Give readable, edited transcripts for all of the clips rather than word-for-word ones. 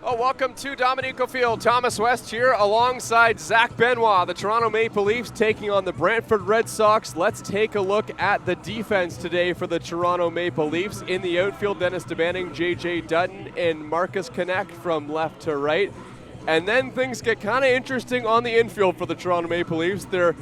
Well, welcome to Dominico Field. Thomas West here alongside Zach Benoit. The Toronto Maple Leafs taking on the Brantford Red Sox. Let's take a look at the defense today for the Toronto Maple Leafs. In the outfield, Dennis DeBanning, J.J. Dutton, and Marcus Knecht from left to right. And then things get kind of interesting on the infield for the Toronto Maple Leafs. Their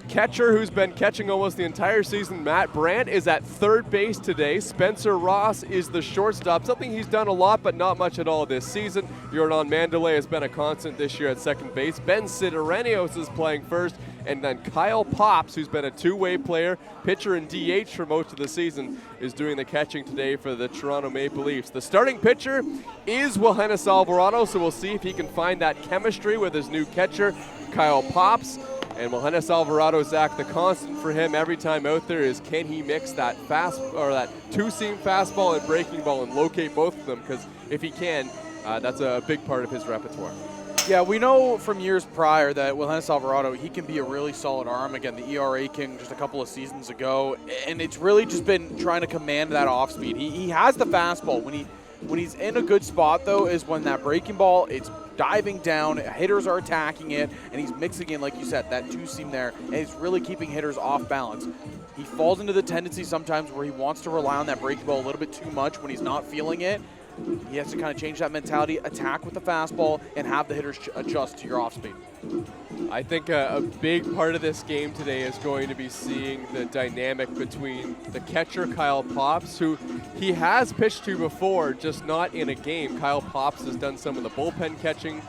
catcher, who's been catching almost the entire season, Matt Brandt, is at third base today. Spencer Ross is the shortstop, something he's done a lot but not much at all this season. Jordan Mandalay has been a constant this year at second base. Ben Sidorenios is playing first, and then Kyle Pops, who's been a two-way player, pitcher and DH for most of the season, is doing the catching today for the Toronto Maple Leafs. The starting pitcher is Yohannes Alvarado, so we'll see if he can find that chemistry with his new catcher, Kyle Pops. And Yohannes Alvarado, Zach, the constant for him every time out there is, can he mix that that two-seam fastball and breaking ball and locate both of them? Because if he can, that's a big part of his repertoire. Yeah, we know from years prior that Yohannes Alvarado, he can be a really solid arm. Again, the ERA king just a couple of seasons ago, and it's really just been trying to command that off speed. He has the fastball. When he's in a good spot, though, is when that breaking ball, it's diving down, hitters are attacking it, and he's mixing in, like you said, that two-seam there, and he's really keeping hitters off balance. He falls into the tendency sometimes where he wants to rely on that breaking ball a little bit too much when he's not feeling it. He has to kind of change that mentality, attack with the fastball, and have the hitters adjust to your off-speed. I think a big part of this game today is going to be seeing the dynamic between the catcher, Kyle Pops, who he has pitched to before, just not in a game. Kyle Pops has done some of the bullpen catching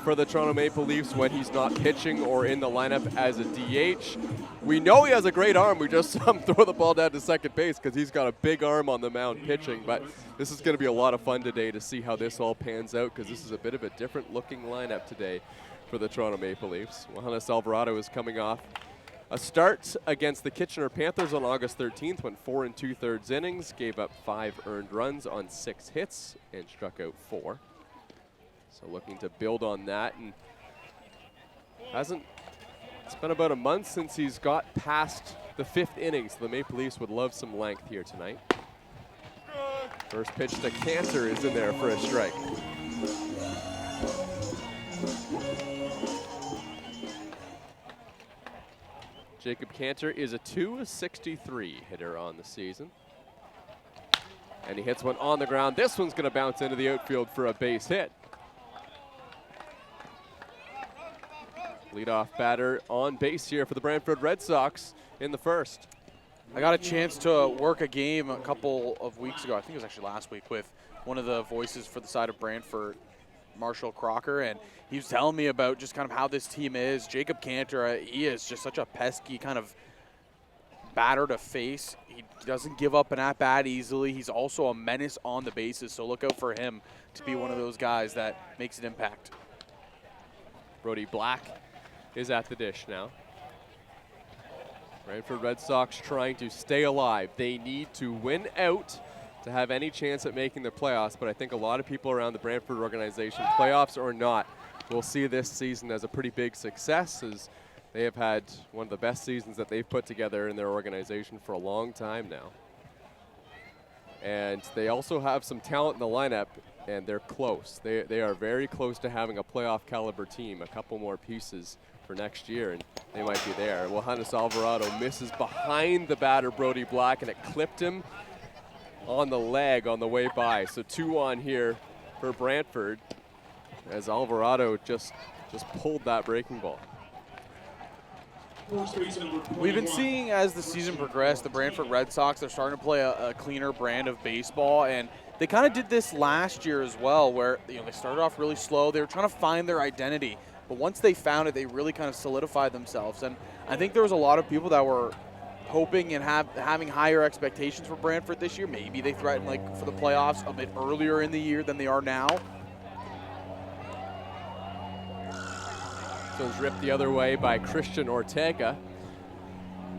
for the Toronto Maple Leafs when he's not pitching or in the lineup as a DH. We know he has a great arm. We just saw him throw the ball down to second base because he's got a big arm on the mound pitching. But this is going to be a lot of fun today to see how this all pans out, because this is a bit of a different looking lineup today for the Toronto Maple Leafs. Yohannes Alvarado is coming off a start against the Kitchener Panthers on August 13th, went 4 2/3 innings, gave up 5 earned runs on 6 hits, and struck out 4. So looking to build on that, and it's been about a month since he's got past the 5th inning, so the Maple Leafs would love some length here tonight. First pitch to Cantor is in there for a strike. Jacob Cantor is a .263 hitter on the season. And he hits one on the ground. This one's going to bounce into the outfield for a base hit. Leadoff batter on base here for the Brantford Red Sox in the first. I got a chance to work a game a couple of weeks ago. I think it was actually last week, with one of the voices for the side of Brantford, Marshall Crocker, and he was telling me about just kind of how this team is. Jacob Cantor, he is just such a pesky kind of batter to face. He doesn't give up an at-bat easily. He's also a menace on the bases, so look out for him to be one of those guys that makes an impact. Brody Black is at the dish now. Brantford Red Sox trying to stay alive. They need to win out to have any chance at making the playoffs, but I think a lot of people around the Brantford organization, playoffs or not, will see this season as a pretty big success, as they have had one of the best seasons that they've put together in their organization for a long time now. And they also have some talent in the lineup, and they're close. They are very close to having a playoff caliber team, a couple more pieces for next year, and they might be there. Yohannes Alvarado misses behind the batter, Brody Black, and it clipped him on the leg on the way by. So 2 on here for Brantford, as Alvarado just pulled that breaking ball. We've been seeing, as the season progressed, the Brantford Red Sox are starting to play a cleaner brand of baseball, and they kind of did this last year as well, where they started off really slow. They were trying to find their identity, but once they found it, they really kind of solidified themselves. And I think there was a lot of people that were hoping and having higher expectations for Brantford this year. Maybe they threatened for the playoffs a bit earlier in the year than they are now. So it's ripped the other way by Christian Ortega,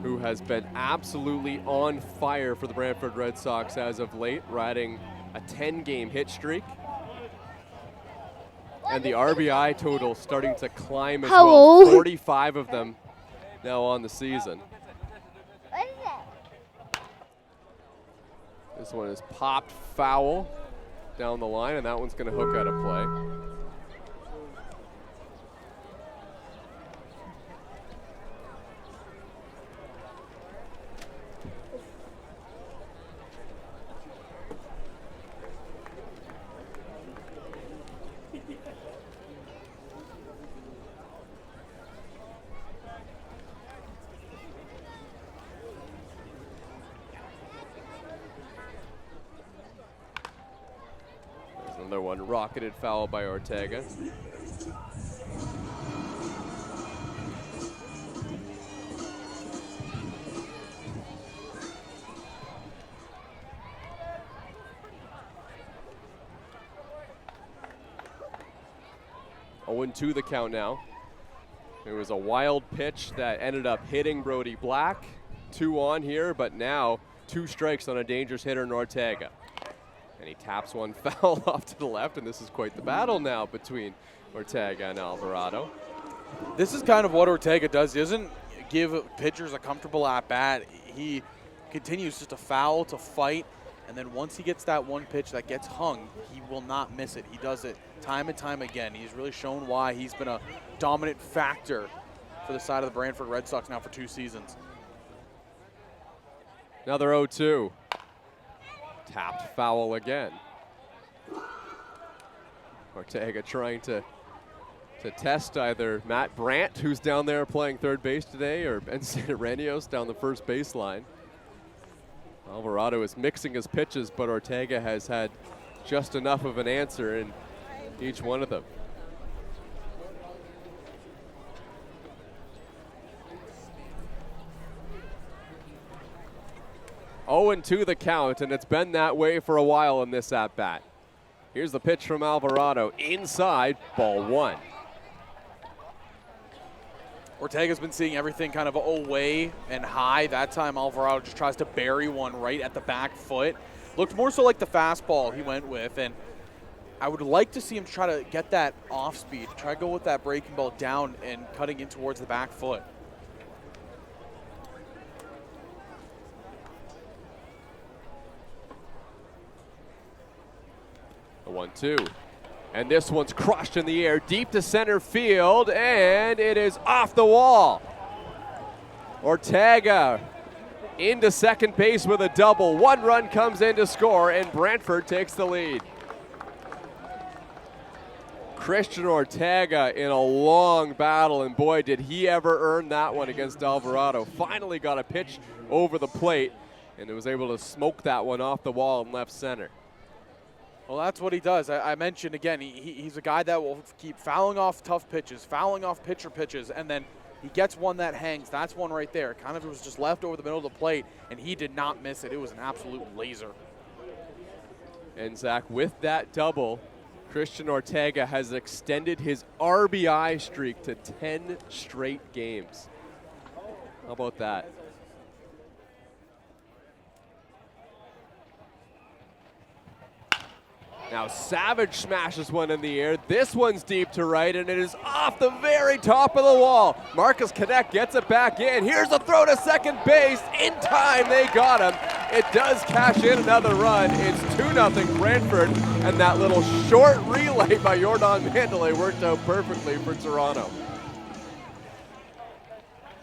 who has been absolutely on fire for the Brantford Red Sox as of late, riding a 10-game hit streak. And the RBI total starting to climb as well. 45 of them now on the season. What is it? This one is popped foul. down the line, and that one's going to hook out of play. Another one rocketed foul by Ortega. Oh, 0-2 the count now. It was a wild pitch that ended up hitting Brody Black. 2 on here, but now 2 strikes on a dangerous hitter in Ortega. And he taps one foul off to the left, and this is quite the battle now between Ortega and Alvarado. This is kind of what Ortega does. He doesn't give pitchers a comfortable at-bat. He continues just to foul, to fight, and then once he gets that one pitch that gets hung, he will not miss it. He does it time and time again. He's really shown why he's been a dominant factor for the side of the Brantford Red Sox now for 2 seasons. Another 0-2. Tapped foul again. Ortega trying to test either Matt Brandt, who's down there playing third base today, or Ben Santoranios down the first baseline. Alvarado is mixing his pitches, but Ortega has had just enough of an answer in each one of them. Oh, 0-2 the count, and it's been that way for a while in this at-bat. Here's the pitch from Alvarado. Inside, ball 1. Ortega's been seeing everything kind of away and high. That time Alvarado just tries to bury one right at the back foot. Looked more so like the fastball he went with, and I would like to see him try to get that off speed, try to go with that breaking ball down and cutting in towards the back foot. The 1-2. And this one's crushed in the air, deep to center field, and it is off the wall. Ortega into second base with a double. 1 run comes in to score, and Brantford takes the lead. Christian Ortega in a long battle, and boy, did he ever earn that one against Alvarado. Finally got a pitch over the plate, and was able to smoke that one off the wall in left center. Well, that's what he does. I mentioned again, he's a guy that will keep fouling off tough pitches, fouling off pitcher pitches, and then he gets one that hangs. That's one right there. Kind of was just left over the middle of the plate, and he did not miss it. It was an absolute laser. And Zach, with that double, Christian Ortega has extended his RBI streak to 10 straight games. How about that? Now Savage smashes one in the air. This one's deep to right, and it is off the very top of the wall. Marcus Knecht gets it back in. Here's a throw to second base. In time, they got him. It does cash in another run. It's 2-0 Brantford, and that little short relay by Jordan Mandalay worked out perfectly for Toronto.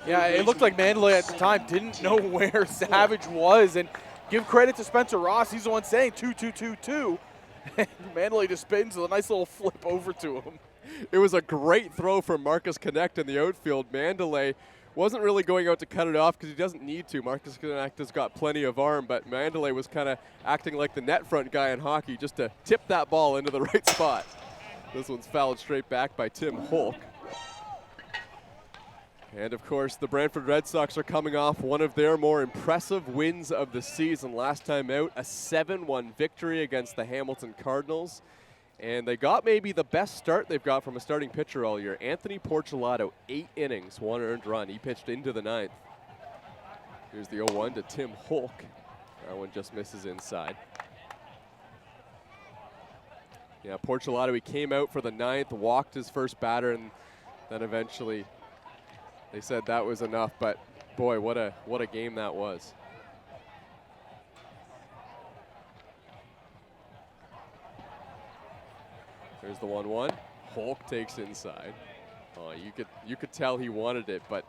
Yeah, it looked like Mandalay at the time didn't know where Savage was, and give credit to Spencer Ross. He's the one saying 2-2-2-2. And Mandalay just spins with a nice little flip over to him. It was a great throw from Marcus Knecht in the outfield. Mandalay wasn't really going out to cut it off because he doesn't need to. Marcus Knecht has got plenty of arm, but Mandalay was kind of acting like the net front guy in hockey just to tip that ball into the right spot. This one's fouled straight back by Tim Holyk. And of course, the Brantford Red Sox are coming off one of their more impressive wins of the season. Last time out, a 7-1 victory against the Hamilton Cardinals. And they got maybe the best start they've got from a starting pitcher all year. Anthony Porcelato, 8 innings, 1 earned run. He pitched into the 9th. Here's the 0-1 to Tim Holyk. That one just misses inside. Yeah, Porcelato, he came out for the 9th, walked his first batter, and then eventually they said that was enough, but boy, what a game that was. There's the 1-1. Holyk takes inside. Oh, you could tell he wanted it, but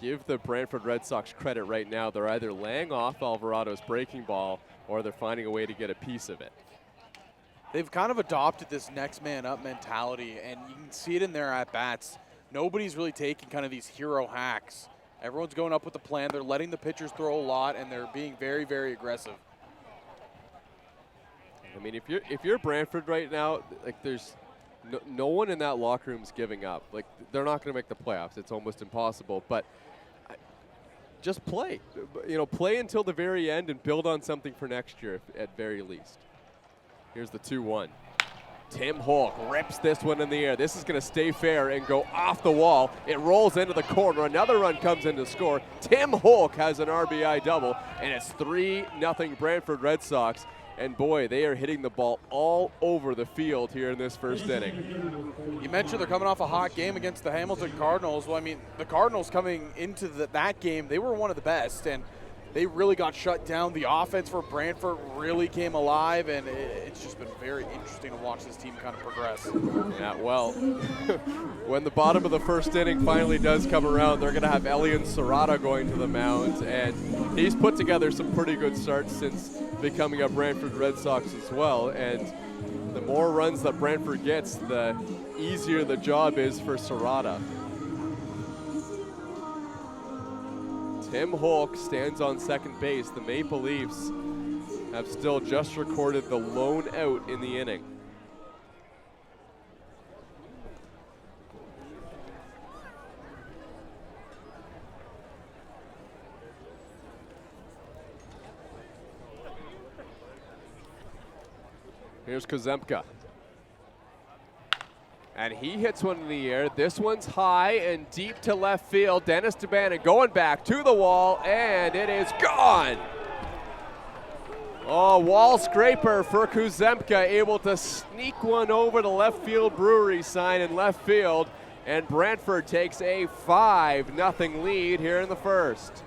give the Brantford Red Sox credit right now. They're either laying off Alvarado's breaking ball or they're finding a way to get a piece of it. They've kind of adopted this next man up mentality, and you can see it in their at-bats. Nobody's really taking kind of these hero hacks. Everyone's going up with the plan. They're letting the pitchers throw a lot, and they're being very, very aggressive. I mean, if you're Brantford right now, like there's no one in that locker room's giving up. Like they're not going to make the playoffs. It's almost impossible. But just play. You know, play until the very end and build on something for next year at very least. Here's the 2-1. Tim Holyk rips this one in the air. This is going to stay fair and go off the wall. It rolls into the corner. Another run comes in to score. Tim Holyk has an RBI double, and it's 3-0 Brantford Red Sox. And boy, they are hitting the ball all over the field here in this first inning. You mentioned they're coming off a hot game against the Hamilton Cardinals. Well, I mean, the Cardinals coming into that game, they were one of the best, and they really got shut down. The offense for Brantford really came alive, and it's just been very interesting to watch this team kind of progress. Yeah, well, when the bottom of the first inning finally does come around, they're going to have Elian Serrata going to the mound, and he's put together some pretty good starts since becoming a Brantford Red Sox as well. And the more runs that Brantford gets, the easier the job is for Serrata. Tim Holyk stands on second base. The Maple Leafs have still just recorded the lone out in the inning. Here's Kuzemka. And he hits one in the air. This one's high and deep to left field. Dennis DeBannon going back to the wall, and it is gone. Oh, wall scraper for Kuzemka, able to sneak one over the left field brewery sign in left field, and Brantford takes a 5-0 lead here in the first.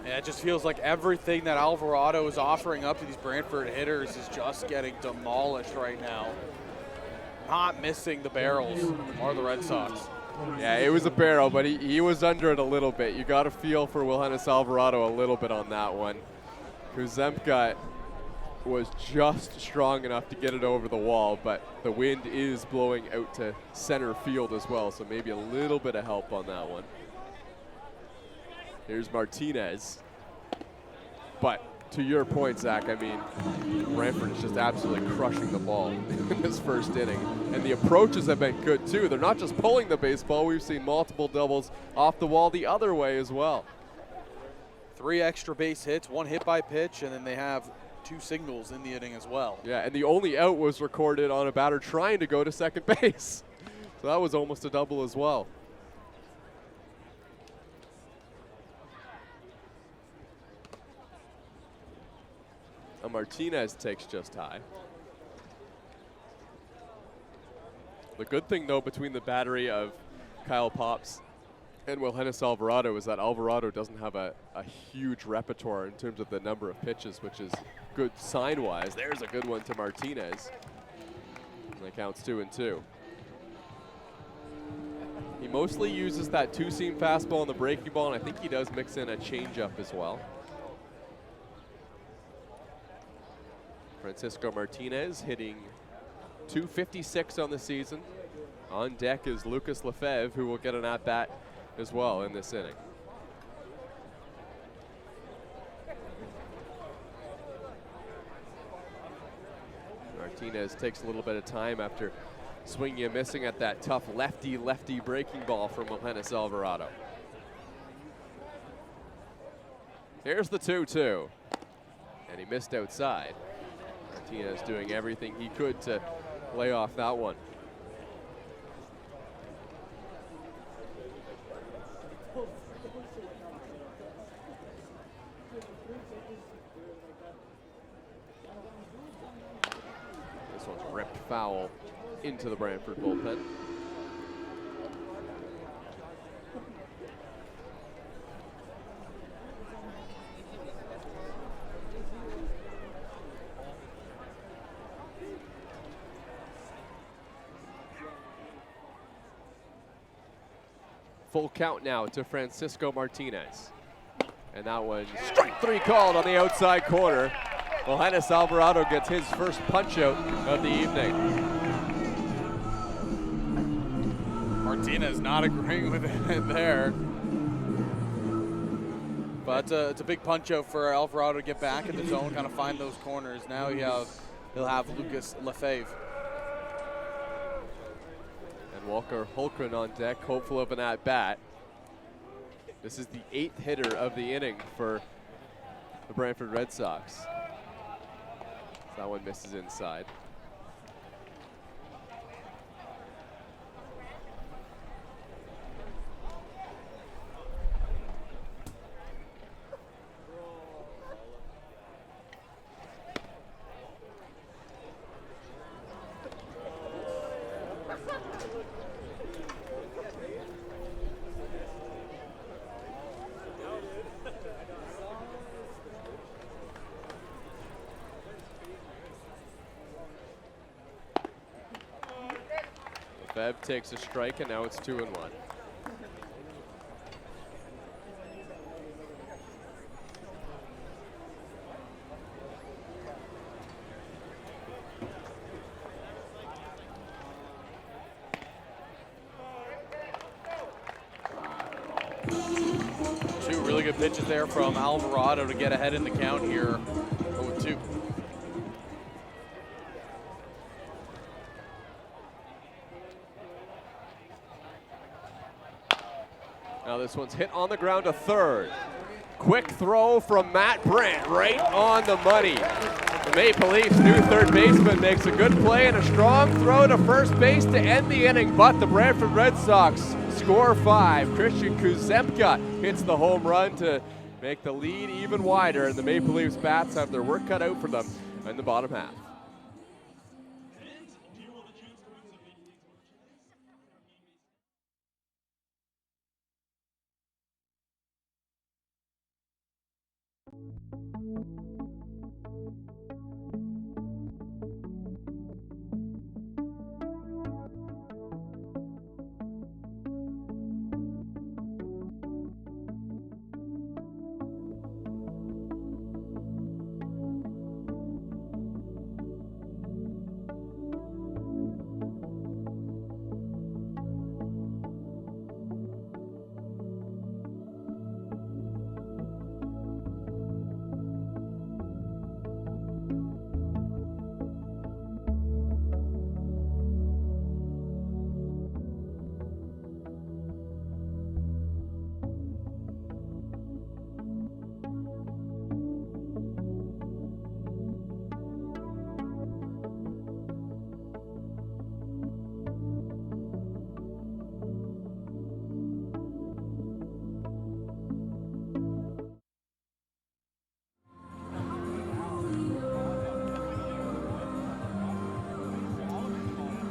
Yeah, it just feels like everything that Alvarado is offering up to these Brantford hitters is just getting demolished right now. Not missing the barrels or the Red Sox. Yeah, it was a barrel, but he was under it a little bit. You got to feel for Wilhelmus Alvarado a little bit on that one. Kuzemka was just strong enough to get it over the wall, but the wind is blowing out to center field as well, so maybe a little bit of help on that one. Here's Martinez. But to your point, Zach, I mean, Brantford is just absolutely crushing the ball in this first inning. And the approaches have been good, too. They're not just pulling the baseball. We've seen multiple doubles off the wall the other way as well. 3 extra base hits, 1 hit by pitch, and then they have 2 singles in the inning as well. Yeah, and the only out was recorded on a batter trying to go to second base. So that was almost a double as well. Martinez takes just high. The good thing, though, between the battery of Kyle Pops and Wilhelmus Alvarado is that Alvarado doesn't have a huge repertoire in terms of the number of pitches, which is good sign-wise. There's a good one to Martinez. And that counts 2-2. He mostly uses that two-seam fastball and the breaking ball, and I think he does mix in a changeup as well. Francisco Martinez hitting .256 on the season. On deck is Lucas Lefebvre, who will get an at-bat as well in this inning. Martinez takes a little bit of time after swinging and missing at that tough lefty-lefty breaking ball from Wilhelmus Alvarado. Here's the 2-2, and he missed outside. Martinez doing everything he could to lay off that one. This one's ripped foul into the Brantford bullpen. Full count now to Francisco Martinez. And that one, strike 3 called on the outside corner. Well, Johannes Alvarado gets his first punch out of the evening. Martinez not agreeing with it there. But it's a big punch out for Alvarado to get back in the zone, kind of find those corners. Now he'll have Lucas Lefebvre. And Walker Holgren on deck, hopeful of an at-bat. This is the 8th hitter of the inning for the Brantford Red Sox. That one misses inside. Bev takes a strike, and now it's 2-1. Two really good pitches there from Alvarado to get ahead in the count here. 0-2. Now this one's hit on the ground to third. Quick throw from Matt Brandt, right on the money. The Maple Leafs' new third baseman makes a good play and a strong throw to first base to end the inning, but the Brantford Red Sox score 5. Christian Kuzemka hits the home run to make the lead even wider, and the Maple Leafs bats have their work cut out for them in the bottom half.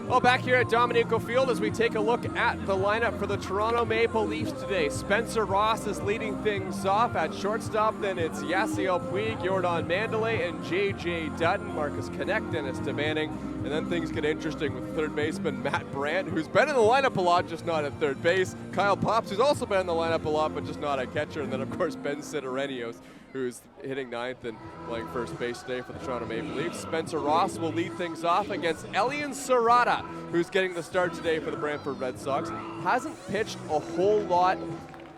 Well, back here at Dominico Field as we take a look at the lineup for the Toronto Maple Leafs today. Spencer Ross is leading things off at shortstop. Then it's Yasiel, Puig, Jordan Mandalay, and J.J. Dutton, Marcus Knecht, Dennis Devanning. And then things get interesting with third baseman Matt Brandt, who's been in the lineup a lot, just not at third base. Kyle Pops, who's also been in the lineup a lot, but just not at catcher. And then, of course, Ben Sidorenios, who's hitting 9th and playing first base today for the Toronto Maple Leafs. Spencer Ross will lead things off against Elian Serrata, who's getting the start today for the Brantford Red Sox. Hasn't pitched a whole lot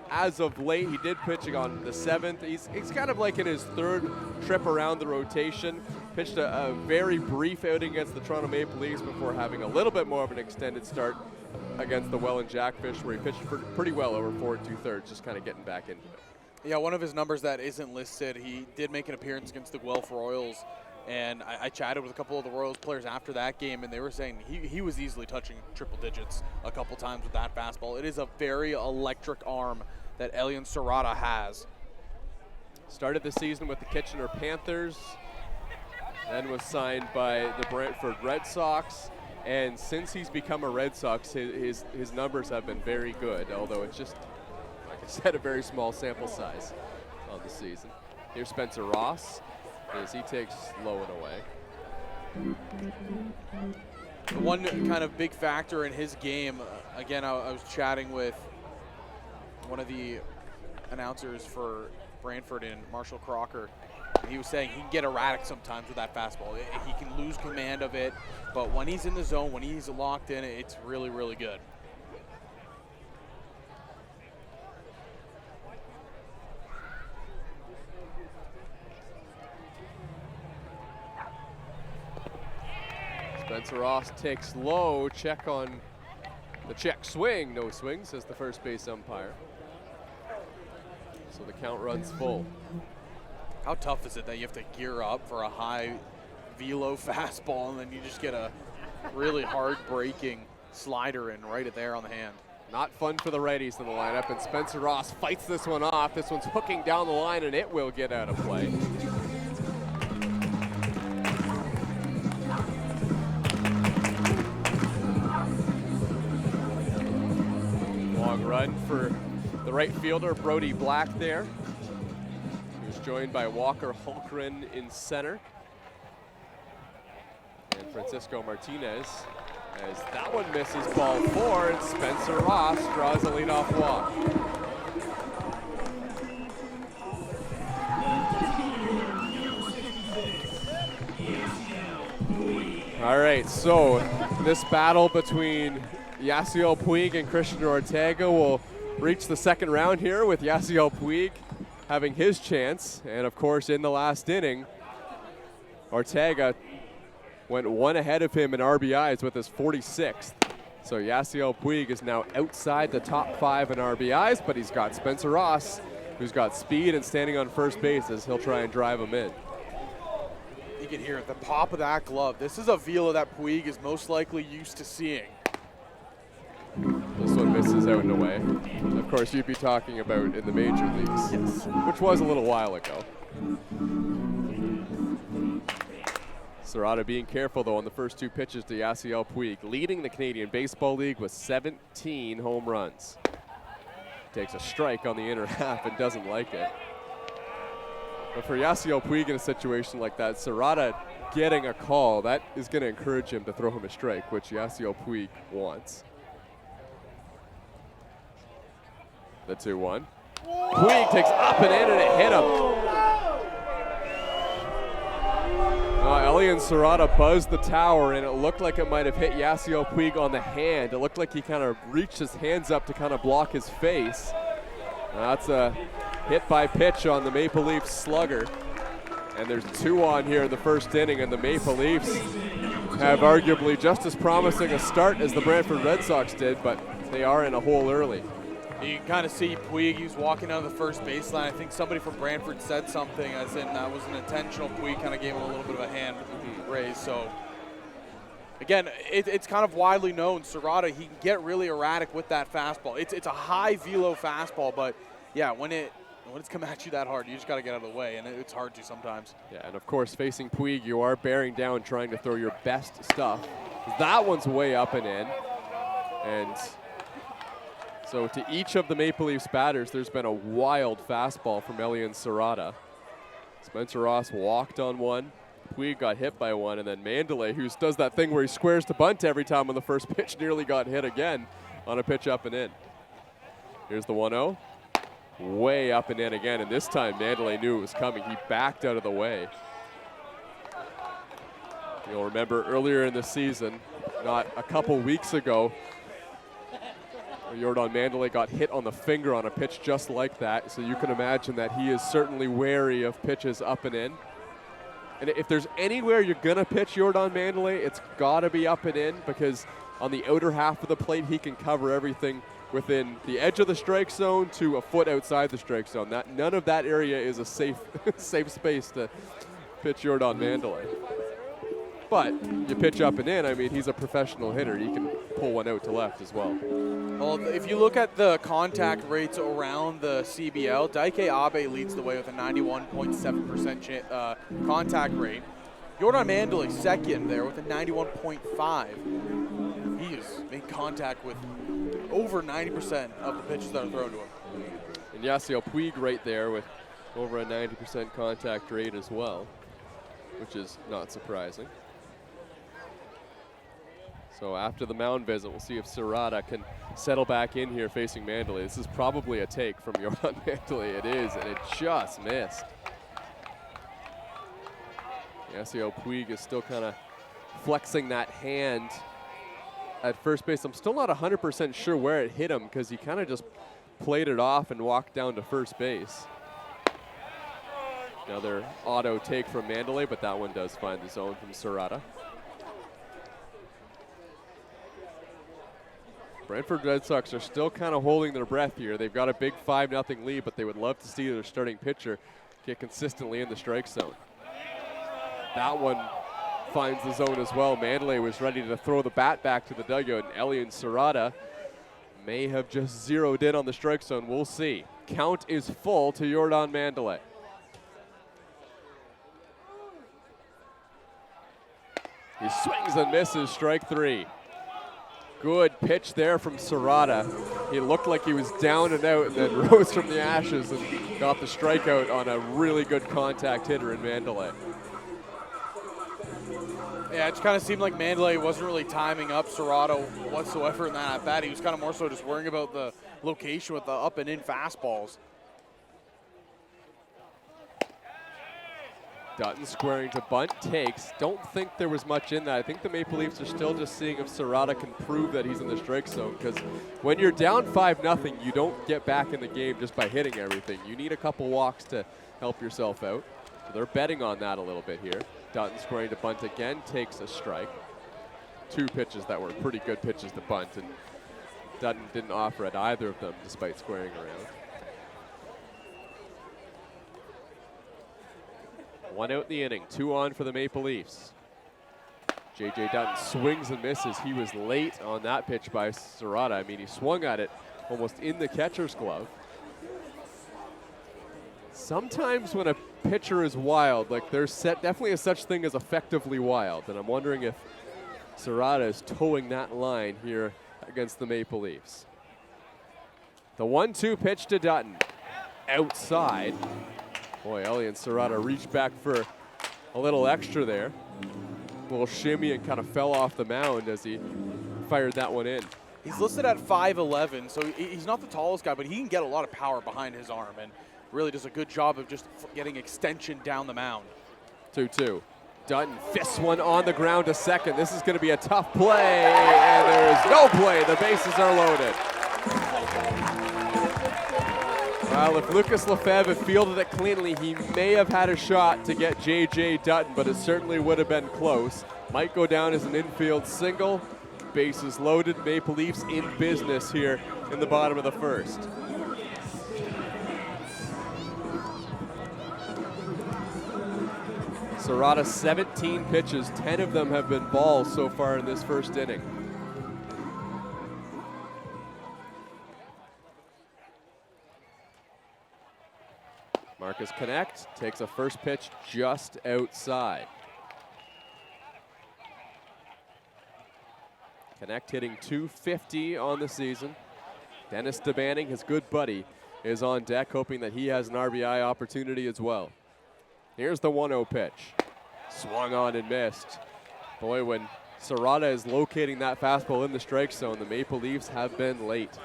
as of late. He did pitching on the 7th. He's kind of like in his 3rd trip around the rotation. Pitched a very brief outing against the Toronto Maple Leafs before having a little bit more of an extended start against the Welland Jackfish, where he pitched pretty well over 4 2/3, just kind of getting back into it. Yeah, one of his numbers that isn't listed, he did make an appearance against the Guelph Royals, and I chatted with a couple of the Royals players after that game, and they were saying he was easily touching triple digits a couple times with that fastball. It is a very electric arm that Elian Serrata has. Started the season with the Kitchener Panthers, then was signed by the Brantford Red Sox, and since he's become a Red Sox, his numbers have been very good, although it's just, like I said, a very small sample size on the season. Here's Spencer Ross as he takes low and away. The one kind of big factor in his game, again, I was chatting with one of the announcers for Brantford and Marshall Crocker. He was saying he can get erratic sometimes with that fastball. He can lose command of it, but when he's in the zone, when he's locked in, it's really, really good. Spencer Ross takes low, check on the check swing. No swing, says the first base umpire. So the count runs full. How tough is it that you have to gear up for a high velo fastball and then you just get a really hard breaking slider in right there on the hand? Not fun for the righties in the lineup, and Spencer Ross fights this one off. This one's hooking down the line, and it will get out of play. Long run for the right fielder, Brody Black there. Joined by Walker Hulkren in center. And Francisco Martinez, as that one misses ball 4, and Spencer Ross draws a leadoff walk. All right, so this battle between Yasiel Puig and Christian Ortega will reach the second round here with Yasiel Puig having his chance. And of course, in the last inning, Ortega went one ahead of him in RBIs with his 46th. So Yasiel Puig is now outside the top 5 in RBIs, but he's got Spencer Ross, who's got speed and standing on first base as he'll try and drive him in. You can hear at the pop of that glove. This is a velo that Puig is most likely used to seeing. This one misses out and away. Of course, you'd be talking about in the major leagues, Yes. which was a little while ago. Serrata being careful, though, on the first 2 pitches to Yasiel Puig, leading the Canadian Baseball League with 17 home runs. Takes a strike on the inner half and doesn't like it. But for Yasiel Puig in a situation like that, Serrata getting a call, that is going to encourage him to throw him a strike, which Yasiel Puig wants. The 2-1. Puig takes up and in, and it hit him. Elian Serrata buzzed the tower, and it looked like it might have hit Yasiel Puig on the hand. It looked like he kind of reached his hands up to kind of block his face. That's a hit by pitch on the Maple Leafs slugger. And there's 2 on here in the first inning, and the Maple Leafs have arguably just as promising a start as the Brantford Red Sox did, but they are in a hole early. You can kind of see Puig, he was walking down the first baseline. I think somebody from Brantford said something as in that was an intentional. Puig kind of gave him a little bit of a hand raise. So, again, it's kind of widely known. Serrata, he can get really erratic with that fastball. It's a high velo fastball, but yeah, when it's come at you that hard, you just got to get out of the way, and it's hard to sometimes. Yeah, and of course, facing Puig, you are bearing down, trying to throw your best stuff. That one's way up and in. And so to each of the Maple Leafs batters, there's been a wild fastball from Elian Serrata. Spencer Ross walked on one. Puig got hit by one, and then Mandalay, who does that thing where he squares to bunt every time on the first pitch, nearly got hit again on a pitch up and in. Here's the 1-0. Way up and in again, and this time Mandalay knew it was coming. He backed out of the way. You'll remember earlier in the season, not a couple weeks ago, Jordan Mandalay got hit on the finger on a pitch just like that, so you can imagine that he is certainly wary of pitches up and in. And if there's anywhere you're going to pitch Jordan Mandalay, it's got to be up and in, because on the outer half of the plate, he can cover everything within the edge of the strike zone to a foot outside the strike zone. None of that area is a safe space to pitch Jordan Mandalay. But you pitch up and in, I mean, he's a professional hitter. He can pull one out to left as well. Well, if you look at the contact rates around the CBL, Daike Abe leads the way with a 91.7% contact rate. Jordan Mandalay second there with a 91.5. He has made contact with over 90% of the pitches that are thrown to him. And Yasiel Puig right there with over a 90% contact rate as well, which is not surprising. So after the mound visit, we'll see if Serrata can settle back in here facing Mandalay. This is probably a take from Jordan Mandalay. It is, and it just missed. Yasiel Puig is still kind of flexing that hand at first base. I'm still not 100% sure where it hit him because he kind of just played it off and walked down to first base. Another auto take from Mandalay, but that one does find the zone from Serrata. Brantford Red Sox are still kind of holding their breath here. They've got a big 5-0 lead, but they would love to see their starting pitcher get consistently in the strike zone. That one finds the zone as well. Mandalay was ready to throw the bat back to the dugout, and Elian Serrata may have just zeroed in on the strike zone. We'll see. Count is full to Jordan Mandalay. He swings and misses, strike 3. Good pitch there from Serrata. He looked like he was down and out and then rose from the ashes and got the strikeout on a really good contact hitter in Mandalay. Yeah, it kind of seemed like Mandalay wasn't really timing up Serrata whatsoever in that at-bat. He was kind of more so just worrying about the location with the up and in fastballs. Dutton squaring to bunt, takes. Don't think there was much in that. I think the Maple Leafs are still just seeing if Serrata can prove that he's in the strike zone, because when you're down 5-0, you don't get back in the game just by hitting everything. You need a couple walks to help yourself out. So they're betting on that a little bit here. Dutton squaring to bunt again, takes a strike. 2 pitches that were pretty good pitches to bunt, and Dutton didn't offer at either of them despite squaring around. 1 out in the inning, 2 on for the Maple Leafs. J.J. Dutton swings and misses. He was late on that pitch by Serrata. I mean, he swung at it almost in the catcher's glove. Sometimes when a pitcher is wild, like there's definitely a such thing as effectively wild, and I'm wondering if Serrata is towing that line here against the Maple Leafs. The 1-2 pitch to Dutton. Outside. Boy, Elian Serrata reached back for a little extra there. A little shimmy and kind of fell off the mound as he fired that one in. He's listed at 5'11", so he's not the tallest guy, but he can get a lot of power behind his arm and really does a good job of just getting extension down the mound. 2-2. Dutton fists one on the ground to second. This is going to be a tough play, and there is no play. The bases are loaded. Well, if Lucas Lefebvre had fielded it cleanly, he may have had a shot to get J.J. Dutton, but it certainly would have been close. Might go down as an infield single. Bases loaded. Maple Leafs in business here in the bottom of the first. Serrata 17 pitches, 10 of them have been balls so far in this first inning. Marcus Knecht takes a first pitch just outside. Knecht hitting .250 on the season. Dennis DeBanning, his good buddy, is on deck, hoping that he has an RBI opportunity as well. Here's the 1-0 pitch. Swung on and missed. Boy, when Serrata is locating that fastball in the strike zone, the Maple Leafs have been late.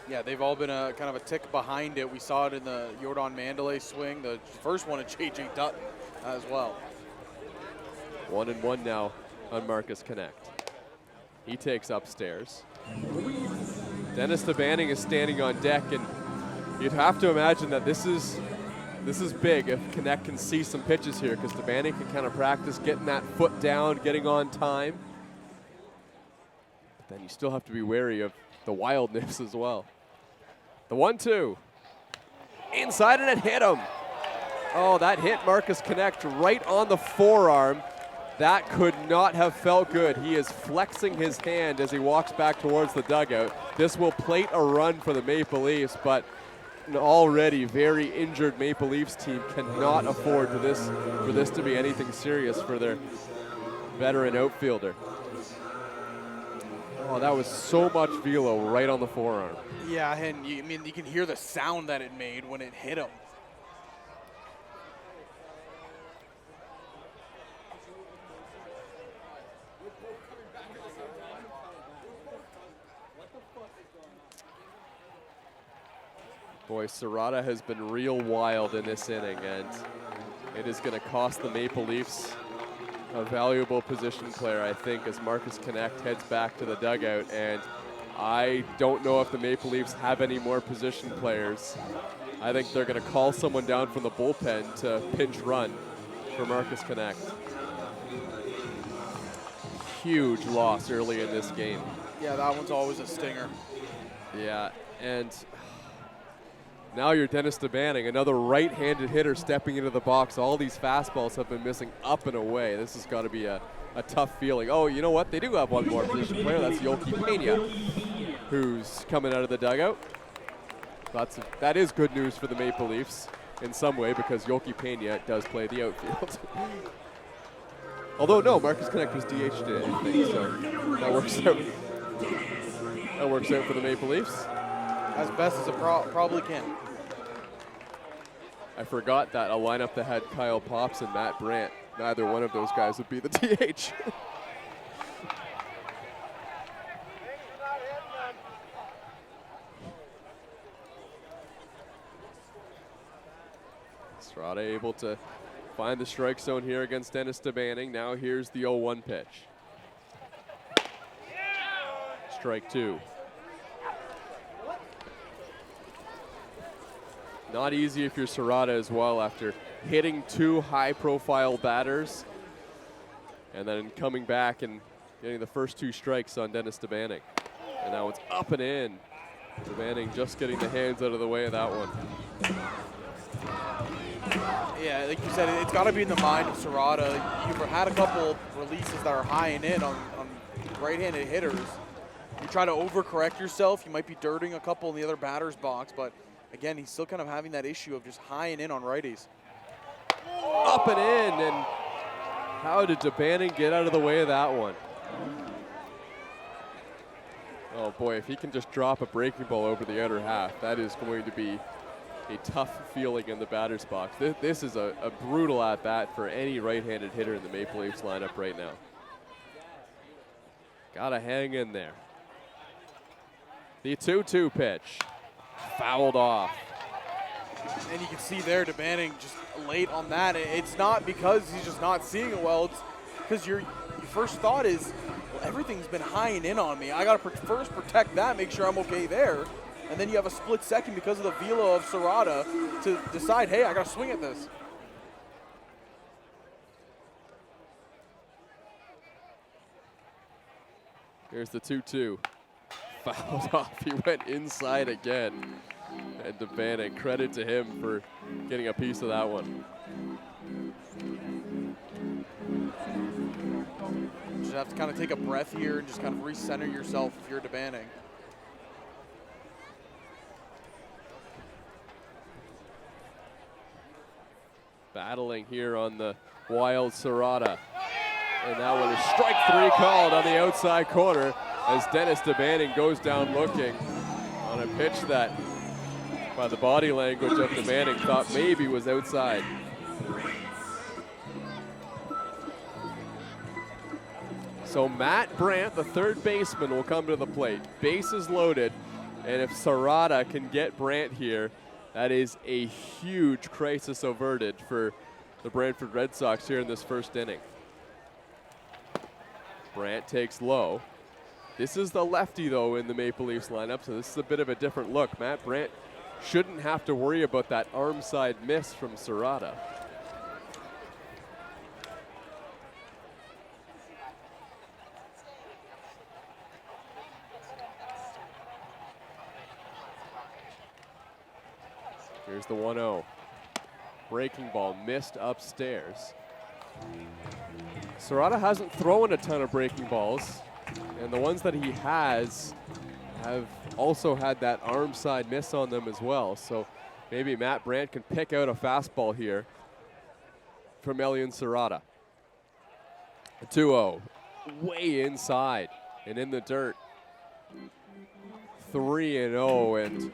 Yeah, they've all been a kind of a tick behind it. We saw it in the Jordan Mandalay swing, the first one at J.J. Dutton as well. 1-1 now on Marcus Knecht. He takes upstairs. Dennis DeBanning is standing on deck, and you'd have to imagine that this is big if Knecht can see some pitches here, because DeBanning can kind of practice getting that foot down, getting on time. But then you still have to be wary of the wildness as well. The 1-2. Inside, and it hit him. Oh, that hit Marcus Knecht right on the forearm. That could not have felt good. He is flexing his hand as he walks back towards the dugout. This will plate a run for the Maple Leafs, but an already very injured Maple Leafs team cannot afford for this to be anything serious for their veteran outfielder. Oh, that was so much velo right on the forearm. Yeah, and you can hear the sound that it made when it hit him. Boy, Serrata has been real wild in this inning, and it is going to cost the Maple Leafs a valuable position player, I think, as Marcus Knecht heads back to the dugout. And I don't know if the Maple Leafs have any more position players. I think they're going to call someone down from the bullpen to pinch run for Marcus Knecht. Huge loss early in this game. Yeah, that one's always a stinger. Yeah, and now you're Dennis DeBanning, another right-handed hitter stepping into the box. All these fastballs have been missing up and away. This has got to be a tough feeling. Oh, you know what? They do have one more position player. That's Yolki Pena, who's coming out of the dugout. That is good news for the Maple Leafs in some way, because Yolki Pena does play the outfield. Although, no, Marcus Knecht was DH'd, I think, so that works out. That works out for the Maple Leafs. As best as it probably can. I forgot that a lineup that had Kyle Pops and Matt Brandt, neither one of those guys would be the DH. Strada able to find the strike zone here against Dennis DeBanning. Now here's the 0-1 pitch. Strike two. Not easy if you're Serrata as well, after hitting two high-profile batters and then coming back and getting the first two strikes on Dennis DeBanning. And now it's up and in. DeBanning just getting the hands out of the way of that one. Yeah, like you said, it's got to be in the mind of Serrata. You've had a couple releases that are high and in on right-handed hitters. You try to overcorrect yourself. You might be dirting a couple in the other batter's box, but again, he's still kind of having that issue of just high and in on righties. Up and in, and how did DeBanning get out of the way of that one? Oh boy, if he can just drop a breaking ball over the outer half, that is going to be a tough feeling in the batter's box. This is a brutal at-bat for any right-handed hitter in the Maple Leafs lineup right now. Gotta hang in there. The 2-2 pitch. Fouled off. And you can see there, DeBanning just late on that. It's not because he's just not seeing it well. It's because your first thought is, well, everything's been high and in on me. I got to first protect that, make sure I'm okay there. And then you have a split second because of the velo of Serrata to decide, hey, I got to swing at this. Here's the 2-2. Fouled off. He went inside again. And DeBanning, credit to him for getting a piece of that one. Just have to kind of take a breath here and just kind of recenter yourself if you're DeBanning. Battling here on the wild Serrata. And that one is strike three called on the outside corner as Dennis DeBanning goes down looking on a pitch that, by the body language of DeBanning, thought maybe was outside. So Matt Brandt, the third baseman, will come to the plate. Bases loaded, and if Serrata can get Brandt here, that is a huge crisis averted for the Brantford Red Sox here in this first inning. Brandt takes low. This is the lefty, though, in the Maple Leafs lineup, so this is a bit of a different look. Matt Brandt shouldn't have to worry about that arm side miss from Serrata. Here's the 1-0. Breaking ball missed upstairs. Serrata hasn't thrown a ton of breaking balls, and the ones that he has have also had that arm side miss on them as well. So maybe Matt Brandt can pick out a fastball here from Elian Serrata. 2-0, way inside and in the dirt. 3-0, and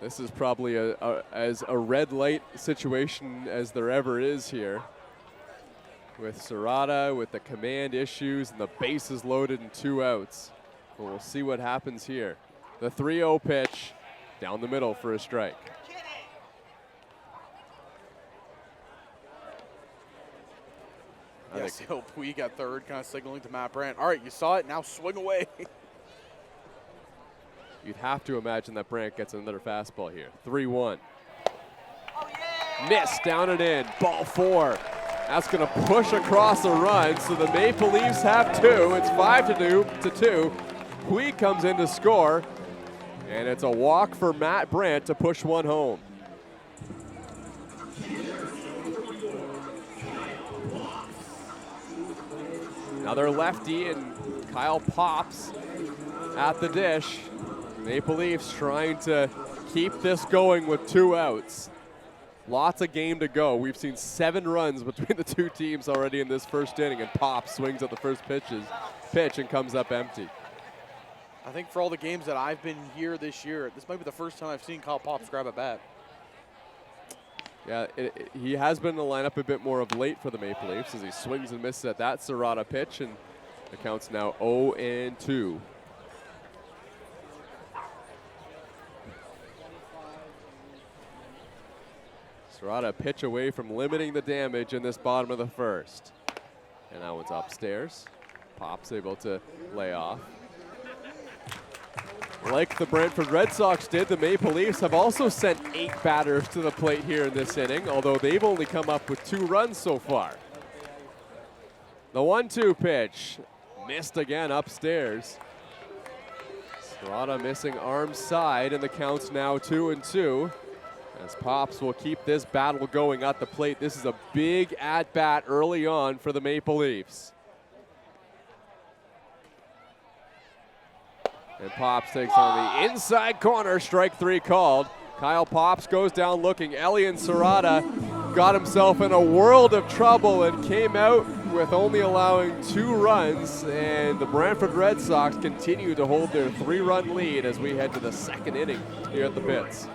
this is probably as a red light situation as there ever is here. With Serrata, with the command issues and the bases loaded and 2 outs. But we'll see what happens here. The 3-0 pitch Down the middle for a strike. Yasiel Puig at third, kind of signaling to Matt Brandt. All right, you saw it, now swing away. You'd have to imagine that Brandt gets another fastball here. 3-1. Miss, down and in, ball 4. That's going to push across a run, so the Maple Leafs have 2. It's 5-2. Puig comes in to score, and it's a walk for Matt Brandt to push one home. Another lefty, and Kyle Pops at the dish. Maple Leafs trying to keep this going with 2 outs. Lots of game to go. We've seen 7 runs between the 2 teams already in this first inning, and Pops swings at the first pitch and comes up empty. I think for all the games that I've been here this year, this might be the first time I've seen Kyle Pops grab a bat. Yeah, he has been in the lineup a bit more of late for the Maple Leafs as he swings and misses at that Serrata pitch, and the count's now 0-2. Serrata a pitch away from limiting the damage in this bottom of the first. And that one's upstairs. Pop's able to lay off. Like the Brantford Red Sox did, the Maple Leafs have also sent 8 batters to the plate here in this inning, although they've only come up with 2 runs so far. The 1-2 pitch, missed again upstairs. Serrata missing arm side, and the count's now 2-2. As Pops will keep this battle going at the plate. This is a big at-bat early on for the Maple Leafs. And Pops takes on the inside corner, strike 3 called. Kyle Pops goes down looking. Elian Serrata got himself in a world of trouble and came out with only allowing 2 runs. And the Brantford Red Sox continue to hold their 3-run lead as we head to the 2nd inning here at the pits.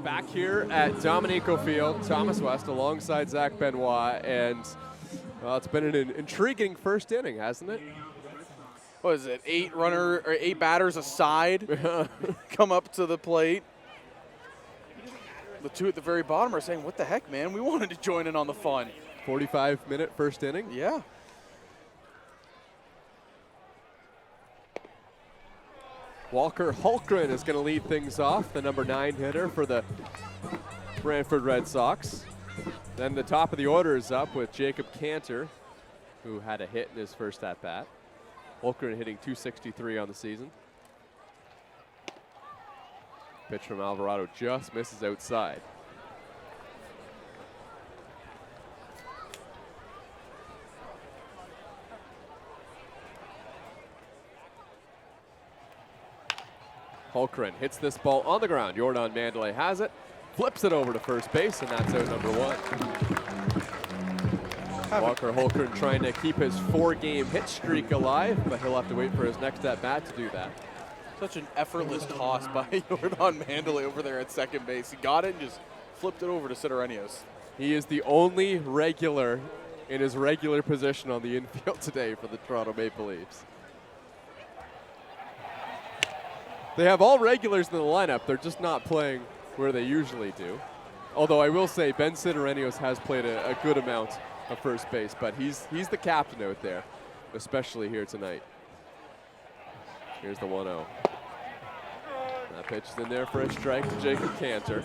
Back here at Dominico Field, Thomas West alongside Zach Benoit, and well, it's been an intriguing first inning, hasn't it? What is it, 8 batters aside come up to the plate. The 2 at the very bottom are saying, what the heck, man? We wanted to join in on the fun. 45-minute first inning. Yeah. Walker Hulkgren is going to lead things off, the number 9 hitter for the Brantford Red Sox. Then the top of the order is up with Jacob Cantor, who had a hit in his first at-bat. Hulkgren hitting .263 on the season. Pitch from Alvarado just misses outside. Holkren hits this ball on the ground. Jordan Mandalay has it, flips it over to first base, and that's out number 1. Walker Holkren trying to keep his 4-game hit streak alive, but he'll have to wait for his next at-bat to do that. Such an effortless toss by Jordan Mandalay over there at second base. He got it and just flipped it over to Sidorenios. He is the only regular in his regular position on the infield today for the Toronto Maple Leafs. They have all regulars in the lineup. They're just not playing where they usually do. Although I will say Ben Sidorenios has played a good amount of first base, but he's the captain out there, especially here tonight. Here's the 1-0. That pitch is in there for a strike to Jacob Cantor.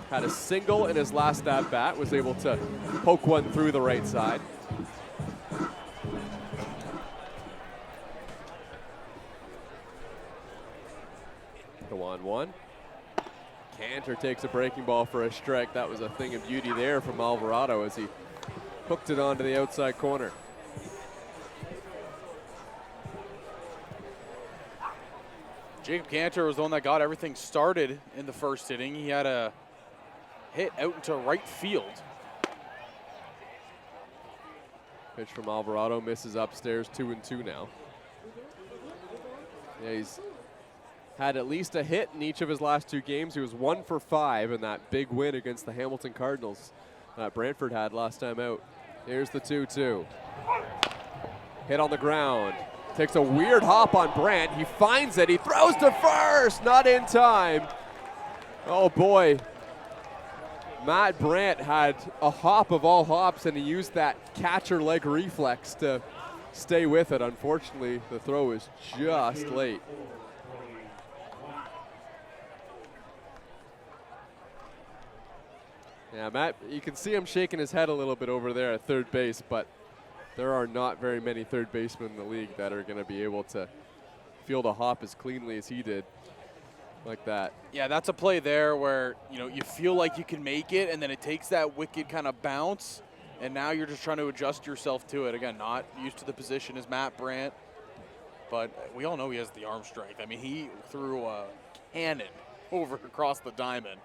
Had a single in his last at-bat, was able to poke one through the right side. The 1-1. Cantor takes a breaking ball for a strike. That was a thing of beauty there from Alvarado as he hooked it onto the outside corner. Jacob Cantor was the one that got everything started in the first inning. He had a hit out into right field. Pitch from Alvarado misses upstairs, 2-2 now. Yeah, he's had at least a hit in each of his last 2 games. He was 1 for 5 in that big win against the Hamilton Cardinals that Brantford had last time out. Here's the 2-2. Hit on the ground. Takes a weird hop on Brant. He finds it. He throws to first. Not in time. Oh, boy. Matt Brant had a hop of all hops, and he used that catcher leg reflex to stay with it. Unfortunately, the throw is just late. Yeah, Matt, you can see him shaking his head a little bit over there at third base, but there are not very many third basemen in the league that are going to be able to field a hop as cleanly as he did like that. Yeah, that's a play there where, you feel like you can make it, and then it takes that wicked kind of bounce, and now you're just trying to adjust yourself to it. Again, not used to the position as Matt Brant, but we all know he has the arm strength. I mean, he threw a cannon over across the diamond.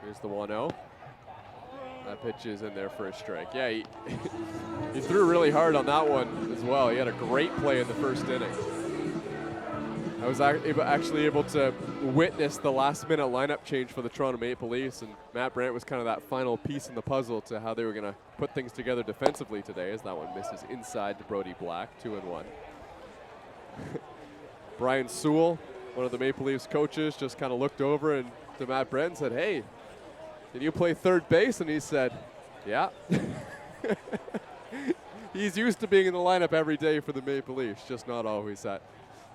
Here's the 1-0. That pitch is in there for a strike. Yeah, he, he threw really hard on that one as well. He had a great play in the first inning. I was actually able to witness the last-minute lineup change for the Toronto Maple Leafs, and Matt Brant was kind of that final piece in the puzzle to how they were going to put things together defensively today, as that one misses inside to Brody Black, 2-1. Brian Sewell, one of the Maple Leafs coaches, just kind of looked over and to Matt Brant and said, "Hey, can you play third base?" And he said, "Yeah." He's used to being in the lineup every day for the Maple Leafs, just not always at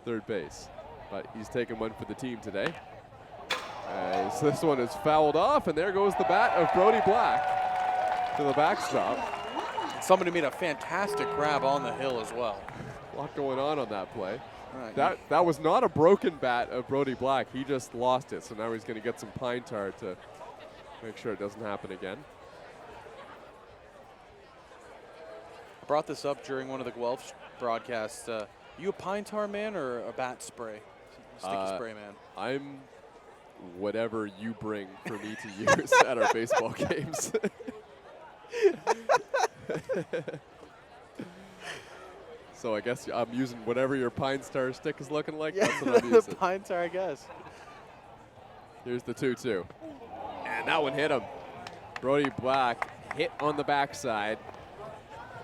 third base. But he's taking one for the team today. So this one is fouled off, and there goes the bat of Brody Black to the backstop. Somebody made a fantastic grab on the hill as well. A lot going on that play. Right. That was not a broken bat of Brody Black. He just lost it, so now he's going to get some pine tar to make sure it doesn't happen again. I brought this up during one of the Guelph broadcasts. You a pine tar man or a bat spray? Sticky spray man? I'm whatever you bring for me to use at our baseball games. So I guess I'm using whatever your pine tar stick is looking like. Yeah, that's what I'm using. The pine tar, I guess. Here's the 2-2. And that one hit him. Brody Black hit on the backside.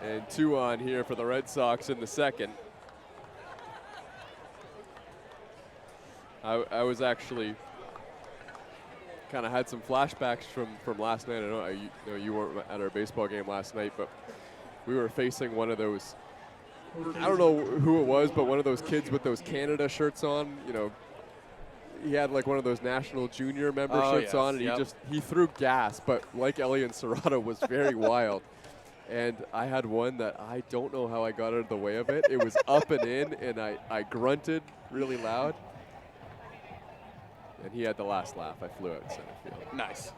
And 2 on here for the Red Sox in the second. I was actually kind of had some flashbacks from last night. I know you weren't at our baseball game last night, but we were facing one of those, I don't know who it was, but one of those kids with those Canada shirts on. He had like one of those national junior member shirts on, and he threw gas, but like Elian Serrato was very wild. And I had one that I don't know how I got out of the way of it. It was up and in, and I grunted really loud. And he had the last laugh. I flew out center field. Nice.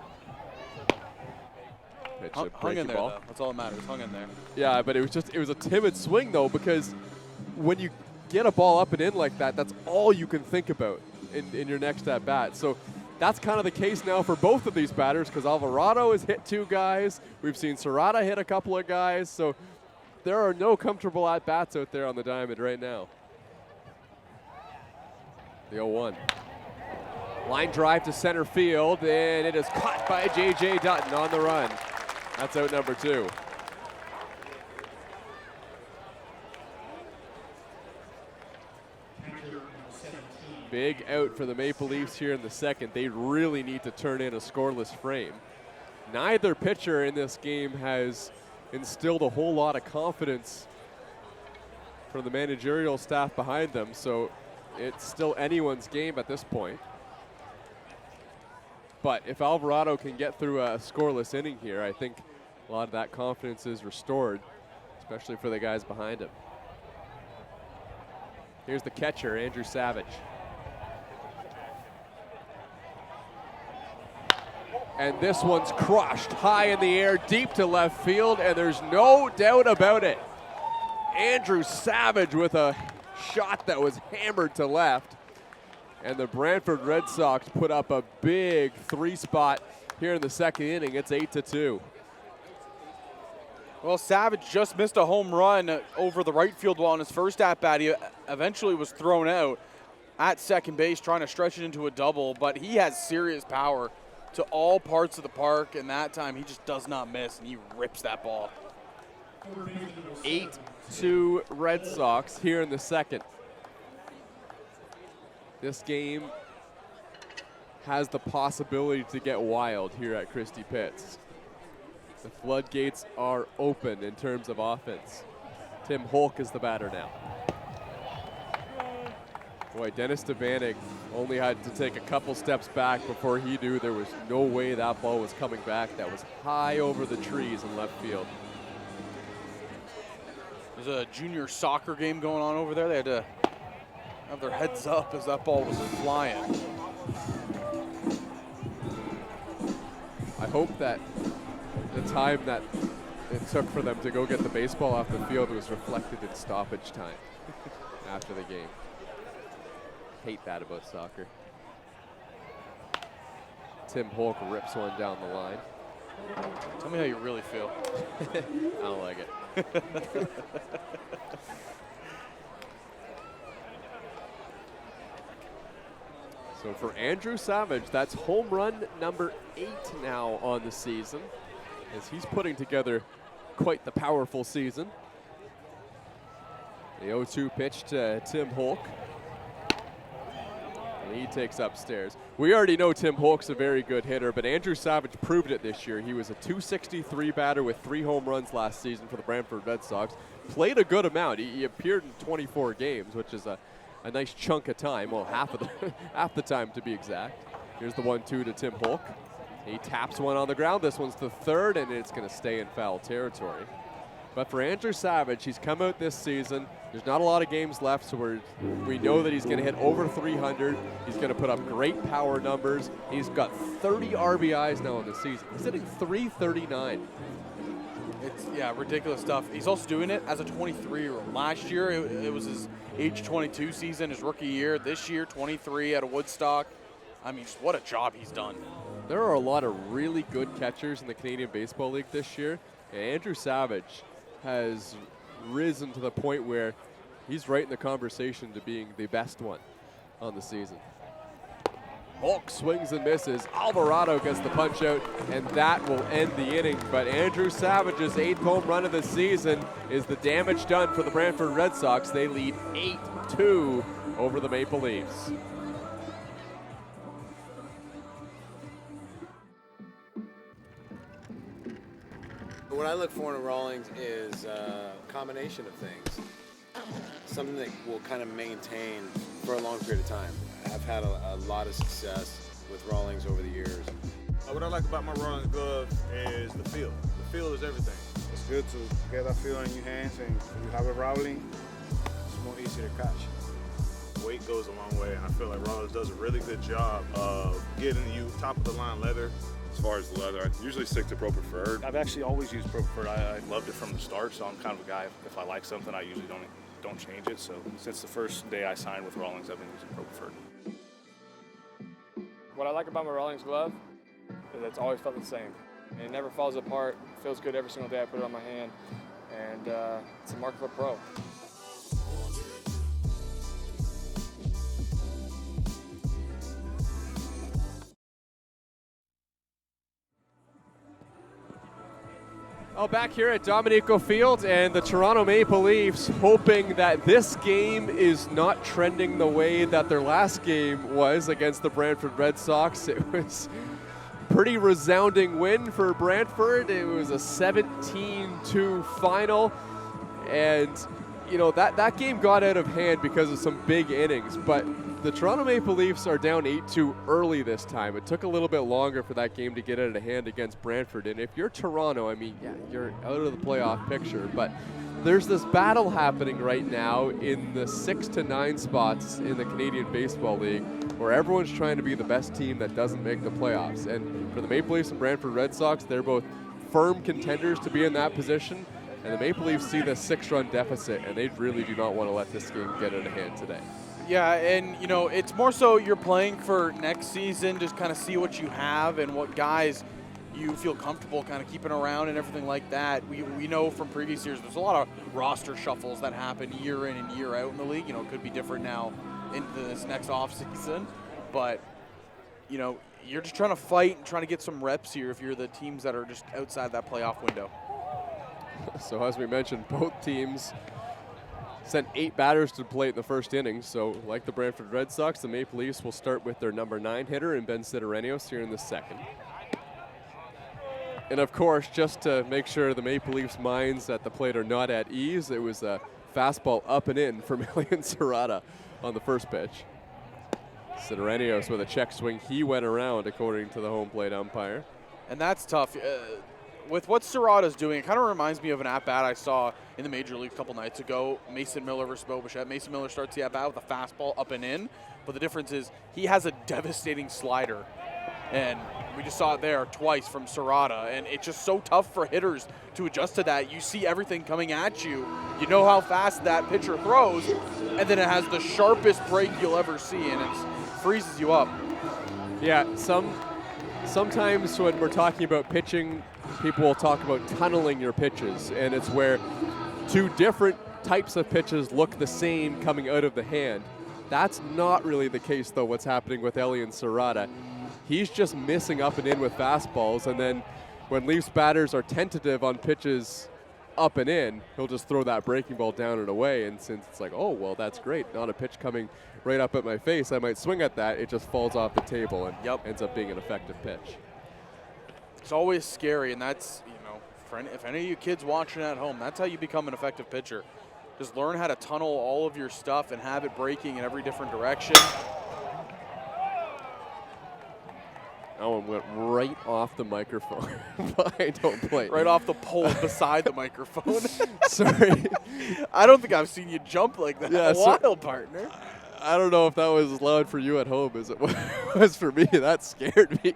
Hung in there, though. That's all that matters. Hung in there. Yeah, but it was a timid swing, though, because when you get a ball up and in like that, that's all you can think about in your next at bat. So that's kind of the case now for both of these batters, because Alvarado has hit 2 guys. We've seen Serrata hit a couple of guys. So there are no comfortable at bats out there on the diamond right now. The 0-1. Line drive to center field, and it is caught by J.J. Dutton on the run. That's out number 2. Big out for the Maple Leafs here in the second. They really need to turn in a scoreless frame. Neither pitcher in this game has instilled a whole lot of confidence from the managerial staff behind them, so it's still anyone's game at this point. But if Alvarado can get through a scoreless inning here, I think a lot of that confidence is restored, especially for the guys behind him. Here's the catcher, Andrew Savage. And this one's crushed high in the air, deep to left field, and there's no doubt about it. Andrew Savage with a shot that was hammered to left. And the Brantford Red Sox put up a big 3-spot here in the second inning. It's 8-2. Well, Savage just missed a home run over the right field wall on his first at-bat. He eventually was thrown out at second base trying to stretch it into a double, but he has serious power to all parts of the park, and that time he just does not miss, and he rips that ball. 8-2 Red Sox here in the second. This game has the possibility to get wild here at Christie Pitts. The floodgates are open in terms of offense. Tim Holyk is the batter now. Boy, Dennis Devanek only had to take a couple steps back before he knew there was no way that ball was coming back. That was high over the trees in left field. There's a junior soccer game going on over there. They had to have their heads up as that ball was flying. I hope that the time that it took for them to go get the baseball off the field was reflected in stoppage time after the game. Hate that about soccer. Tim Holyk rips one down the line. Tell me how you really feel. I don't like it. So for Andrew Savage, that's home run number 8 now on the season, as he's putting together quite the powerful season. The 0-2 pitch to Tim Holyk. And he takes upstairs. We already know Tim Holk's a very good hitter, but Andrew Savage proved it this year. He was a .263 batter with 3 home runs last season for the Brantford Red Sox. Played a good amount. He appeared in 24 games, which is a nice chunk of time. Well, half the time to be exact. Here's the 1-2 to Tim Holyk. He taps one on the ground. This one's the third, and it's going to stay in foul territory. But for Andrew Savage, he's come out this season. There's not a lot of games left, so we know that he's going to hit over 300. He's going to put up great power numbers. He's got 30 RBIs now in the season. He's hitting .339. It's, yeah, ridiculous stuff. He's also doing it as a 23-year-old. Last year, it was his age 22 season, his rookie year. This year, 23 out of Woodstock. I mean, just what a job he's done. There are a lot of really good catchers in the Canadian Baseball League this year, and Andrew Savage has risen to the point where he's right in the conversation to being the best one on the season. Holyk swings and misses. Alvarado gets the punch out, and that will end the inning. But Andrew Savage's 8th home run of the season is the damage done for the Brantford Red Sox. They lead 8-2 over the Maple Leafs. What I look for in a Rawlings is a combination of things. Something that will kind of maintain for a long period of time. I've had a lot of success with Rawlings over the years. What I like about my Rawlings glove is the feel. The feel is everything. it's good to get that feel in your hands, and when you have it rolling, it's more easy to catch. Weight goes a long way, and I feel like Rollins does a really good job of getting you top of the line leather. As far as the leather, I usually stick to Pro Preferred. I've actually always used Pro Preferred. I loved it from the start, so I'm kind of a guy, if I like something, I usually don't change it. So since the first day I signed with Rawlings, I've been using Pro Preferred. What I like about my Rawlings glove is it's always felt the same. And it never falls apart. It feels good every single day I put it on my hand. And it's a mark of a pro. Oh, back here at Dominico Field, and the Toronto Maple Leafs hoping that this game is not trending the way that their last game was against the Brantford Red Sox. It was a pretty resounding win for Brantford. It was a 17-2 final, and you know that game got out of hand because of some big innings, but the Toronto Maple Leafs are down 8-2 early this time. It took a little bit longer for that game to get out of hand against Brantford. And if you're Toronto, I mean, yeah, you're out of the playoff picture. But there's this battle happening right now in the 6 to 9 spots in the Canadian Baseball League where everyone's trying to be the best team that doesn't make the playoffs. And for the Maple Leafs and Brantford Red Sox, they're both firm contenders to be in that position. And the Maple Leafs see the 6-run deficit, and they really do not want to let this game get out of hand today. Yeah, and you know, it's more so you're playing for next season, just kind of see what you have and what guys you feel comfortable kind of keeping around and everything like that. We know from previous years there's a lot of roster shuffles that happen year in and year out in the league. You know, it could be different now into this next off season, but you know, you're just trying to fight and trying to get some reps here if you're the teams that are just outside that playoff window. So as we mentioned, both teams sent 8 batters to the plate in the first inning. So like the Brantford Red Sox, the Maple Leafs will start with their number 9 hitter in Ben Sidorenios here in the second. And of course, just to make sure the Maple Leafs' minds at the plate are not at ease, it was a fastball up and in for Yasiel Serrata on the first pitch. Sidorenios with a check swing. He went around, according to the home plate umpire. And that's tough. With what Serrata's doing, it kind of reminds me of an at-bat I saw in the Major League a couple nights ago. Mason Miller versus Bo Bichette. Mason Miller starts the at-bat with a fastball up and in, but the difference is he has a devastating slider. And we just saw it there twice from Serrata, and it's just so tough for hitters to adjust to that. You see everything coming at you. You know how fast that pitcher throws, and then it has the sharpest break you'll ever see, and it freezes you up. Yeah, sometimes when we're talking about pitching, people will talk about tunneling your pitches, and it's where 2 different types of pitches look the same coming out of the hand. That's not really the case, though, what's happening with Yasiel Serrata. He's just missing up and in with fastballs, and then when Leafs batters are tentative on pitches up and in, he'll just throw that breaking ball down and away, and since it's like, oh, well, that's great, not a pitch coming right up at my face, I might swing at that, it just falls off the table and ends up being an effective pitch. It's always scary, and that's, you know, if any of you kids watching at home, that's how you become an effective pitcher. Just learn how to tunnel all of your stuff and have it breaking in every different direction. That one went right off the microphone behind home plate. Right off the pole beside the microphone. Sorry. I don't think I've seen you jump like that in a so while, partner. I don't know if that was as loud for you at home as it was for me. That scared me.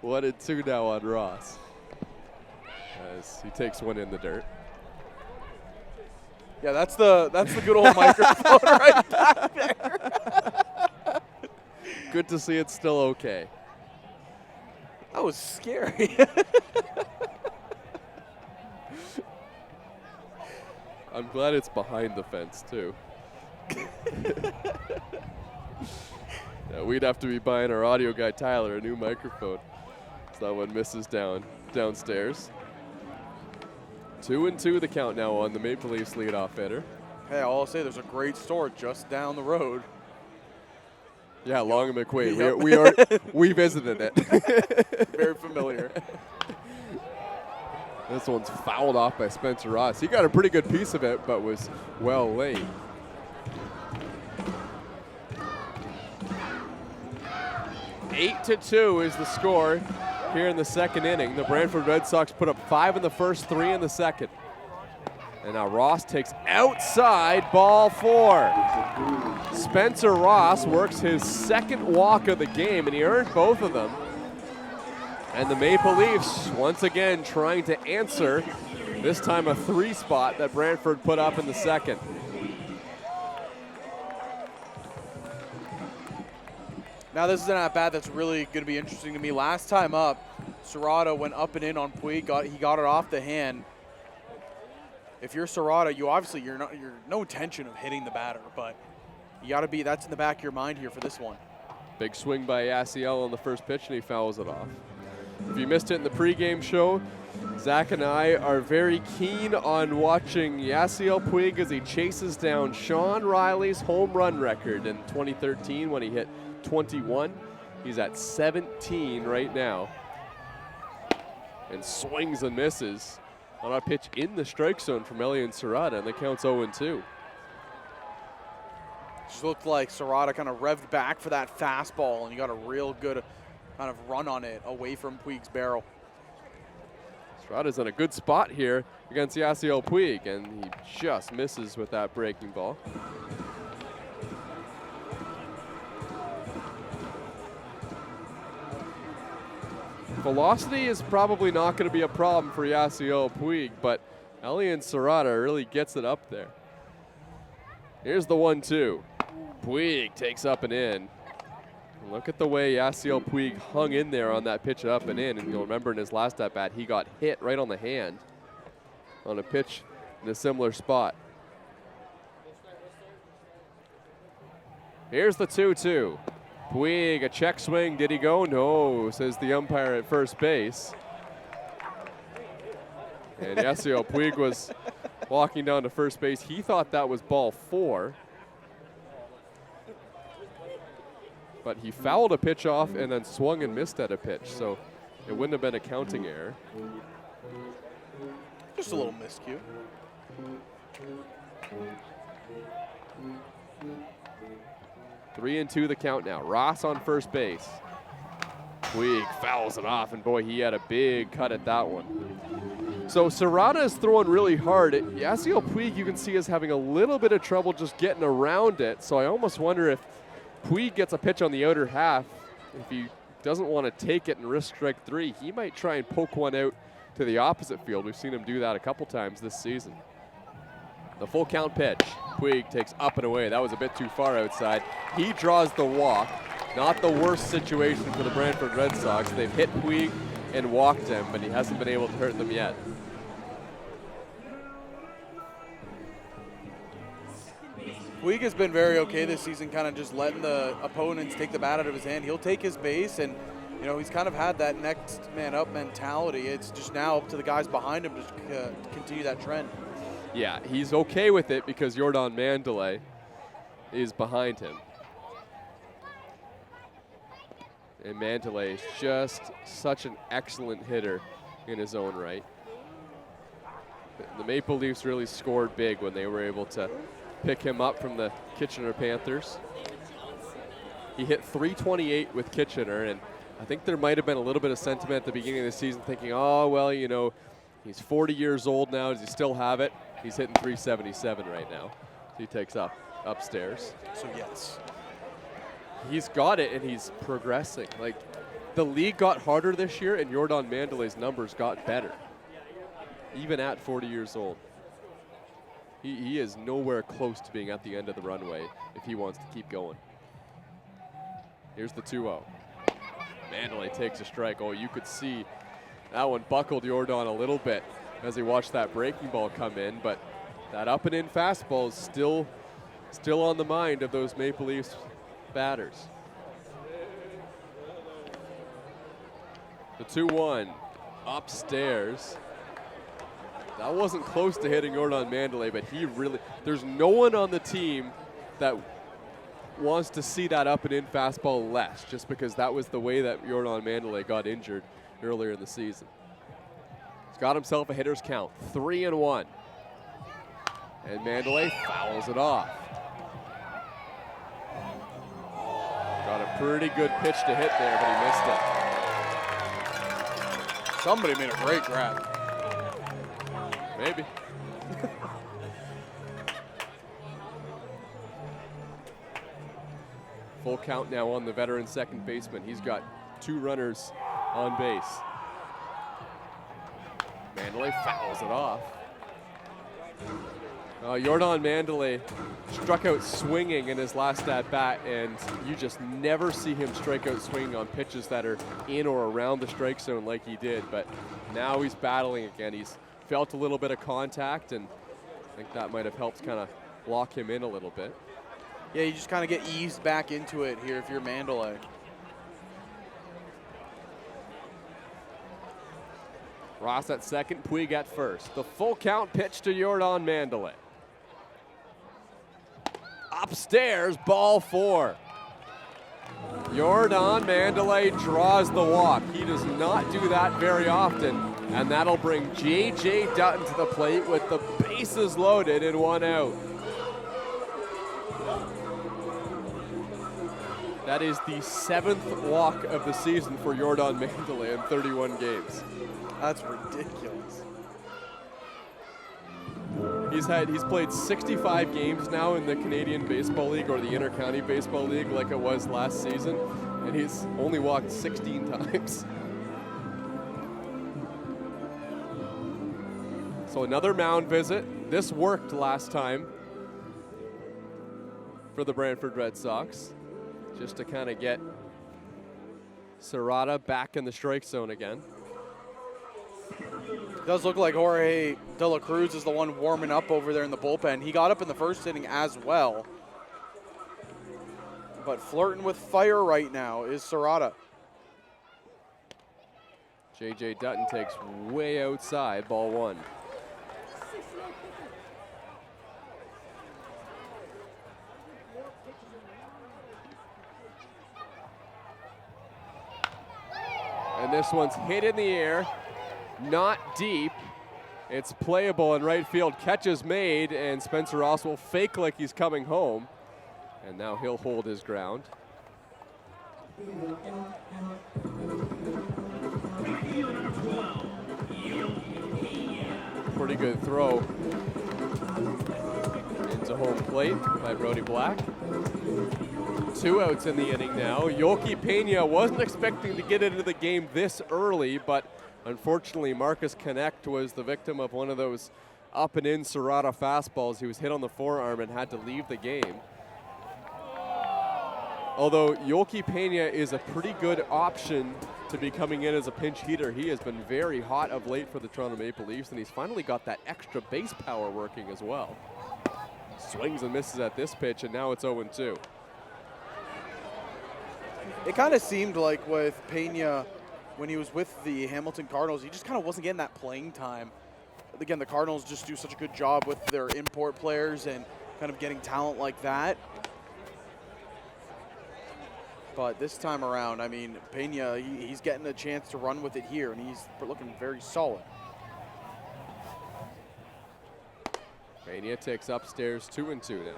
1-2 now on Ross as he takes one in the dirt. Yeah, that's the good old microphone right back there. Good to see it's still okay. That was scary. I'm glad it's behind the fence too. Yeah, we'd have to be buying our audio guy Tyler a new microphone. So that one misses downstairs. 2-2 the count now on the Maple Leafs leadoff hitter. Hey, all I'll say, there's a great store just down the road. Yeah, Long and McQuaid. Yep. We visited it. Very familiar. This one's fouled off by Spencer Ross. He got a pretty good piece of it, but was well late. (8-2) is the score here in the second inning. The Brantford Red Sox put up 5 in the first, 3 in the second. And now Ross takes outside, ball 4. Spencer Ross works his second walk of the game, and he earned both of them. And the Maple Leafs, once again, trying to answer, this time a 3 spot that Brantford put up in the second. Now this is an at-bat that's really going to be interesting to me. Last time up, Serrata went up and in on Puig. He got it off the hand. If you're Serrata, you're no intention of hitting the batter, but you got to be. That's in the back of your mind here for this one. Big swing by Yasiel on the first pitch, and he fouls it off. If you missed it in the pregame show, Zach and I are very keen on watching Yasiel Puig as he chases down Sean Riley's home run record in 2013 when he hit 21. He's at 17 right now. And swings and misses on a pitch in the strike zone from Elian Serrata, and the count's 0-2. Just looked like Serrata kind of revved back for that fastball, and you got a real good kind of run on it away from Puig's barrel. Serrata's in a good spot here against Yasiel Puig, and he just misses with that breaking ball. Velocity is probably not going to be a problem for Yasiel Puig, but Elian Serrata really gets it up there. Here's the 1-2. Puig takes up and in. Look at the way Yasiel Puig hung in there on that pitch up and in, and you'll remember in his last at-bat, he got hit right on the hand on a pitch in a similar spot. Here's the 2-2. Puig, a check swing. Did he go? No, says the umpire at first base. And Yasiel Puig was walking down to first base. He thought that was ball 4. But he fouled a pitch off and then swung and missed at a pitch, so it wouldn't have been a counting error. Just a little miscue. 3-2 the count now. Ross on first base. Puig fouls it off, and boy, he had a big cut at that one. So Serrata is throwing really hard. Yasiel Puig, you can see, is having a little bit of trouble just getting around it, so I almost wonder if Puig gets a pitch on the outer half, if he doesn't want to take it and risk strike 3, he might try and poke one out to the opposite field. We've seen him do that a couple times this season. The full count pitch. Puig takes up and away. That was a bit too far outside. He draws the walk. Not the worst situation for the Brantford Red Sox. They've hit Puig and walked him, but he hasn't been able to hurt them yet. Puig has been very okay this season, kind of just letting the opponents take the bat out of his hand. He'll take his base, and he's kind of had that next man up mentality. It's just now up to the guys behind him to continue that trend. Yeah, he's okay with it because Jordan Mandalay is behind him. And Mandalay is just such an excellent hitter in his own right. The Maple Leafs really scored big when they were able to pick him up from the Kitchener Panthers. He hit .328 with Kitchener, and I think there might have been a little bit of sentiment at the beginning of the season thinking, oh, well, he's 40 years old now. Does he still have it? He's hitting .377 right now. So he takes upstairs. So, yes. He's got it, and he's progressing. Like, the league got harder this year, and Jordan Mandalay's numbers got better, even at 40 years old. He is nowhere close to being at the end of the runway if he wants to keep going. Here's the 2-0. Mandalay takes a strike. Oh, you could see that one buckled Jordan a little bit as he watched that breaking ball come in, but that up and in fastball is still on the mind of those Maple Leafs batters. The 2-1 upstairs. That wasn't close to hitting Jordan Mandalay, but there's no one on the team that wants to see that up and in fastball less, just because that was the way that Jordan Mandalay got injured earlier in the season. He's got himself a hitter's count, 3-1. And Mandalay fouls it off. Got a pretty good pitch to hit there, but he missed it. Somebody made a great grab. Maybe. Full count now on the veteran second baseman. He's got 2 runners on base. Mandalay fouls it off. Jordan Mandalay struck out swinging in his last at-bat, and you just never see him strike out swinging on pitches that are in or around the strike zone like he did. But now he's battling again. He's felt a little bit of contact, and I think that might have helped kind of lock him in a little bit. Yeah, you just kind of get eased back into it here if you're Mandalay. Ross at second, Puig at first. The full count pitch to Jordan Mandalay. Upstairs, ball 4. Jordan Mandalay draws the walk. He does not do that very often, and that'll bring J.J. Dutton to the plate with the bases loaded and 1 out. That is the 7th walk of the season for Jordan Mandalay in 31 games. That's ridiculous. He's played 65 games now in the Canadian Baseball League, or the Inter-County Baseball League like it was last season, and he's only walked 16 times. So another mound visit. This worked last time for the Brantford Red Sox, just to kind of get Serrata back in the strike zone again. It does look like Jorge De La Cruz is the one warming up over there in the bullpen. He got up in the first inning as well. But flirting with fire right now is Serrata. J.J. Dutton takes way outside, ball 1. And this one's hit in the air. Not deep. It's playable in right field. Catch is made, and Spencer Ross will fake like he's coming home. And now he'll hold his ground. Pretty good throw into home plate by Brody Black. 2 outs in the inning now. Yolki Pena wasn't expecting to get into the game this early, but unfortunately, Marcus Knecht was the victim of one of those up and in Serrata fastballs. He was hit on the forearm and had to leave the game. Although Yolki Pena is a pretty good option to be coming in as a pinch hitter. He has been very hot of late for the Toronto Maple Leafs, and he's finally got that extra base power working as well. Swings and misses at this pitch, and now it's 0-2. It kind of seemed like with Pena, when he was with the Hamilton Cardinals, he just kind of wasn't getting that playing time. Again, the Cardinals just do such a good job with their import players and kind of getting talent like that. But this time around, I mean, Pena, he's getting a chance to run with it here, and he's looking very solid. Pena takes upstairs 2-2 now.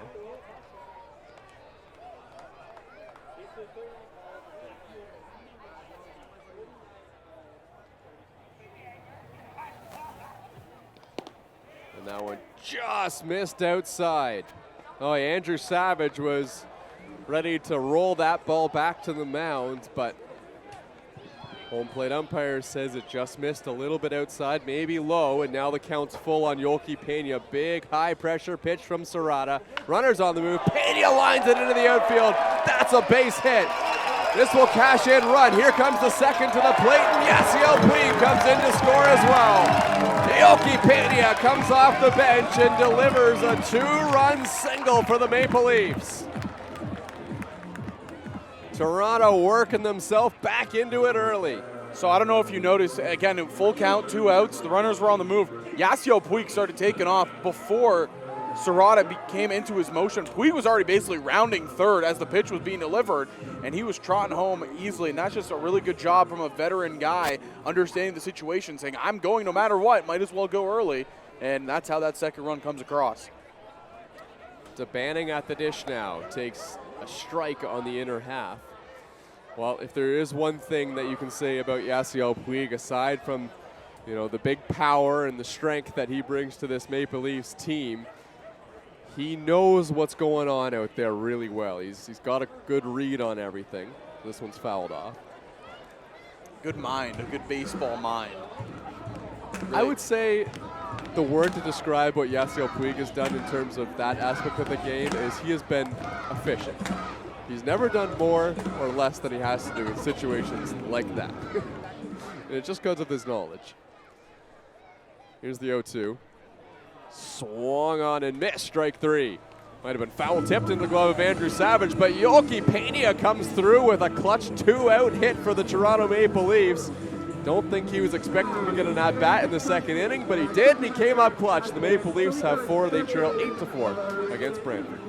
And that one just missed outside. Oh, Andrew Savage was ready to roll that ball back to the mound, but home plate umpire says it just missed a little bit outside, maybe low, and now the count's full on Yolki Pena. Big high pressure pitch from Serrata. Runners on the move. Pena lines it into the outfield. That's a base hit. This will cash in run. Here comes the second to the plate, and Yasiel Puig comes in to score as well. Yolki Pena comes off the bench and delivers a 2-run single for the Maple Leafs. Toronto working themselves back into it early. So I don't know if you noticed, again, full count, 2 outs. The runners were on the move. Yasiel Puig started taking off before Serrata came into his motion. Puig was already basically rounding third as the pitch was being delivered, and he was trotting home easily. And that's just a really good job from a veteran guy understanding the situation, saying, I'm going no matter what, might as well go early. And that's how that second run comes across. DeBanning at the dish now takes a strike on the inner half. Well, if there is one thing that you can say about Yasiel Puig, aside from you know, the big power and the strength that he brings to this Maple Leafs team, he knows what's going on out there really well. He's got a good read on everything. This one's fouled off. Good mind, a good baseball mind. Really. I would say the word to describe what Yasiel Puig has done in terms of that aspect of the game is he has been efficient. He's never done more or less than he has to do in situations like that. And it just comes with his knowledge. Here's the 0-2. Swung on and missed, strike 3. Might have been foul tipped in the glove of Andrew Savage, but Yolki Pena comes through with a clutch 2-out hit for the Toronto Maple Leafs. Don't think he was expecting to get an at-bat in the second inning, but he did, and he came up clutch. The Maple Leafs have 4. They trail 8-4 against Brantford.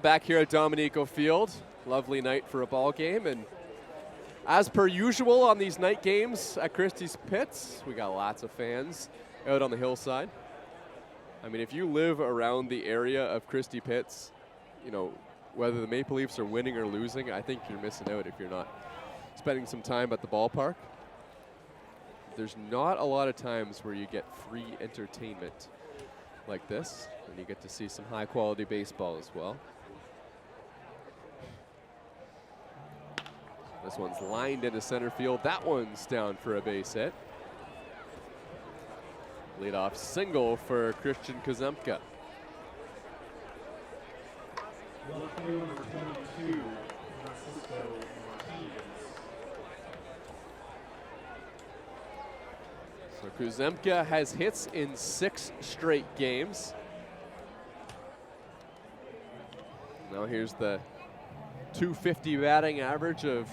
Back here at Dominico Field. Lovely night for a ball game. And as per usual on these night games at Christie's Pits, we got lots of fans out on the hillside. I mean, if you live around the area of Christie Pits, you know, whether the Maple Leafs are winning or losing, I think you're missing out if you're not spending some time at the ballpark. There's not a lot of times where you get free entertainment like this, and you get to see some high-quality baseball as well. This one's lined into center field. That one's down for a base hit. Leadoff single for Christian Kuzemka. So Kuzemka has hits in 6 straight games. Now here's the .250 batting average of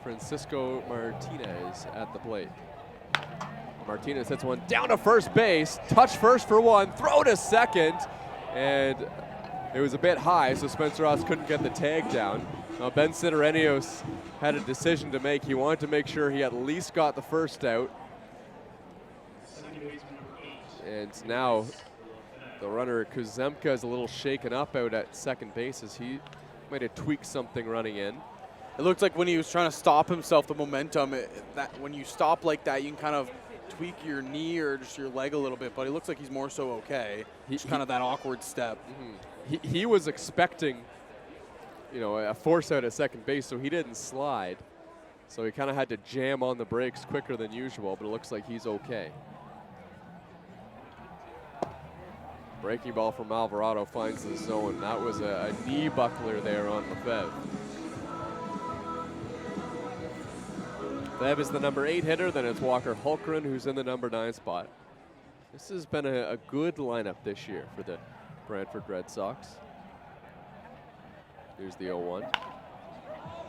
Francescutto Martinez at the plate. Martinez hits one down to first base, touch first for one, throw to second, and it was a bit high, so Spencer Ross couldn't get the tag down. Now Ben Sidorenios had a decision to make. He wanted to make sure he at least got the first out. And now the runner Kuzemka is a little shaken up out at second base as he might have tweaked something running in. It looked like when he was trying to stop himself, the momentum, that when you stop like that, you can kind of tweak your knee or just your leg a little bit, but it looks like he's more so okay. Just kind of that awkward step. He was expecting, you know, a force out at second base, so he didn't slide. So he kind of had to jam on the brakes quicker than usual, but it looks like he's okay. Breaking ball from Alvarado finds the zone. That was a knee buckler there on Lefebvre. Lefebvre is the number 8 hitter, then it's Walker Hulkgren who's in the number 9 spot. This has been a good lineup this year for the Brantford Red Sox. Here's the 0-1.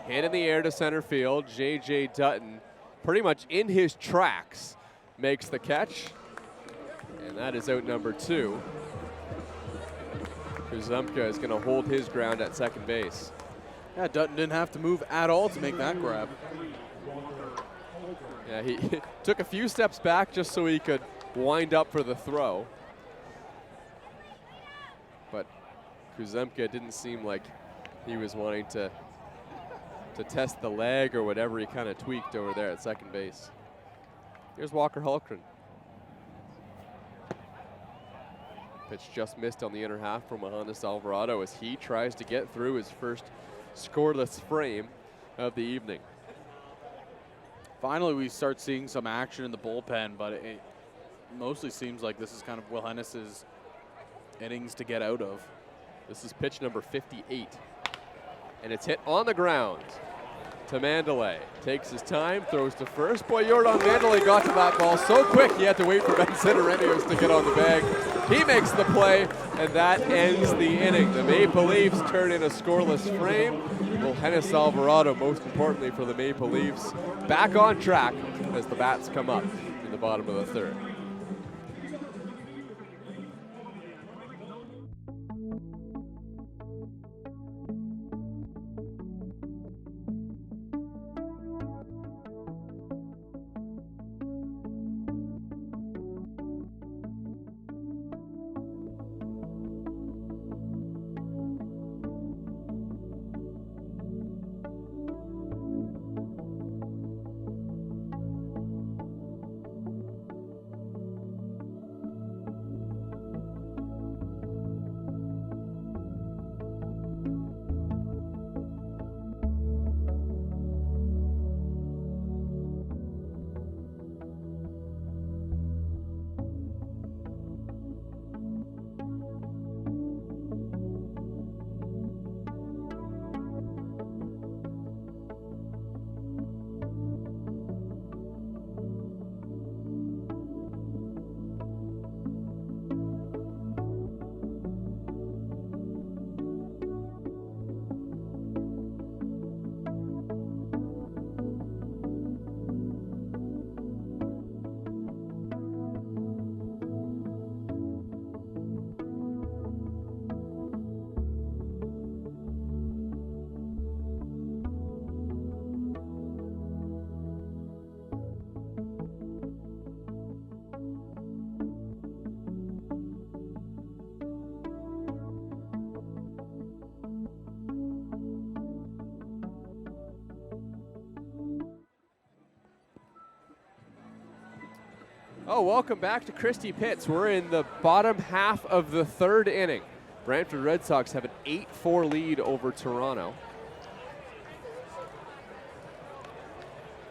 Hit in the air to center field. J.J. Dutton, pretty much in his tracks, makes the catch. And that is out number 2. Kuzemka is going to hold his ground at second base. Yeah, Dutton didn't have to move at all to make that grab. Yeah, he took a few steps back just so he could wind up for the throw. But Kuzemka didn't seem like he was wanting to test the leg or whatever he kind of tweaked over there at second base. Here's Walker Hulkgren. Pitch just missed on the inner half from Johannes Alvarado as he tries to get through his first scoreless frame of the evening. Finally, we start seeing some action in the bullpen, but it mostly seems like this is kind of Will Hennis's innings to get out of. This is pitch number 58. And it's hit on the ground to Mandalay. Takes his time, throws to first. Boy, Jordan Mandalay got to that ball so quick he had to wait for Ben Citarenios to get on the bag. He makes the play, and that ends the inning. The Maple Leafs turn in a scoreless frame. Will Hennis Alvarado, most importantly for the Maple Leafs, back on track as the bats come up in the bottom of the third. Oh, welcome back to Christie Pitts. We're in the bottom half of the third inning. Brantford Red Sox have an 8-4 lead over Toronto.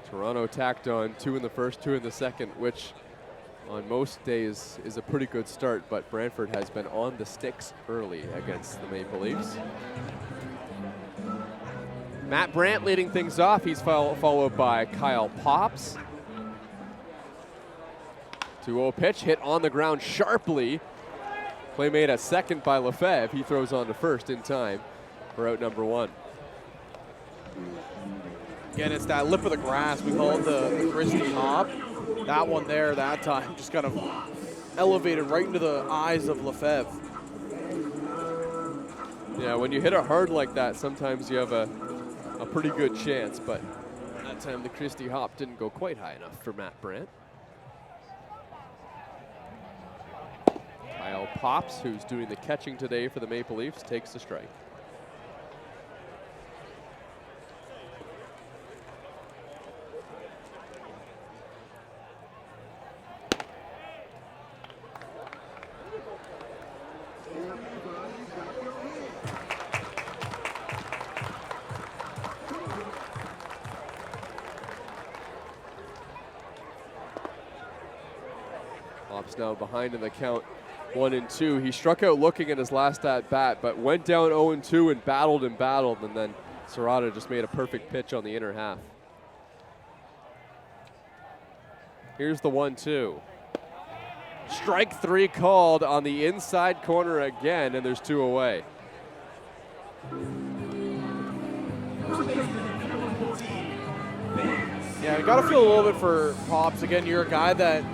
Toronto tacked on 2 in the first, 2 in the second, which on most days is a pretty good start, but Brantford has been on the sticks early against the Maple Leafs. Matt Brandt leading things off. He's followed by Kyle Pops. 2-0 pitch hit on the ground sharply. Play made at second by Lefebvre. He throws on to first in time for out number 1. Again, it's that lip of the grass. We call it the Christie hop. That one there, that time, just kind of elevated right into the eyes of Lefebvre. Yeah, when you hit it hard like that, sometimes you have a pretty good chance, but that time the Christie hop didn't go quite high enough for Matt Brandt. Kyle Pops, who's doing the catching today for the Maple Leafs, takes the strike. Pops now behind in the count 1-2. He struck out looking at his last at bat, but went down 0-2 and battled, and then Serrata just made a perfect pitch on the inner half. Here's the 1-2. Strike 3 called on the inside corner again, and there's 2 away. Yeah, I got to feel a little bit for Pops. Again, you're a guy that,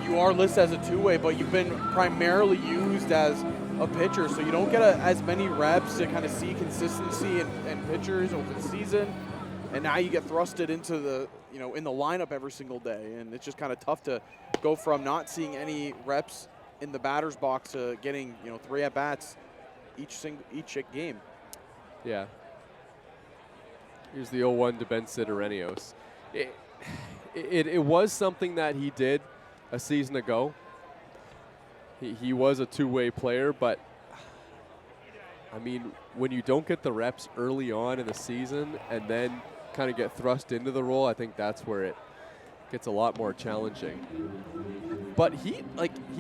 you are listed as a two-way, but you've been primarily used as a pitcher, so you don't get as many reps to kind of see consistency and pitchers over the season. And now you get thrusted into the, in the lineup every single day, and it's just kind of tough to go from not seeing any reps in the batter's box to getting, 3 at-bats each game. Yeah. Here's the 0-1 to Ben Sidorenios. It was something that he did a season ago. He was a two-way player, but I mean, when you don't get the reps early on in the season and then kind of get thrust into the role, I think that's where it gets a lot more challenging. But he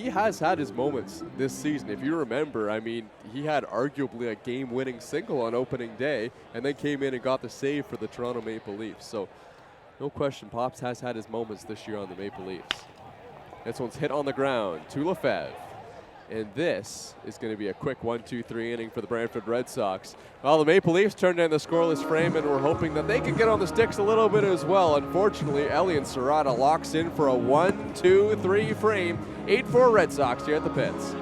has had his moments this season. If you remember, I mean, he had arguably a game-winning single on opening day and then came in and got the save for the Toronto Maple Leafs. So no question, Pops has had his moments this year on the Maple Leafs. This one's hit on the ground to Lefebvre. And this is going to be a quick 1-2-3 inning for the Brantford Red Sox. Well, the Maple Leafs turned in the scoreless frame, and we're hoping that they can get on the sticks a little bit as well. Unfortunately, Elian Serrata locks in for a 1-2-3 frame. 8-4 Red Sox here at the pits.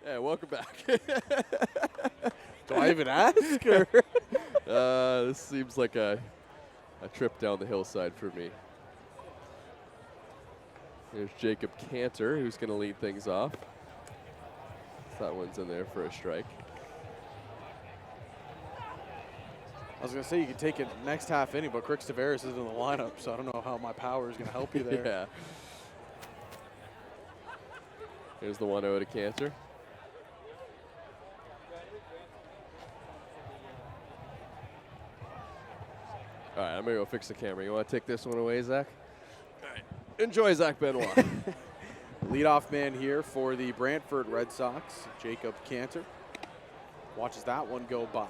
Yeah, welcome back. Do I even ask? This seems like a trip down the hillside for me. There's Jacob Cantor, who's going to lead things off. That one's in there for a strike. I was going to say you could take it next half inning, but Crick Tavares is in the lineup, so I don't know how my power is going to help you there. Yeah. Here's the 1-0 to Cantor. All right, I'm going to go fix the camera. You want to take this one away, Zach? All right. Enjoy, Zach Benoit. Leadoff man here for the Brantford Red Sox, Jacob Cantor. Watches that one go by.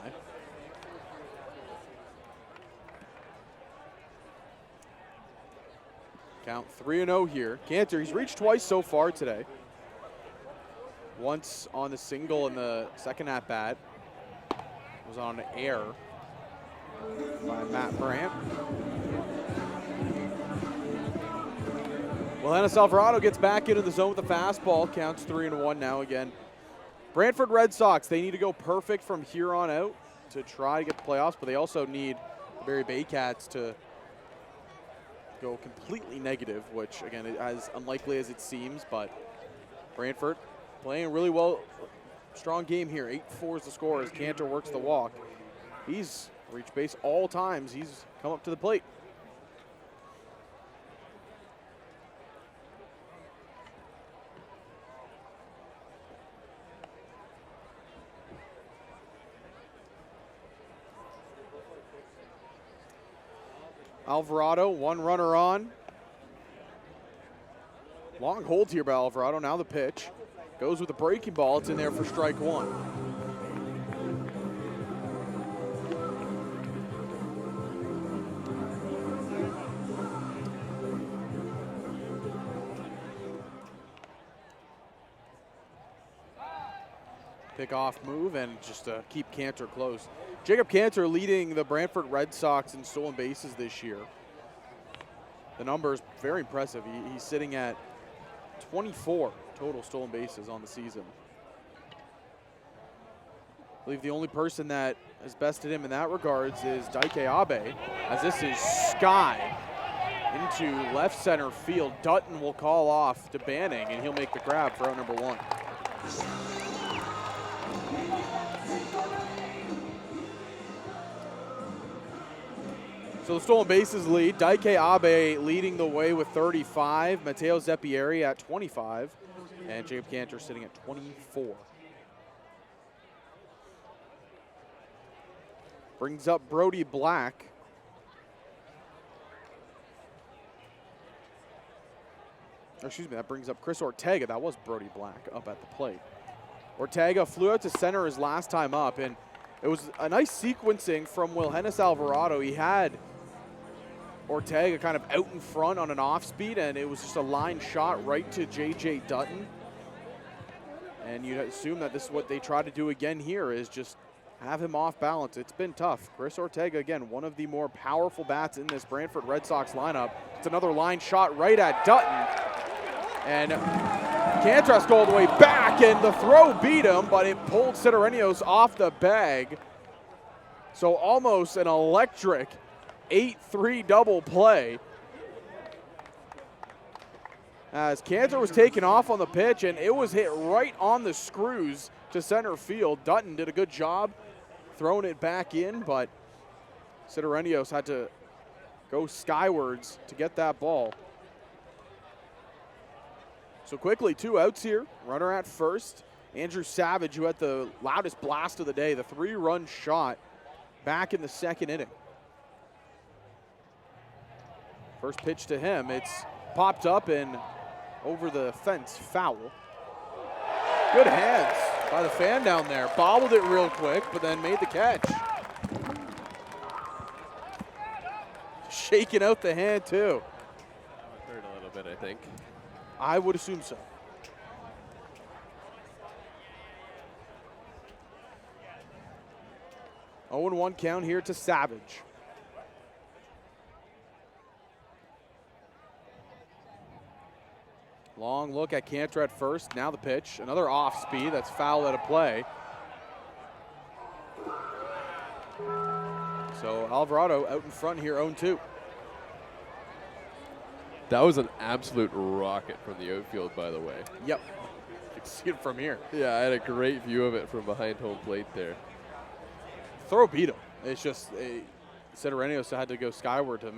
Count 3-0 here. Cantor, he's reached twice so far today. Once on the single in the second at-bat. Was on air by Matt Brandt. Well, Enes Alvarado gets back into the zone with the fastball. Counts 3-1 now again. Brantford Red Sox, they need to go perfect from here on out to try to get the playoffs, but they also need the Barrie Baycats to go completely negative, which, again, is as unlikely as it seems, but Brantford playing really well. Strong game here. 8-4 is the score as Cantor works the walk. He's reached base all times. He's come up to the plate. Alvarado, one runner on. Long hold here by Alvarado. Now the pitch. Goes with a breaking ball. It's in there for strike one. Pick off move and just keep Cantor close. Jacob Cantor leading the Brantford Red Sox in stolen bases this year. The number is very impressive. He's sitting at 24 total stolen bases on the season. I believe the only person that has bested him in that regards is Daike Abe, as this is sky into left center field. Dutton will call off to Banning, and he'll make the grab for out number one. So the stolen bases lead, Daike Abe leading the way with 35, Matteo Zeppieri at 25, and Jacob Cantor sitting at 24. Brings up Brody Black. Excuse me, that brings up Chris Ortega. That was Brody Black up at the plate. Ortega flew out to center his last time up, and it was a nice sequencing from Wilhennis Alvarado. He had Ortega kind of out in front on an off speed, and it was just a line shot right to J.J. Dutton. And you'd assume that this is what they try to do again here, is just have him off balance. It's been tough. Chris Ortega, again, one of the more powerful bats in this Brantford Red Sox lineup. It's another line shot right at Dutton. And Cantor has to go all the way back, and the throw beat him, but it pulled Sidorenios off the bag. So almost an electric 8-3 double play, as Cantor was taken off on the pitch, and it was hit right on the screws to center field. Dutton did a good job throwing it back in, but Sidorenios had to go skywards to get that ball. So quickly, 2 outs here. Runner at first. Andrew Savage, who had the loudest blast of the day, the 3-run shot back in the second inning. First pitch to him, it's popped up and over the fence, foul. Good hands by the fan down there. Bobbled it real quick, but then made the catch. Shaking out the hand too. Hurt a little bit, I think. I would assume so. Oh, 0-1 count here to Savage. Long look at Cantor at first. Now the pitch. Another off speed. That's foul out of play. So Alvarado out in front here, 0-2. That was an absolute rocket from the outfield, by the way. Yep. You can see it from here. Yeah, I had a great view of it from behind home plate there. Throw beat him. It's just Sidorenios had to go skyward to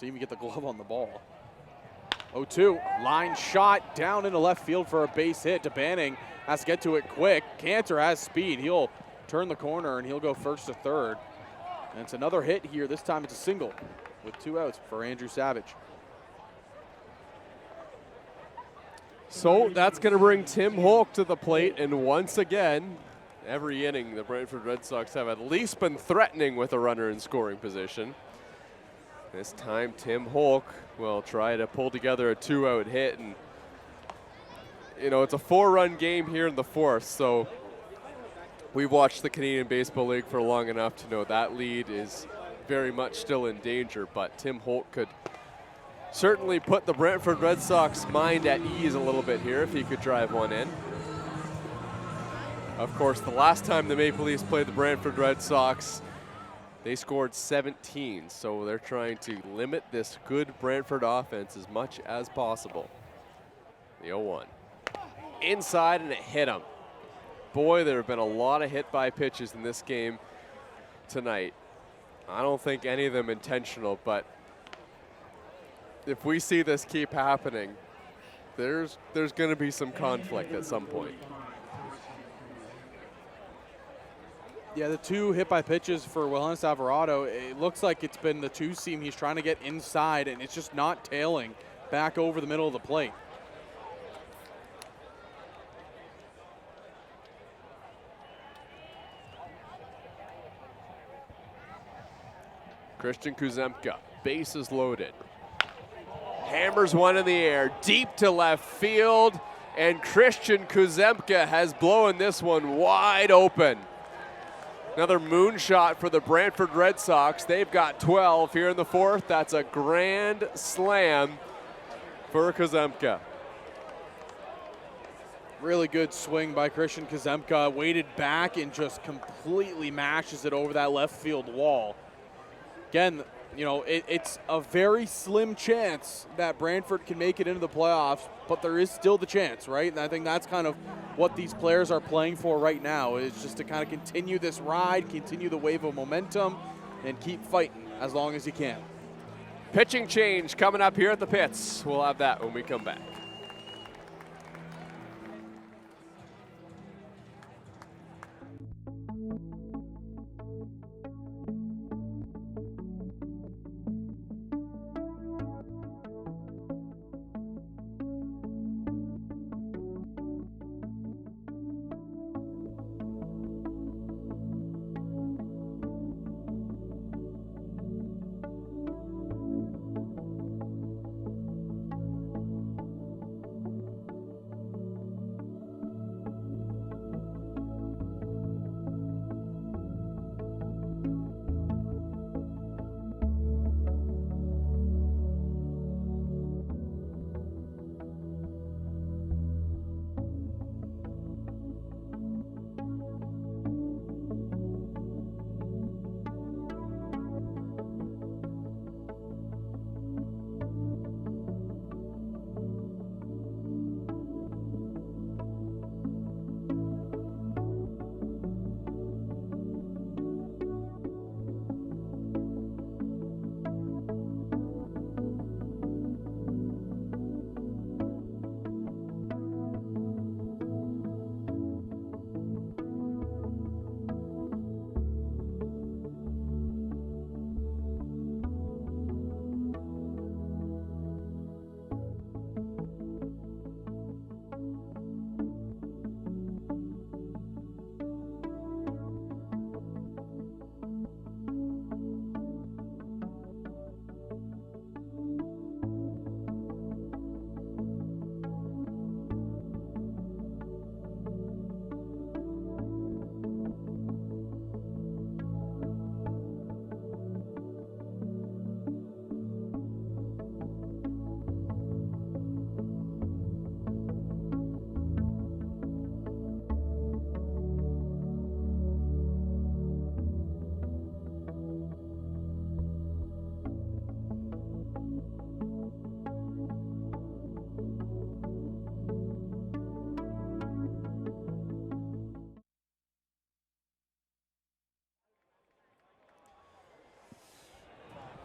even get the glove on the ball. 0-2, line shot down into left field for a base hit to Banning. Has to get to it quick. Cantor has speed. He'll turn the corner and he'll go first to third. And it's another hit here. This time it's a single with 2 outs for Andrew Savage. So that's going to bring Tim Holyk to the plate, and once again, every inning the Brantford Red Sox have at least been threatening with a runner in scoring position. This time Tim Holyk will try to pull together a 2-out hit, and you know, it's a 4-run game here in the 4th, so we've watched the Canadian Baseball League for long enough to know that lead is very much still in danger, but Tim Holyk could certainly put the Brantford Red Sox mind at ease a little bit here if he could drive one in. Of course, the last time the Maple Leafs played the Brantford Red Sox, They scored 17, so they're trying to limit this good Brantford offense as much as possible. The 0-1. Inside, and it hit him. Boy, there have been a lot of hit by pitches in this game tonight. I don't think any of them intentional, but if we see this keep happening, there's going to be some conflict at some point. Yeah, the 2 hit by pitches for Wilhelmus Alvarado, it looks like it's been the 2-seam. He's trying to get inside, and it's just not tailing back over the middle of the plate. Christian Kuzemka, bases loaded. Hammers one in the air, deep to left field, and Christian Kuzemka has blown this one wide open. Another moonshot for the Brantford Red Sox. They've got 12 here in the 4th. That's a grand slam for Kuzemka. Really good swing by Christian Kuzemka. Weighted back and just completely mashes it over that left field wall. Again, you know, it's a very slim chance that Brantford can make it into the playoffs, but there is still the chance, right? And I think that's kind of what these players are playing for right now, is just to kind of continue this ride, continue the wave of momentum, and keep fighting as long as you can. Pitching change coming up here at the pits. We'll have that when we come back.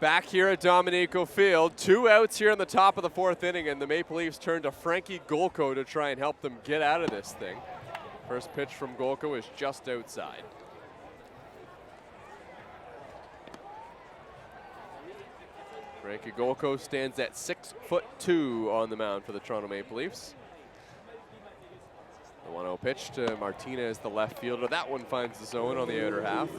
Back here at Dominico Field, 2 outs here in the top of the 4th inning, and the Maple Leafs turn to Frankie Golko to try and help them get out of this thing. First pitch from Golko is just outside. Frankie Golko stands at 6'2" on the mound for the Toronto Maple Leafs. The 1-0 pitch to Martinez, the left fielder. That one finds the zone on the outer half.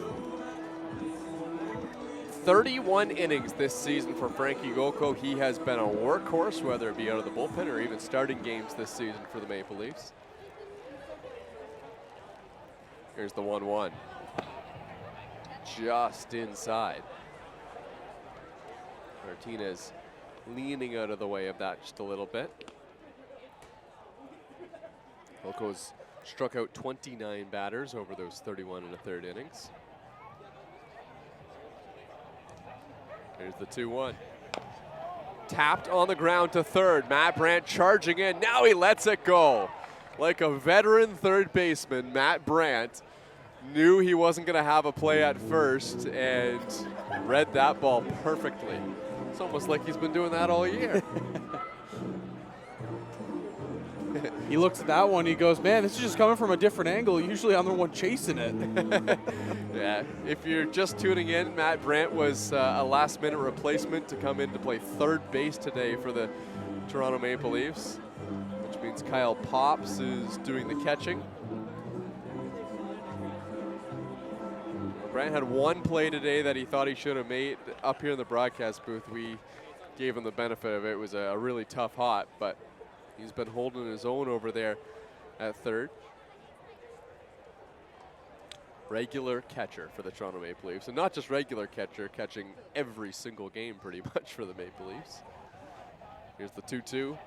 31 innings this season for Frankie Golko. He has been a workhorse, whether it be out of the bullpen or even starting games this season for the Maple Leafs. Here's the 1-1. Just inside. Martinez leaning out of the way of that just a little bit. Golko's struck out 29 batters over those 31 1/3 innings. Here's the 2-1. Tapped on the ground to third. Matt Brandt charging in. Now he lets it go. Like a veteran third baseman, Matt Brandt knew he wasn't going to have a play at first and read that ball perfectly. It's almost like he's been doing that all year. He looks at that one, he goes, man, this is just coming from a different angle. Usually I'm the one chasing it. Yeah, if you're just tuning in, Matt Brandt was a last-minute replacement to come in to play third base today for the Toronto Maple Leafs, which means Kyle Pops is doing the catching. Brandt had one play today that he thought he should have made. Up here in the broadcast booth, we gave him the benefit of it. It was a really tough hot, but he's been holding his own over there at third. Regular catcher for the Toronto Maple Leafs. And not just regular catcher, catching every single game pretty much for the Maple Leafs. Here's the 2-2.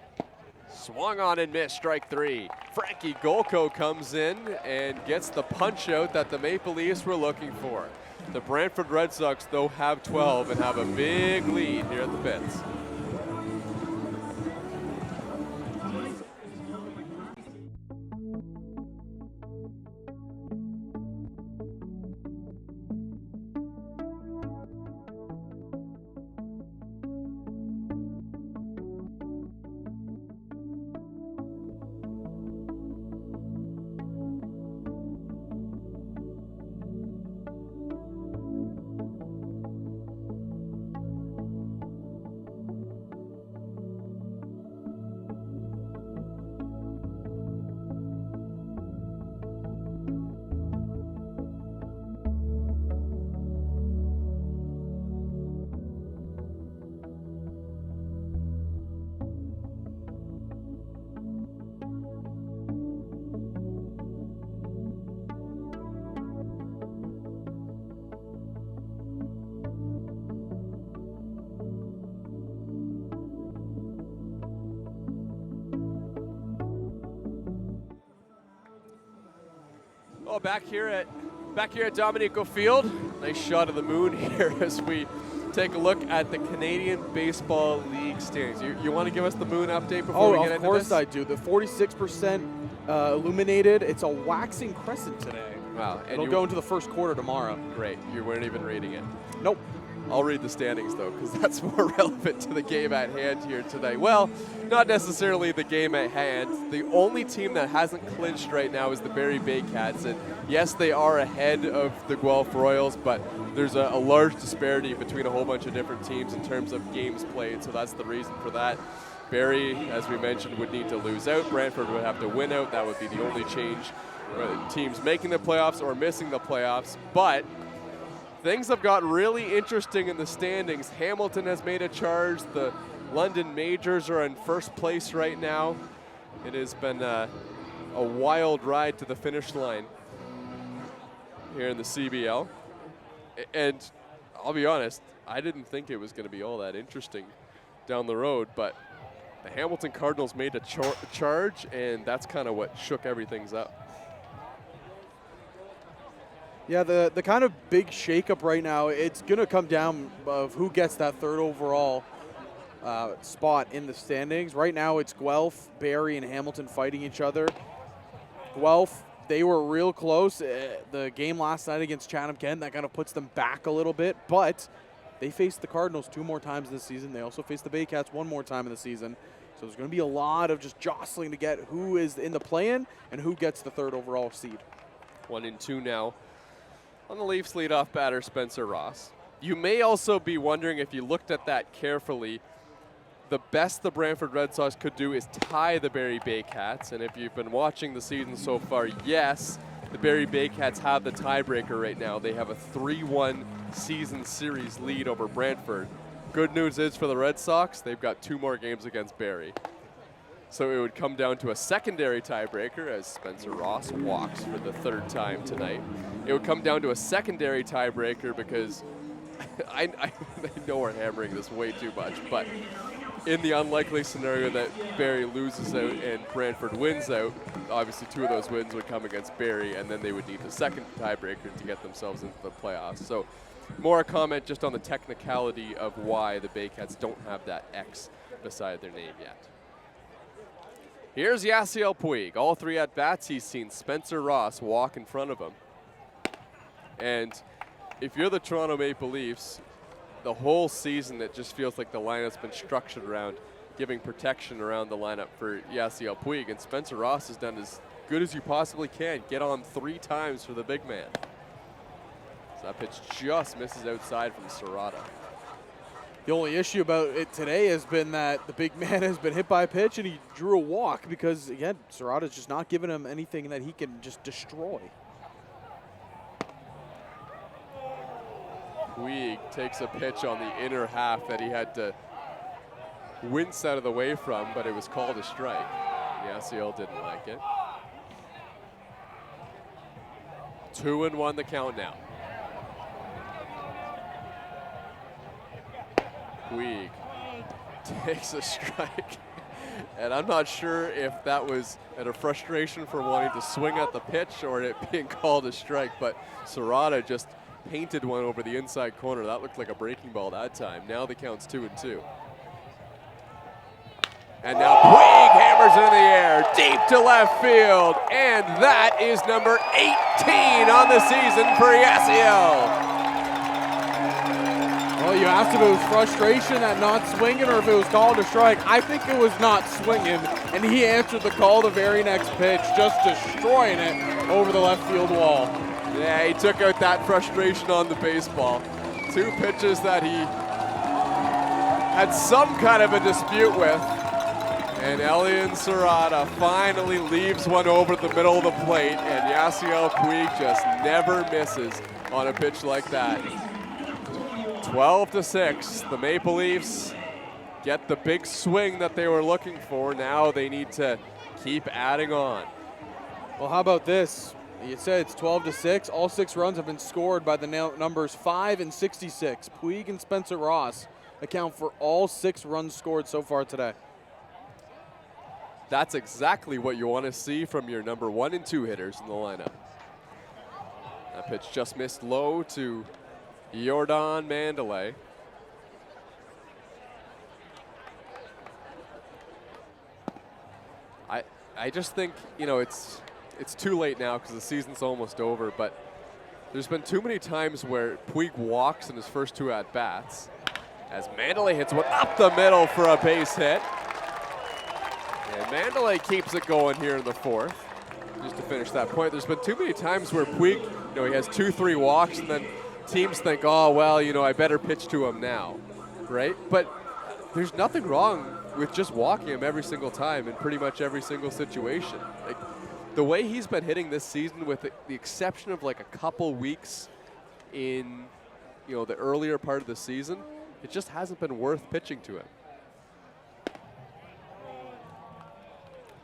Swung on and missed, strike three. Frankie Golko comes in and gets the punch out that the Maple Leafs were looking for. The Brantford Red Sox, though, have 12 and have a big lead here at the Pits. Well, back here at Dominico Field, nice shot of the moon here as we take a look at the Canadian Baseball League standings. You want to give us the moon update before we get into this? Of course I do. The 46% illuminated. It's a waxing crescent today. Wow. And it'll go into the first quarter tomorrow. Great. You weren't even reading it. Nope. I'll read the standings, though, because that's more relevant to the game at hand here today. Well, not necessarily the game at hand. The only team that hasn't clinched right now is the Barrie Baycats. And yes, they are ahead of the Guelph Royals, but there's a large disparity between a whole bunch of different teams in terms of games played, so that's the reason for that. Barrie, as we mentioned, would need to lose out. Brantford would have to win out. That would be the only change. Teams making the playoffs or missing the playoffs. But things have gotten really interesting in the standings. Hamilton has made a charge. The London Majors are in first place right now. It has been a wild ride to the finish line here in the CBL. And I'll be honest, I didn't think it was going to be all that interesting down the road, but the Hamilton Cardinals made a charge, and that's kind of what shook everything up. Yeah, the kind of big shakeup right now, it's going to come down of who gets that third overall spot in the standings. Right now it's Guelph, Barrie, and Hamilton fighting each other. Guelph, they were real close. The game last night against Chatham-Kent, that kind of puts them back a little bit, but they faced the Cardinals 2 more times this season. They also faced the Baycats 1 more time in the season. So there's going to be a lot of just jostling to get who is in the play-in and who gets the third overall seed. 1-2 now. On the Leafs leadoff batter, Spencer Ross. You may also be wondering, if you looked at that carefully, the best the Brantford Red Sox could do is tie the Barrie Baycats. And if you've been watching the season so far, yes, the Barrie Baycats have the tiebreaker right now. They have a 3-1 season series lead over Brantford. Good news is for the Red Sox, they've got 2 more games against Barrie. So it would come down to a secondary tiebreaker as Spencer Ross walks for the 3rd time tonight. It would come down to a secondary tiebreaker because I know we're hammering this way too much, but in the unlikely scenario that Barrie loses out and Brantford wins out, obviously 2 of those wins would come against Barrie, and then they would need the second tiebreaker to get themselves into the playoffs. So more a comment just on the technicality of why the Baycats don't have that X beside their name yet. Here's Yasiel Puig. All 3 at-bats, he's seen Spencer Ross walk in front of him. And if you're the Toronto Maple Leafs, the whole season it just feels like the lineup's been structured around giving protection around the lineup for Yasiel Puig. And Spencer Ross has done as good as you possibly can. Get on 3 times for the big man. So that pitch just misses outside from Serrata. The only issue about it today has been that the big man has been hit by a pitch and he drew a walk because, again, Serrata's just not giving him anything that he can just destroy. Puig takes a pitch on the inner half that he had to wince out of the way from, but it was called a strike. Yasiel didn't like it. 2-1 the count now. Puig takes a strike. And I'm not sure if that was out of frustration for wanting to swing at the pitch or it being called a strike, but Serrata just painted one over the inside corner. That looked like a breaking ball that time. Now the count's 2-2. And now Puig hammers it in the air, deep to left field. And that is number 18 on the season for Yasiel. Well, you asked if it was frustration at not swinging or if it was called a strike. I think it was not swinging, and he answered the call the very next pitch, just destroying it over the left field wall. Yeah, he took out that frustration on the baseball. 2 pitches that he had some kind of a dispute with. And Elian Serrata finally leaves one over the middle of the plate, and Yasiel Puig just never misses on a pitch like that. 12-6, the Maple Leafs get the big swing that they were looking for. Now they need to keep adding on. Well, how about this? You said it's 12-6. All 6 runs have been scored by the numbers 5 and 66. Puig and Spencer Ross account for all 6 runs scored so far today. That's exactly what you want to see from your number 1 and 2 hitters in the lineup. That pitch just missed low to Jordan Mandalay. I just think, you know, it's too late now because the season's almost over, but there's been too many times where Puig walks in his first 2 at-bats as Mandalay hits one up the middle for a base hit. And Mandalay keeps it going here in the 4th. Just to finish that point, there's been too many times where Puig, you know, he has 2-3 walks and then teams think, oh, well, you know, I better pitch to him now, right? But there's nothing wrong with just walking him every single time in pretty much every single situation. Like, the way he's been hitting this season, with the exception of like a couple weeks in, you know, the earlier part of the season, it just hasn't been worth pitching to him.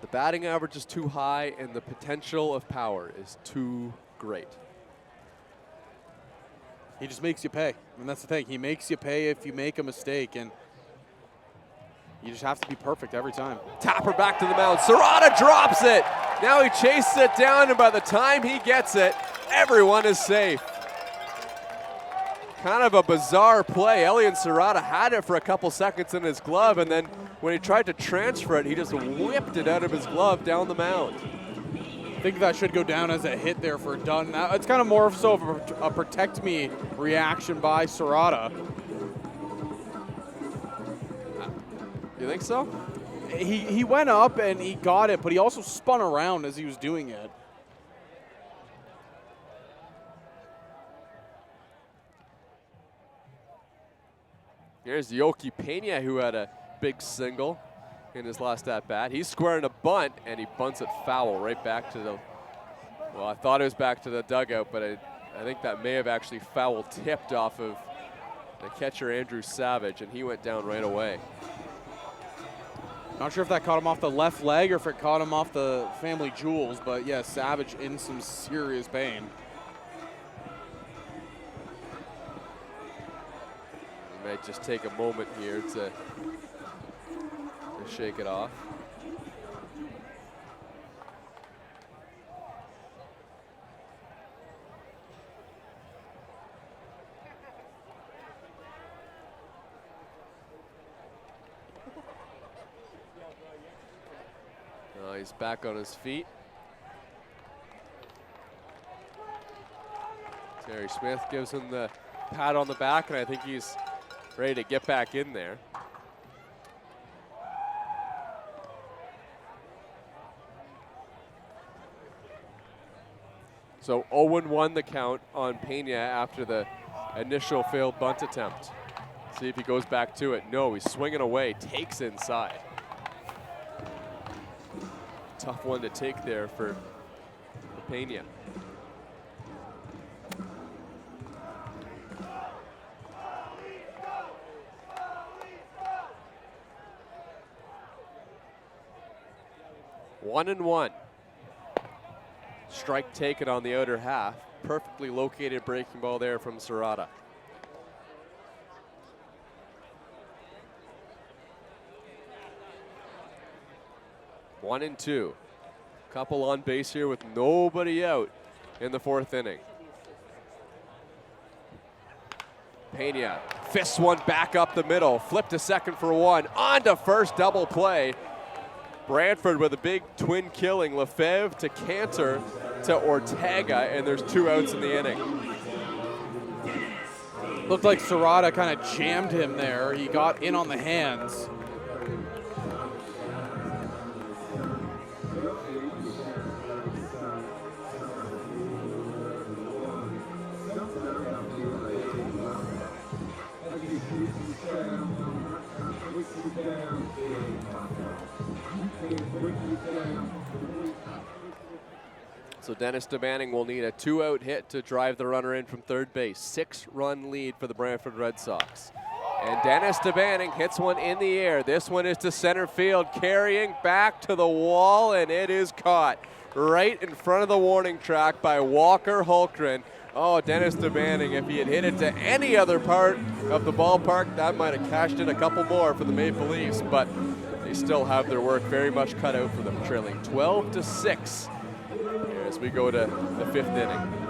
The batting average is too high and the potential of power is too great. He just makes you pay. And that's the thing. He makes you pay if you make a mistake, and you just have to be perfect every time. Tapper back to the mound. Serrata drops it. Now he chases it down, and by the time he gets it, everyone is safe. Kind of a bizarre play. Elian Serrata had it for a couple seconds in his glove, and then when he tried to transfer it, he just whipped it out of his glove down the mound. I think that should go down as a hit there for Dunn. It's kind of more so of a protect me reaction by Serrata. You think so? He went up and he got it, but he also spun around as he was doing it. Here's Yolki Pena, who had a big single in his last at-bat. He's squaring a bunt, and he bunts it foul right back to the, well, I thought it was back to the dugout, but I think that may have actually foul tipped off of the catcher, Andrew Savage, and he went down right away. Not sure if that caught him off the left leg or if it caught him off the family jewels, but yeah, Savage in some serious pain. We might just take a moment here to to shake it off. He's back on his feet. Terry Smith gives him the pat on the back, and I think he's ready to get back in there. So 0-1 the count on Pena after the initial failed bunt attempt. See if he goes back to it. No, he's swinging away, takes inside. Tough one to take there for Pena. One and one. Strike taken on the outer half. Perfectly located breaking ball there from Serrata. One and two. Couple on base here with nobody out in the fourth inning. Pena fists one back up the middle. Flip to second for one. On to first, double play. Brantford with a big twin killing. Lefebvre to Cantor to Ortega, and there's 2 outs in the inning. Looked like Serrata kind of jammed him there. He got in on the hands. So Dennis DeManning will need a 2-out hit to drive the runner in from third base. 6-run lead for the Brantford Red Sox. And Dennis DeManning hits one in the air. This one is to center field, carrying back to the wall, and it is caught right in front of the warning track by Walker Hulkgren. Oh, Dennis DeManning, if he had hit it to any other part of the ballpark, that might have cashed in a couple more for the Maple Leafs, but they still have their work very much cut out for them, trailing 12-6 here as we go to the 5th inning.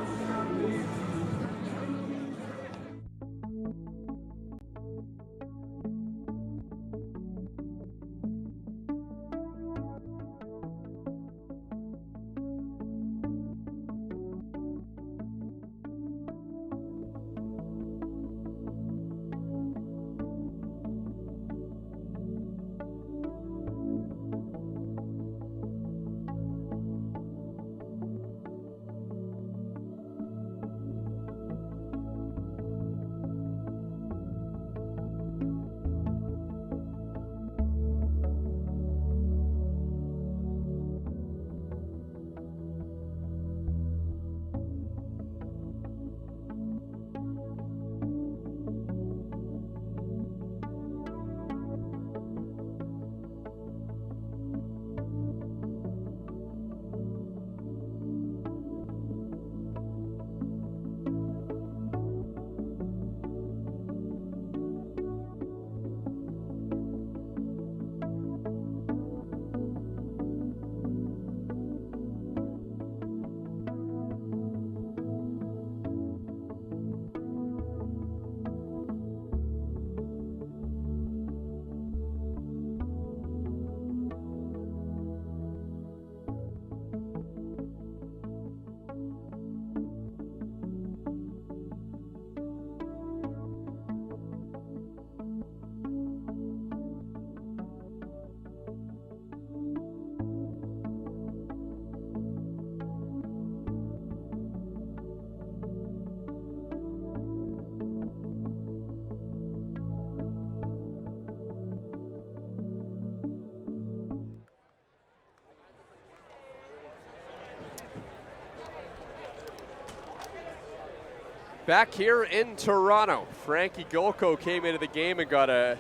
Back here in Toronto, Frankie Golko came into the game and got a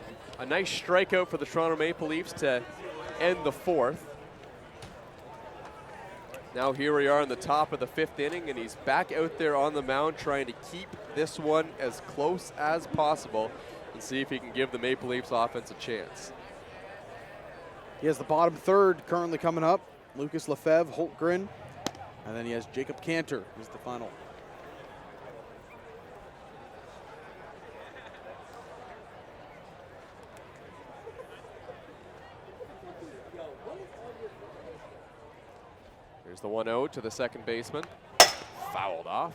nice strikeout for the Toronto Maple Leafs to end the 4th. Now here we are in the top of the 5th inning, and he's back out there on the mound trying to keep this one as close as possible and see if he can give the Maple Leafs offense a chance. He has the bottom third currently coming up. Lucas Lefebvre, Holtgren, and then he has Jacob Cantor is the final. Here's the 1-0 to the second baseman. Fouled off.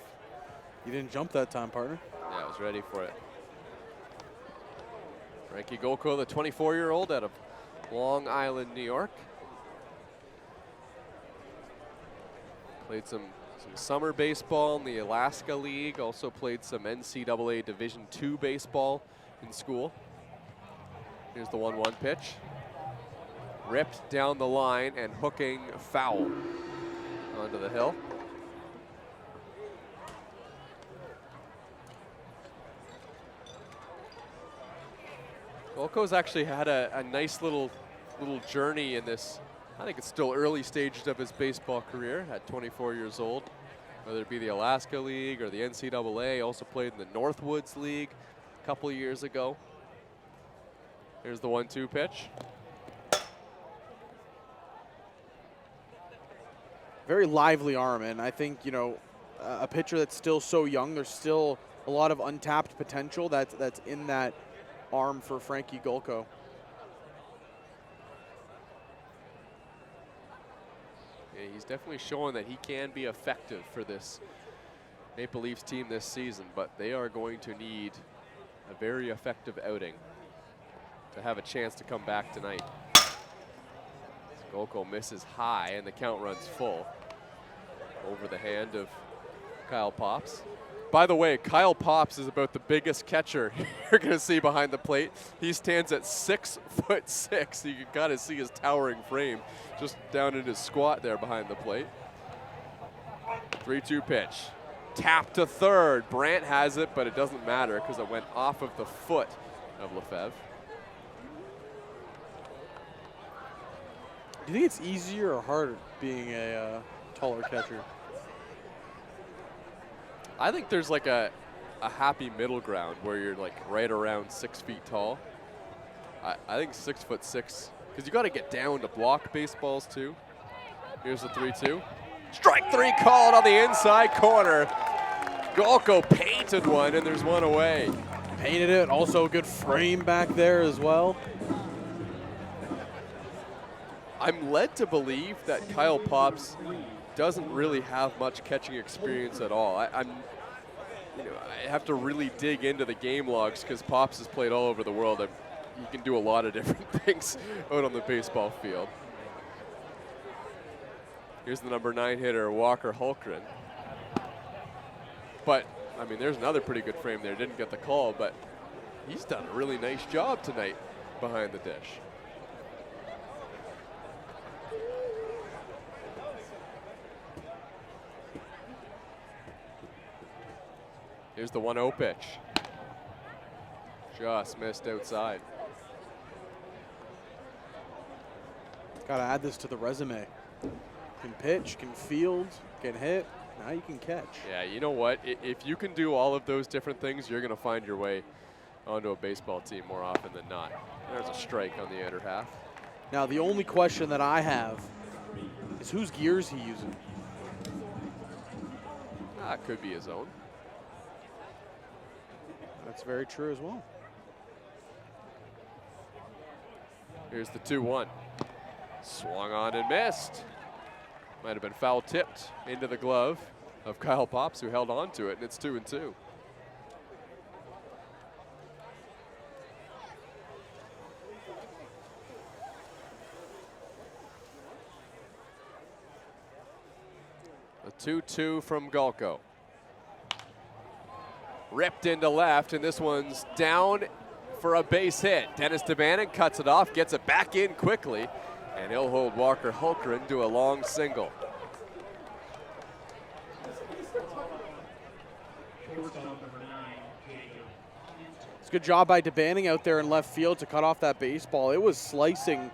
You didn't jump that time, partner. Yeah, I was ready for it. Frankie Golko, the 24-year-old out of Long Island, New York. Played some summer baseball in the Alaska League. Also played some NCAA Division II baseball in school. Here's the 1-1 pitch. Ripped down the line and hooking foul onto the hill. Golko's actually had a nice little journey in this. I think it's still early stages of his baseball career at 24 years old. Whether it be the Alaska League or the NCAA, also played in the Northwoods League a couple of years ago. Here's the 1-2 pitch. Very lively arm, and I think, you know, a pitcher that's still so young, there's still a lot of untapped potential that's in that arm for Frankie Golko. Yeah, he's definitely showing that he can be effective for this Maple Leafs team this season, but they are going to need a very effective outing to have a chance to come back tonight. Golko misses high and the count runs full over the hand of Kyle Pops. By the way, Kyle Pops is about the biggest catcher you're going to see behind the plate. He stands at 6'6". You got to see his towering frame just down in his squat there behind the plate. 3-2 pitch. Tap to third. Brant has it, but it doesn't matter because it went off of the foot of Lefebvre. Do you think it's easier or harder being a taller catcher? I think there's like a happy middle ground where you're like right around 6 feet tall. I think 6'6", because you got to get down to block baseballs too. Here's the 3-2. Strike three called on the inside corner. Golko painted one, and there's one away. Painted it. Also a good frame back there as well. I'm led to believe that Kyle Pops doesn't really have much catching experience at all. I have to really dig into the game logs because Pops has played all over the world. He can do a lot of different things out on the baseball field. Here's the number 9 hitter, Walker Holkgren. But, I mean, there's another pretty good frame there. Didn't get the call, but he's done a really nice job tonight behind the dish. Here's the 1-0 pitch. Just missed outside. Got to add this to the resume. Can pitch, can field, can hit. Now you can catch. Yeah, you know what? If you can do all of those different things, you're going to find your way onto a baseball team more often than not. There's a strike on the outer half. Now the only question that I have is whose gears he using? Could be his own. That's very true as well. Here's the 2-1. Swung on and missed. Might have been foul tipped into the glove of Kyle Pops, who held on to it, and it's 2-2. The 2-2 from Golko. Ripped into left, and this one's down for a base hit. Dennis DeBannon cuts it off, gets it back in quickly, and he'll hold Walker Holkgren to a long single. It's a good job by DeBanning out there in left field to cut off that baseball. It was slicing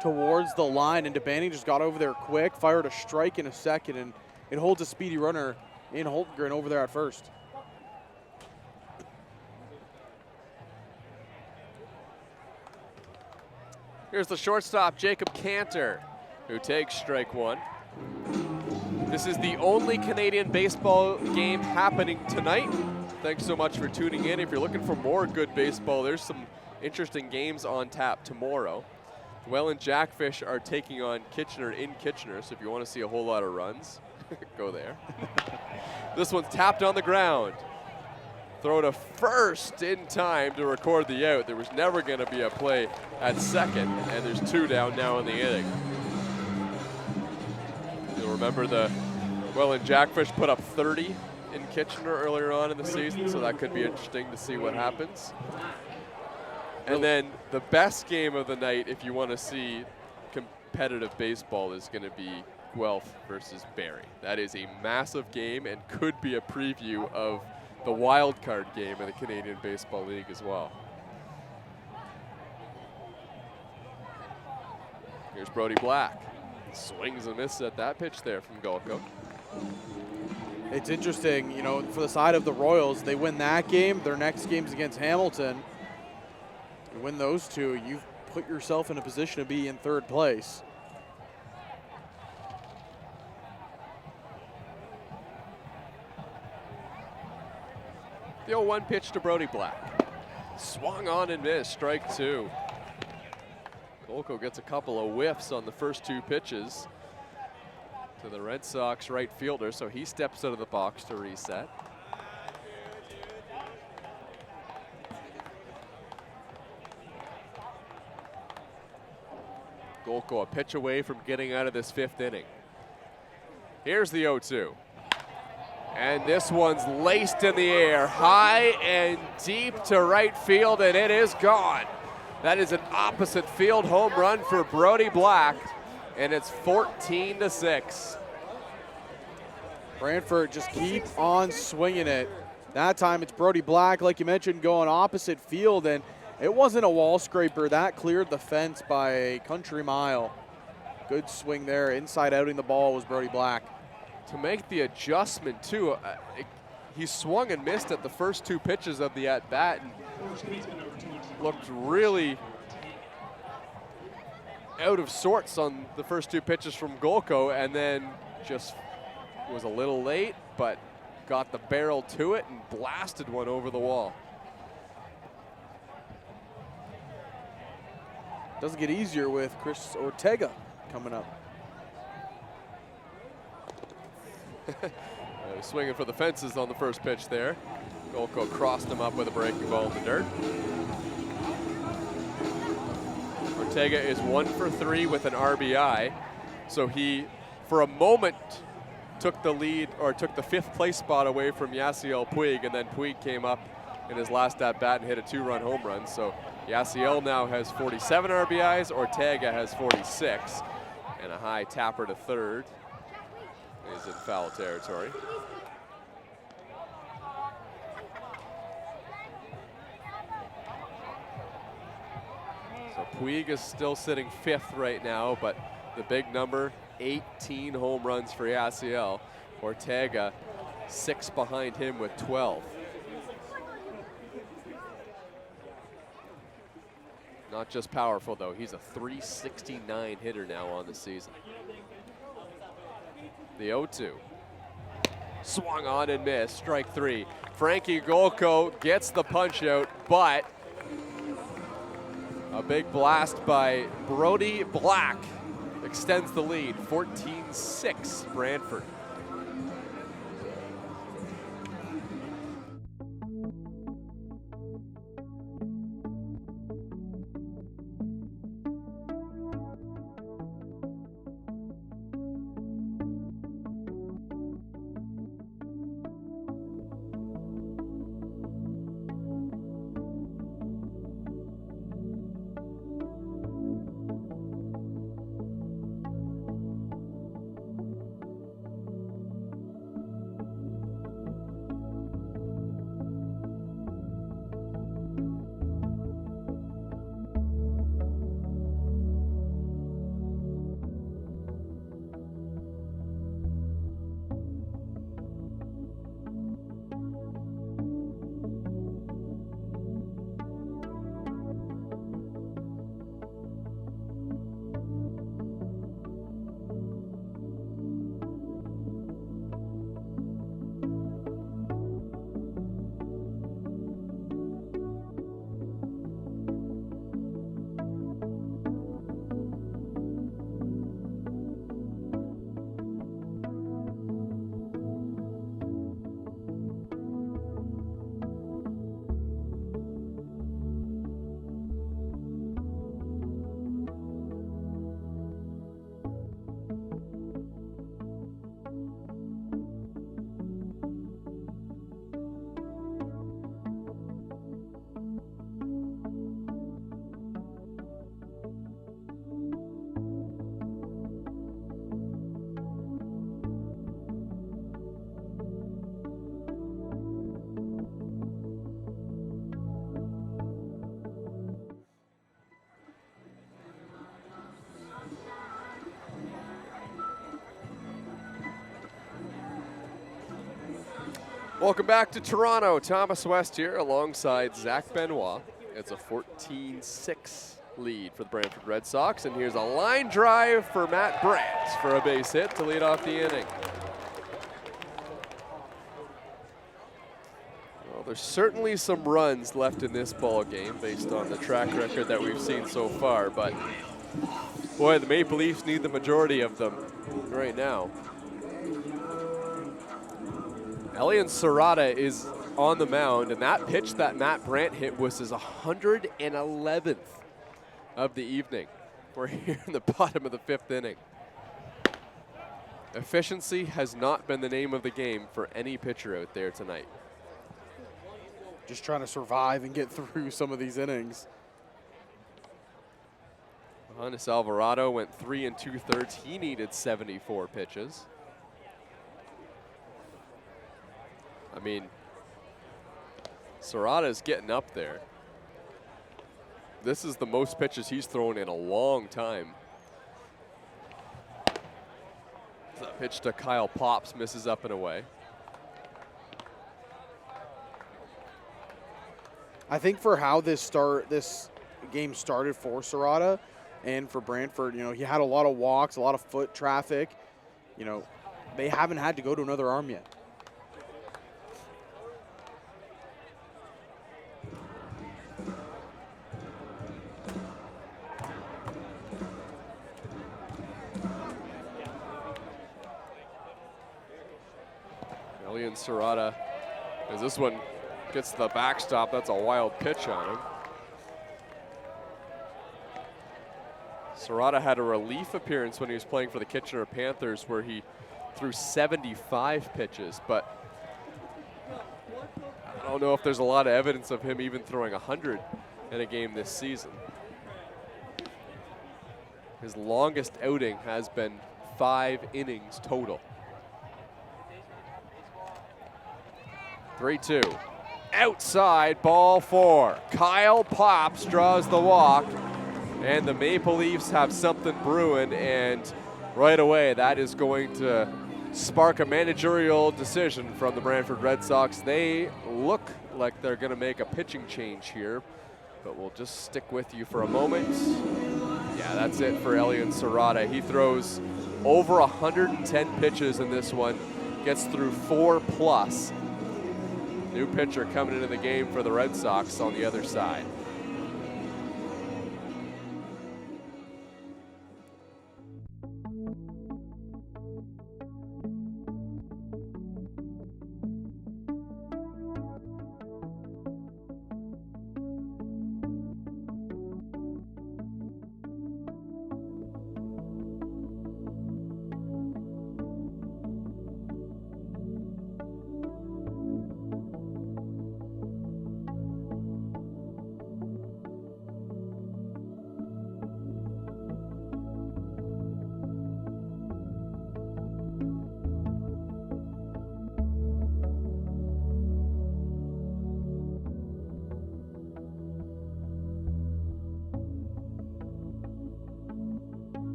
towards the line, and DeBanning just got over there quick, fired a strike in a second, and it holds a speedy runner in Holtgren over there at first. Here's the shortstop, Jacob Cantor, who takes strike one. This is the only Canadian baseball game happening tonight. Thanks so much for tuning in. If you're looking for more good baseball, there's some interesting games on tap tomorrow. Welland Jackfish are taking on Kitchener in Kitchener, so if you want to see a whole lot of runs, go there. This one's tapped on the ground. Throw to first in time to record the out. There was never going to be a play at second, and there's 2 down now in the inning. You'll remember the Welland Jackfish put up 30 in Kitchener earlier on in the season, so that could be interesting to see what happens. And then the best game of the night, if you want to see competitive baseball, is going to be Guelph versus Barrie. That is a massive game and could be a preview of the wild card game in the Canadian Baseball League as well. Here's Brody Black. Swings and misses at that pitch there from Golko. It's interesting, you know, for the side of the Royals, they win that game. Their next game's against Hamilton. You win those 2, you've put yourself in a position to be in 3rd place. The 0-1 pitch to Brody Black. Swung on and missed, strike 2. Golko gets a couple of whiffs on the first 2 pitches to the Red Sox right fielder, so he steps out of the box to reset. Golko a pitch away from getting out of this 5th inning. Here's the 0-2. And this one's laced in the air, high and deep to right field, and it is gone. That is an opposite field home run for Brody Black, and it's 14-6. Brantford just keep on swinging it. That time it's Brody Black, like you mentioned, going opposite field, and it wasn't a wall scraper. That cleared the fence by a country mile. Good swing there. Inside outing the ball was Brody Black. To make the adjustment, too, he swung and missed at the first 2 pitches of the at-bat and looked really out of sorts on the first 2 pitches from Golko, and then just was a little late, but got the barrel to it and blasted one over the wall. Doesn't get easier with Chris Ortega coming up. Swinging for the fences on the first pitch there. Golko crossed him up with a breaking ball in the dirt. Ortega is 1 for 3 with an RBI. So he, for a moment, took the lead, or took the 5th place spot away from Yasiel Puig, and then Puig came up in his last at-bat and hit a 2-run home run. So Yasiel now has 47 RBIs, Ortega has 46, and a high tapper to third is in foul territory. So Puig is still sitting 5th right now, but the big number, 18 home runs for Yasiel. Ortega 6 behind him with 12. Not just powerful though, he's a .369 hitter now on the season. The 0-2. Swung on and missed, strike 3. Frankie Golko gets the punch out, but a big blast by Brody Black extends the lead, 14-6 Brantford. Welcome back to Toronto. Thomas West here alongside Zach Benoit. It's a 14-6 lead for the Brantford Red Sox, and here's a line drive for Matt Brandt for a base hit to lead off the inning. Well, there's certainly some runs left in this ball game based on the track record that we've seen so far, but boy, the Maple Leafs need the majority of them right now. Elian Serrata is on the mound, and that pitch that Matt Brandt hit was his 111th of the evening. We're here in the bottom of the 5th inning. Efficiency has not been the name of the game for any pitcher out there tonight. Just trying to survive and get through some of these innings. Johannes Alvarado went 3 2/3. He needed 74 pitches. I mean, Serrata's getting up there. This is the most pitches he's thrown in a long time. That pitch to Kyle Pops misses up and away. I think for how this game started for Serrata and for Brantford, you know, he had a lot of walks, a lot of foot traffic. You know, they haven't had to go to another arm yet. Elian Serrata, as this one gets to the backstop, that's a wild pitch on him. Serrata had a relief appearance when he was playing for the Kitchener Panthers where he threw 75 pitches, but I don't know if there's a lot of evidence of him even throwing 100 in a game this season. His longest outing has been 5 innings total. 3-2. Outside, ball 4. Kyle Pops draws the walk, and the Maple Leafs have something brewing, and right away that is going to spark a managerial decision from the Brantford Red Sox. They look like they're going to make a pitching change here, but we'll just stick with you for a moment. Yeah, that's it for Elian Serrata. He throws over 110 pitches in this one, gets through 4+. New pitcher coming into the game for the Red Sox on the other side.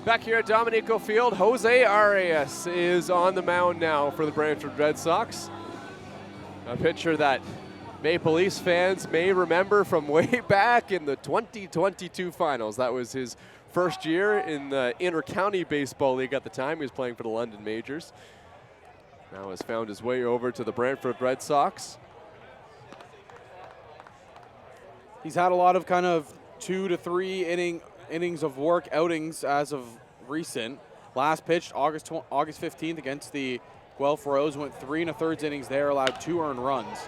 Back here at Dominico Field, Jose Arias is on the mound now for the Brantford Red Sox. A pitcher that Maple Leafs fans may remember from way back in the 2022 finals. That was his first year in the Inter-County Baseball League at the time. He was playing for the London Majors. Now has found his way over to the Brantford Red Sox. He's had a lot of kind of 2 to 3 innings of work outings as of recent. Last pitched August 15th against the Guelph Rose, went 3 1/3 innings there, allowed 2 earned runs.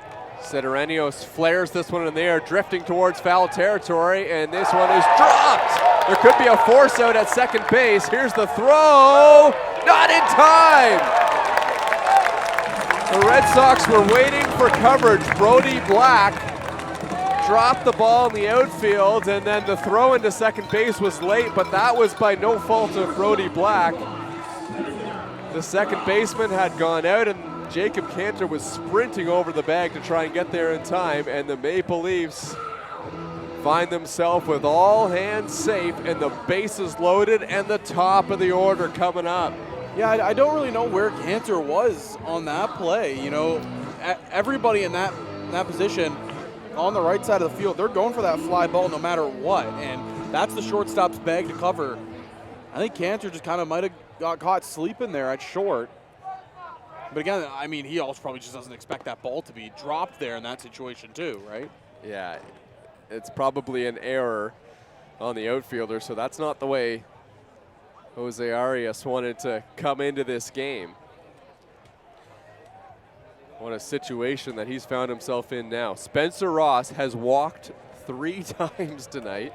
Sedorenios flares this one in the air, drifting towards foul territory, and this one is dropped. There could be a force out at second base. Here's the throw, not in time. The Red Sox were waiting for coverage. Brody Black dropped the ball in the outfield, and then the throw into second base was late, but that was by no fault of Brody Black. The second baseman had gone out, and Jacob Cantor was sprinting over the bag to try and get there in time, and the Maple Leafs find themselves with all hands safe and the bases loaded and the top of the order coming up. Yeah, I don't really know where Cantor was on that play. You know, everybody in that position on the right side of the field, they're going for that fly ball no matter what, and that's the shortstop's bag to cover. I think Cantor just kind of might have got caught sleeping there at short. But again, I mean, he also probably just doesn't expect that ball to be dropped there in that situation too, right? Yeah, it's probably an error on the outfielder, so that's not the way Jose Arias wanted to come into this game. What a situation that he's found himself in now. Spencer Ross has walked 3 times tonight.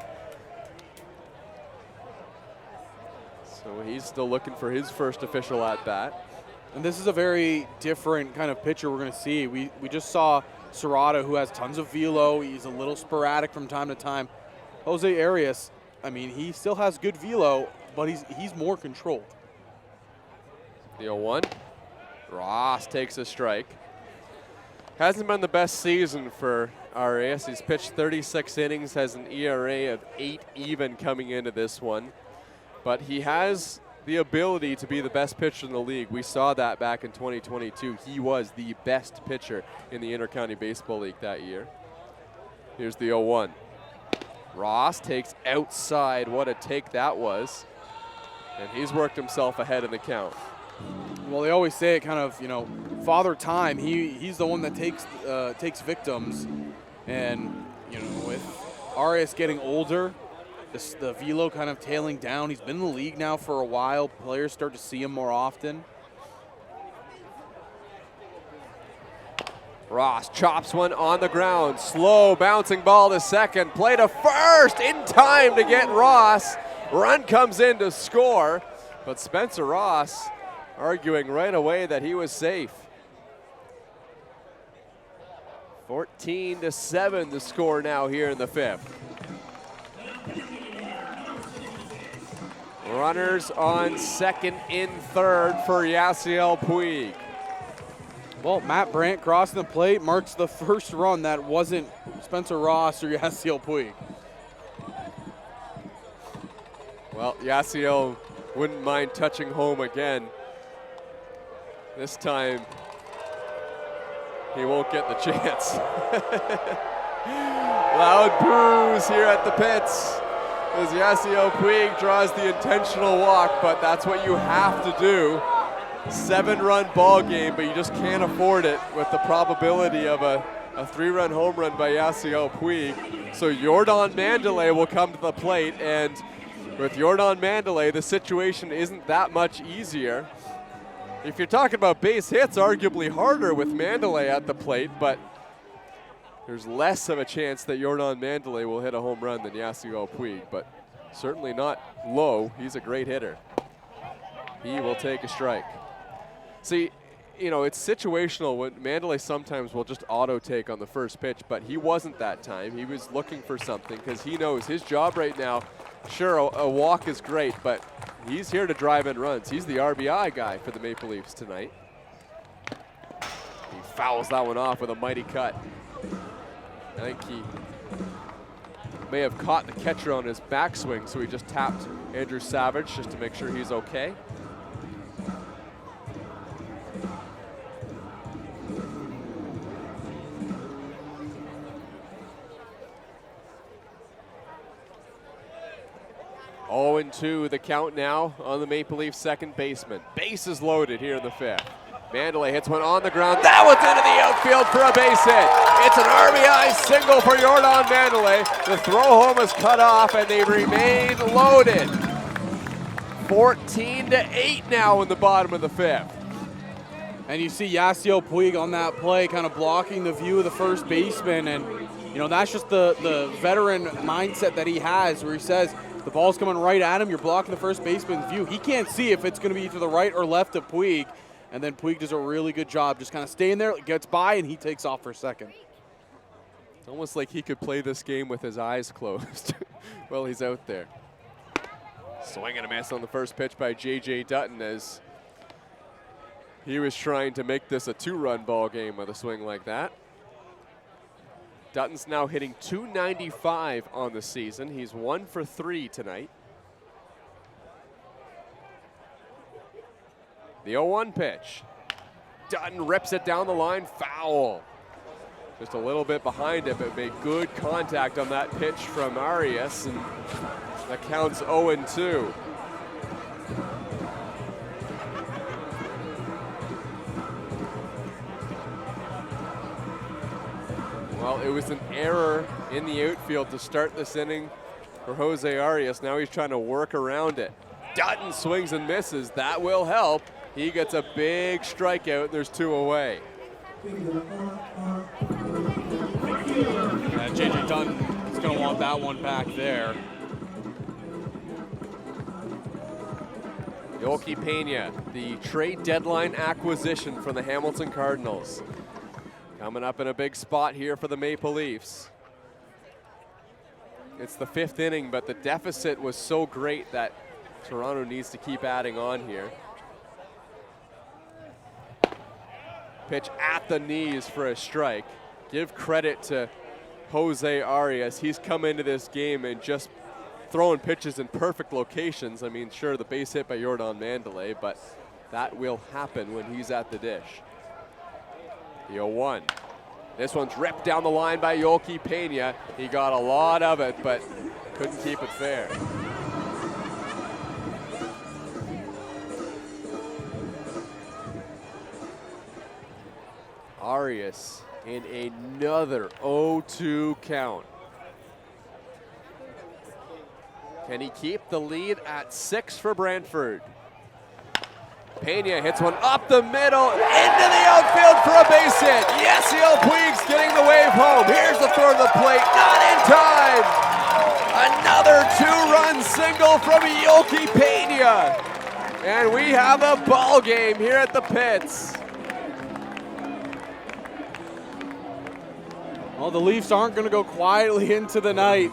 So he's still looking for his first official at-bat. And this is a very different kind of pitcher we're going to see. We just saw Serrata, who has tons of velo. He's a little sporadic from time to time. Jose Arias, I mean, he still has good velo, but he's more controlled. The 0-1. Ross takes a strike. Hasn't been the best season for Arias. He's pitched 36 innings, has an ERA of 8 even coming into this one. But he has the ability to be the best pitcher in the league. We saw that back in 2022. He was the best pitcher in the Inter-County Baseball League that year. Here's the 0-1. Ross takes outside. What a take that was. And he's worked himself ahead in the count. Well, they always say it kind of, you know, Father Time. He's the one that takes victims. And, you know, with Arias getting older, the velo kind of tailing down. He's been in the league now for a while. Players start to see him more often. Ross chops one on the ground. Slow bouncing ball to second. Play to first in time to get Ross. Run comes in to score. But Spencer Ross arguing right away that he was safe. 14-7 the score now here in the 5th. Runners on second and third for Yasiel Puig. Well, Matt Brandt crossing the plate marks the first run that wasn't Spencer Ross or Yasiel Puig. Well, Yasiel wouldn't mind touching home again. This time, he won't get the chance. Loud boos here at the pits as Yasiel Puig draws the intentional walk, but that's what you have to do. 7-run ball game, but you just can't afford it with the probability of a 3-run home run by Yasiel Puig. So Jordan Mandalay will come to the plate, and with Jordan Mandalay, the situation isn't that much easier. If you're talking about base hits, arguably harder with Mandalay at the plate, but there's less of a chance that Jordan Mandalay will hit a home run than Yasiel Puig, but certainly not low. He's a great hitter. He will take a strike. See, you know, it's situational. When Mandalay sometimes will just auto-take on the first pitch, but he wasn't that time. He was looking for something because he knows his job right now, sure, a walk is great, but he's here to drive in runs. He's the RBI guy for the Maple Leafs tonight. He fouls that one off with a mighty cut. I think he may have caught the catcher on his backswing, so he just tapped Andrew Savage just to make sure he's okay. Oh, and 2 the count now on the Maple Leafs second baseman. Bases loaded here in the 5th. Mandalay hits one on the ground. That one's into the outfield for a base hit. It's an RBI single for Jordan Mandalay. The throw home is cut off, and they remain loaded. 14-8 now in the bottom of the 5th. And you see Yasiel Puig on that play kind of blocking the view of the first baseman. And, you know, that's just the veteran mindset that he has, where he says, the ball's coming right at him, you're blocking the first baseman's view. He can't see if it's going to be to the right or left of Puig. And then Puig does a really good job just kind of staying there, gets by, and he takes off for second. It's almost like he could play this game with his eyes closed while he's out there. Swing and a miss on the first pitch by J.J. Dutton as he was trying to make this a 2-run ball game with a swing like that. Dutton's now hitting .295 on the season. He's 1 for 3 tonight. The 0-1 pitch. Dutton rips it down the line, foul. Just a little bit behind it, but made good contact on that pitch from Arias, and that counts 0-2. Well, it was an error in the outfield to start this inning for Jose Arias. Now he's trying to work around it. Dutton swings and misses. That will help. He gets a big strikeout. There's 2 away. J.J. Dutton is going to want that one back there. Yolki Pena, the trade deadline acquisition from the Hamilton Cardinals. Coming up in a big spot here for the Maple Leafs. It's the 5th inning, but the deficit was so great that Toronto needs to keep adding on here. Pitch at the knees for a strike. Give credit to Jose Arias. He's come into this game and just throwing pitches in perfect locations. I mean, sure, the base hit by Jordan Mandalay, but that will happen when he's at the dish. The 0-1. This one's ripped down the line by Yolki Pena. He got a lot of it, but couldn't keep it fair. Arias in another 0-2 count. Can he keep the lead at 6 for Brantford? Pena hits one up the middle, into the outfield for a base hit. Yasiel Puig's getting the wave home. Here's the throw to the plate, not in time. Another 2-run single from Yolki Pena. And we have a ball game here at the pits. Well, the Leafs aren't going to go quietly into the night.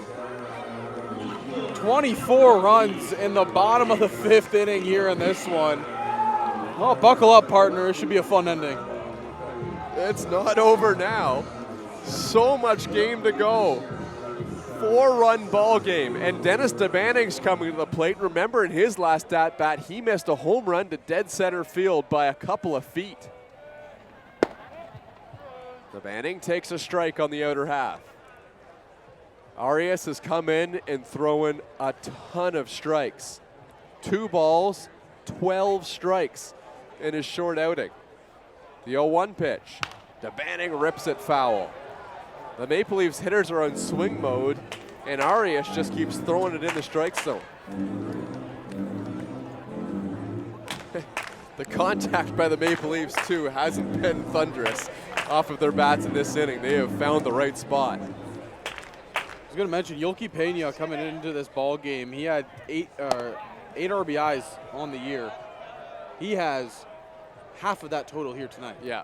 24 runs in the bottom of the 5th inning here in this one. Well, buckle up, partner. It should be a fun ending. It's not over now. So much game to go. 4-run ball game. And Dennis DeBanning's coming to the plate. Remember, in his last at-bat, he missed a home run to dead center field by a couple of feet. DeBanning takes a strike on the outer half. Arias has come in and thrown a ton of strikes. 2 balls, 12 strikes in his short outing. The 0-1 pitch. DeBanning rips it foul. The Maple Leafs hitters are on swing mode, and Arias just keeps throwing it in the strike zone. The contact by the Maple Leafs, too, hasn't been thunderous off of their bats in this inning. They have found the right spot. I was going to mention Yolki Pena coming into this ball game. He had 8 RBIs on the year. He has half of that total here tonight. Yeah.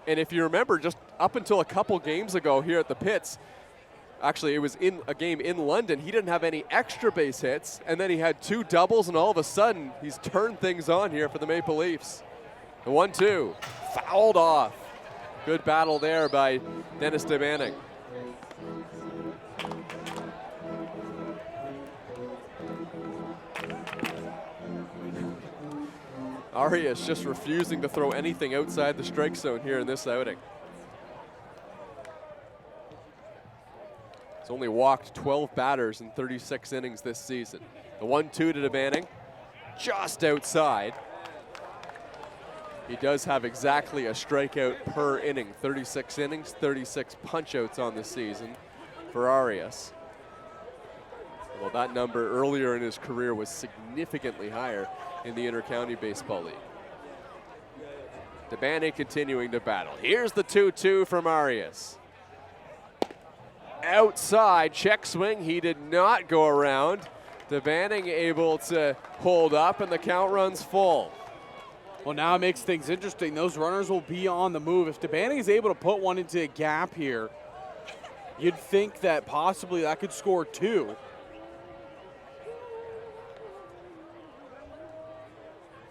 And if you remember, just up until a couple games ago here at the pits, actually it was in a game in London, he didn't have any extra base hits, and then he had 2 doubles, and all of a sudden he's turned things on here for the Maple Leafs. The 1-2, fouled off. Good battle there by Dennis DeBanning. Arias just refusing to throw anything outside the strike zone here in this outing. He's only walked 12 batters in 36 innings this season. The 1-2 to DeBanning, just outside. He does have exactly a strikeout per inning. 36 innings, 36 punch-outs on the season for Arias. Well, that number earlier in his career was significantly higher in the Intercounty Baseball League. DeBanning continuing to battle. Here's the 2-2 from Arias. Outside, check swing, he did not go around. DeBanning able to hold up, and the count runs full. Well, now it makes things interesting. Those runners will be on the move. If DeBanning is able to put one into a gap here, you'd think that possibly that could score 2.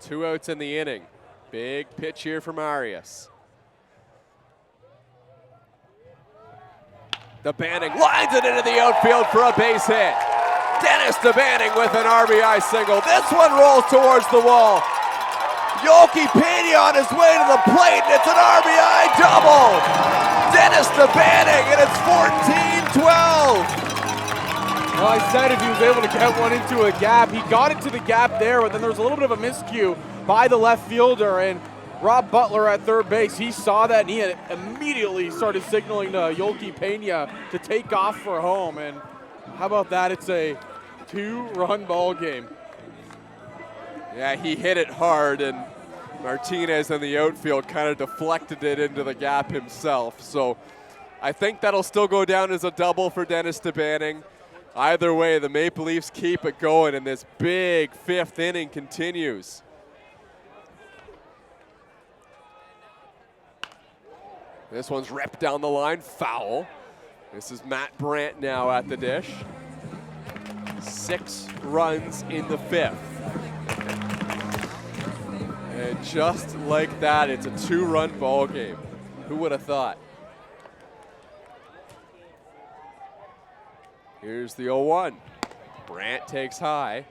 Two outs in the inning. Big pitch here from Arias. DeBanning lines it into the outfield for a base hit. Dennis DeBanning with an RBI single. This one rolls towards the wall. Yolki Pena on his way to the plate, and it's an RBI double. Dennis DeBanning, and it's 14-12. Well, I said if he was able to get one into a gap, he got into the gap there, but then there was a little bit of a miscue by the left fielder, and Rob Butler at third base, he saw that, and he had immediately started signaling to Yolki Pena to take off for home, and how about that? It's a 2-run ball game. Yeah, he hit it hard, and Martinez in the outfield kind of deflected it into the gap himself. So I think that'll still go down as a double for Dennis DeBanning. Either way, the Maple Leafs keep it going, and this big 5th inning continues. This one's ripped down the line, foul. This is Matt Brandt now at the dish. 6 runs in the 5th. And just like that, it's a 2-run ball game. Who would have thought? Here's the 0-1. Brandt takes high.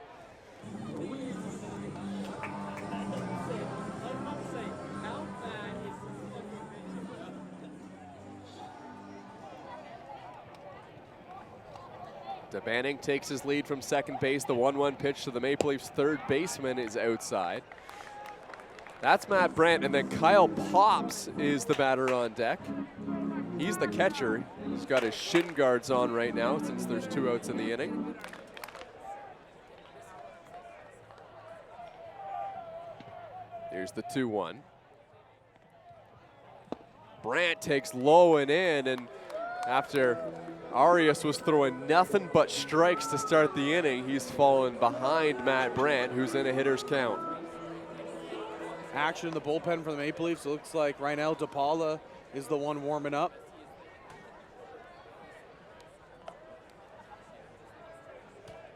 DeBanning takes his lead from second base. The 1-1 pitch to the Maple Leafs' third baseman is outside. That's Matt Brandt, and then Kyle Pops is the batter on deck. He's the catcher. He's got his shin guards on right now since there's 2 outs in the inning. Here's the 2-1. Brandt takes low and in, and after Arias was throwing nothing but strikes to start the inning, he's fallen behind Matt Brandt, who's in a hitter's count. Action in the bullpen for the Maple Leafs. It looks like Reinel DePaula is the one warming up.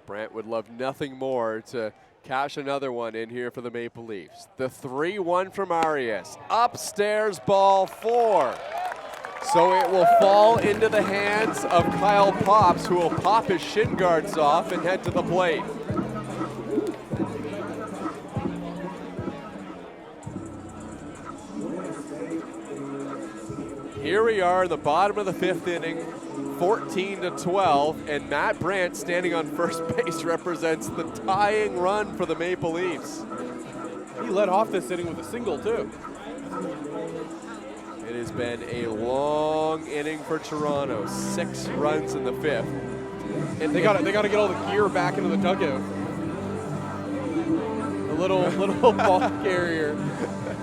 Brandt would love nothing more to cash another one in here for the Maple Leafs. The 3-1 from Arias. Upstairs, ball 4. So it will fall into the hands of Kyle Pops, who will pop his shin guards off and head to the plate. Here we are in the bottom of the 5th inning, 14-12, and Matt Brandt standing on first base represents the tying run for the Maple Leafs. He led off this inning with a single, too. It has been a long inning for Toronto. 6 runs in the 5th. And they got to get all the gear back into the dugout. The little ball carrier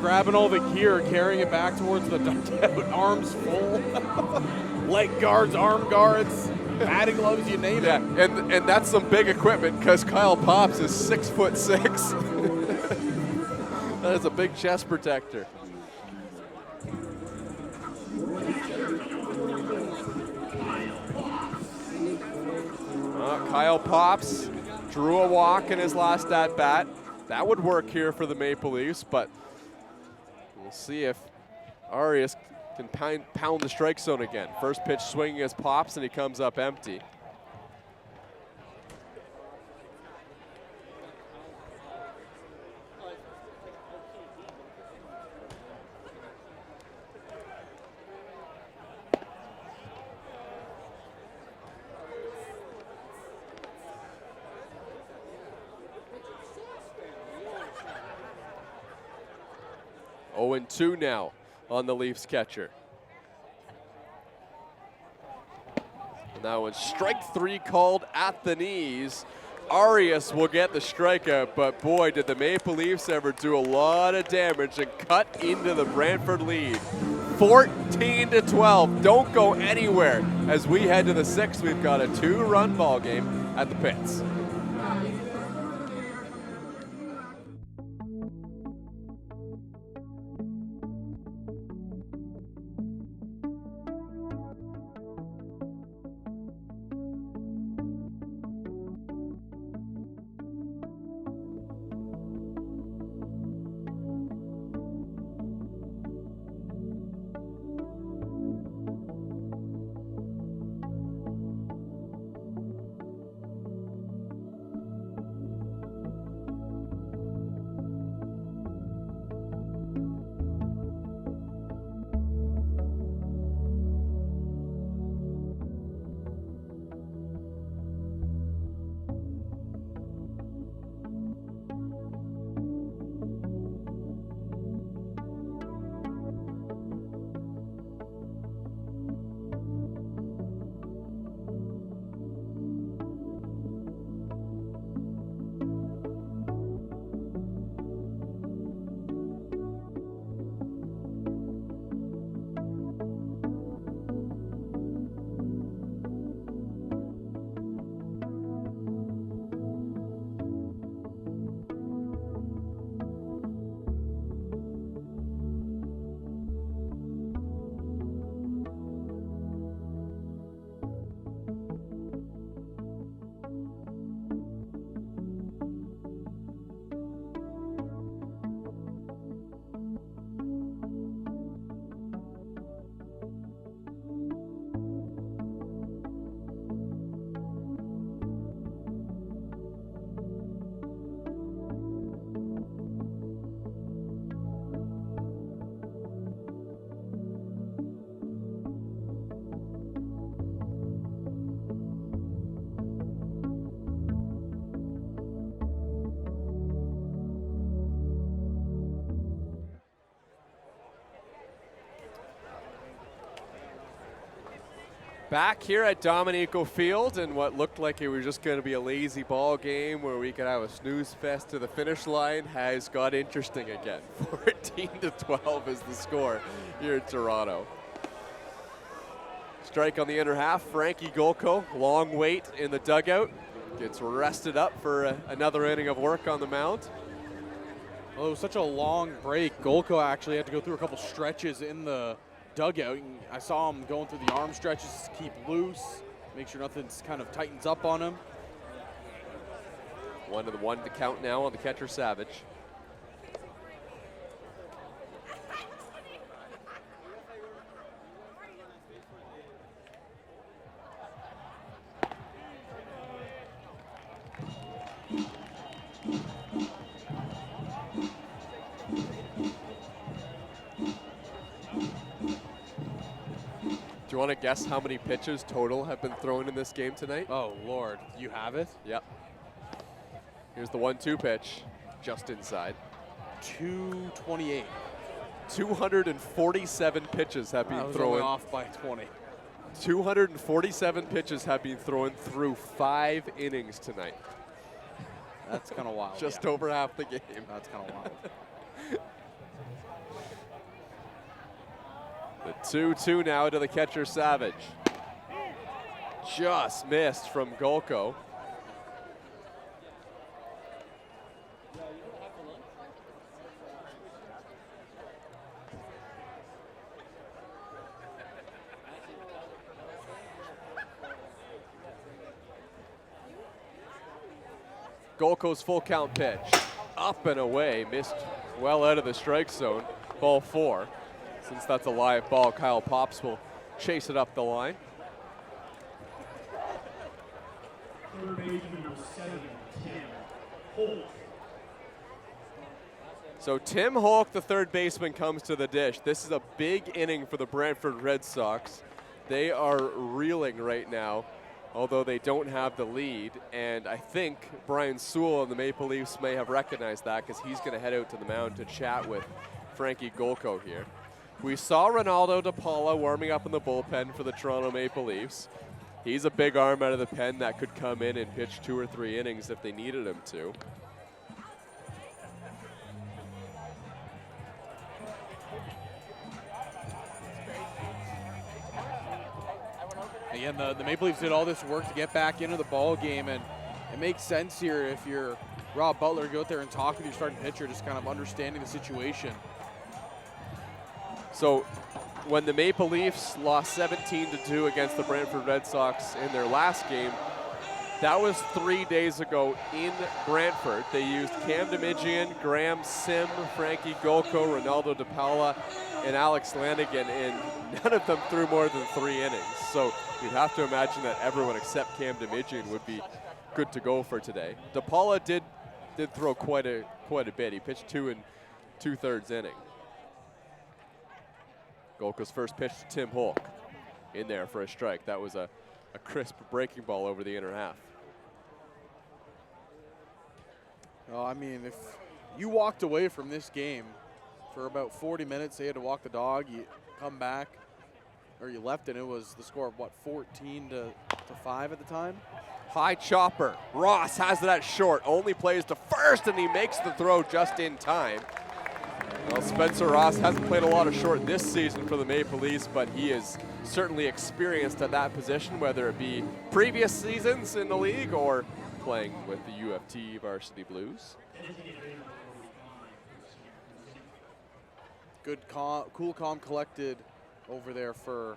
grabbing all the gear, carrying it back towards the dugout, arms full. Leg guards, arm guards, batting gloves, you name it. And that's some big equipment because Kyle Pops is 6'6". That is a big chest protector. Kyle Pops drew a walk in his last at-bat. That would work here for the Maple Leafs, but we'll see if Arias can pound the strike zone again. First pitch swinging as pops, and he comes up empty. Oh, and 2 now on the Leafs catcher. And that one, strike 3 called at the knees. Arias will get the strikeout, but boy, did the Maple Leafs ever do a lot of damage and cut into the Brantford lead. 14-12. Don't go anywhere. As we head to the 6th, we've got a 2-run ball game at the pits. Back here at Dominico Field, and what looked like it was just going to be a lazy ball game where we could have a snooze fest to the finish line has got interesting again. 14-12 is the score here in Toronto. Strike on the inner half. Frankie Golko, long wait in the dugout, gets rested up for another inning of work on the mound. Well, it was such a long break. Golko actually had to go through a couple stretches in the dugout. I saw him going through the arm stretches to keep loose, make sure nothing's kind of tightens up on him. 1-1 to count now on the catcher Savage. Do you want to guess how many pitches total have been thrown in this game tonight? Oh, Lord. You have it? Yep. Here's the 1-2 pitch, just inside. 228. 247 pitches have been thrown. Off by 20. 247 pitches have been thrown through 5 innings tonight. That's kind of wild. Just over half the game. That's kind of wild. The 2-2 now to the catcher Savage. Just missed from Golko. Golko's full count pitch. Up and away, missed well out of the strike zone. Ball 4. Since that's a live ball, Kyle Pops will chase it up the line. Third baseman number 7, Tim Holyk. So Tim Holyk, the third baseman, comes to the dish. This is a big inning for the Brantford Red Sox. They are reeling right now, although they don't have the lead. And I think Brian Sewell and the Maple Leafs may have recognized that, because he's going to head out to the mound to chat with Frankie Golko here. We saw Ronaldo DePaula warming up in the bullpen for the Toronto Maple Leafs. He's a big arm out of the pen that could come in and pitch 2 or 3 innings if they needed him to. Again, the Maple Leafs did all this work to get back into the ball game, and it makes sense here if you're Rob Butler, go out there and talk with your starting pitcher, just kind of understanding the situation. So when the Maple Leafs lost 17-2 against the Brantford Red Sox in their last game, that was 3 days ago in Brantford. They used Cam Demigian, Graham Sim, Frankie Golko, Ronaldo DePaula, and Alex Lanigan, and none of them threw more than 3 innings. So you'd have to imagine that everyone except Cam Demigian would be good to go for today. DePaula did throw quite a bit. He pitched 2 2/3 inning. Golko's first pitch to Tim Holyk, in there for a strike. That was a crisp breaking ball over the inner half. Oh, I mean, if you walked away from this game for about 40 minutes, they had to walk the dog, you come back, or you left, and it was the score of, what, 14-5 at the time? High chopper. Ross has it at short, only plays to first, and he makes the throw just in time. Well, Spencer Ross hasn't played a lot of short this season for the Maple Leafs, but he is certainly experienced at that position, whether it be previous seasons in the league or playing with the UFT Varsity Blues. Good, cool, calm, collected over there for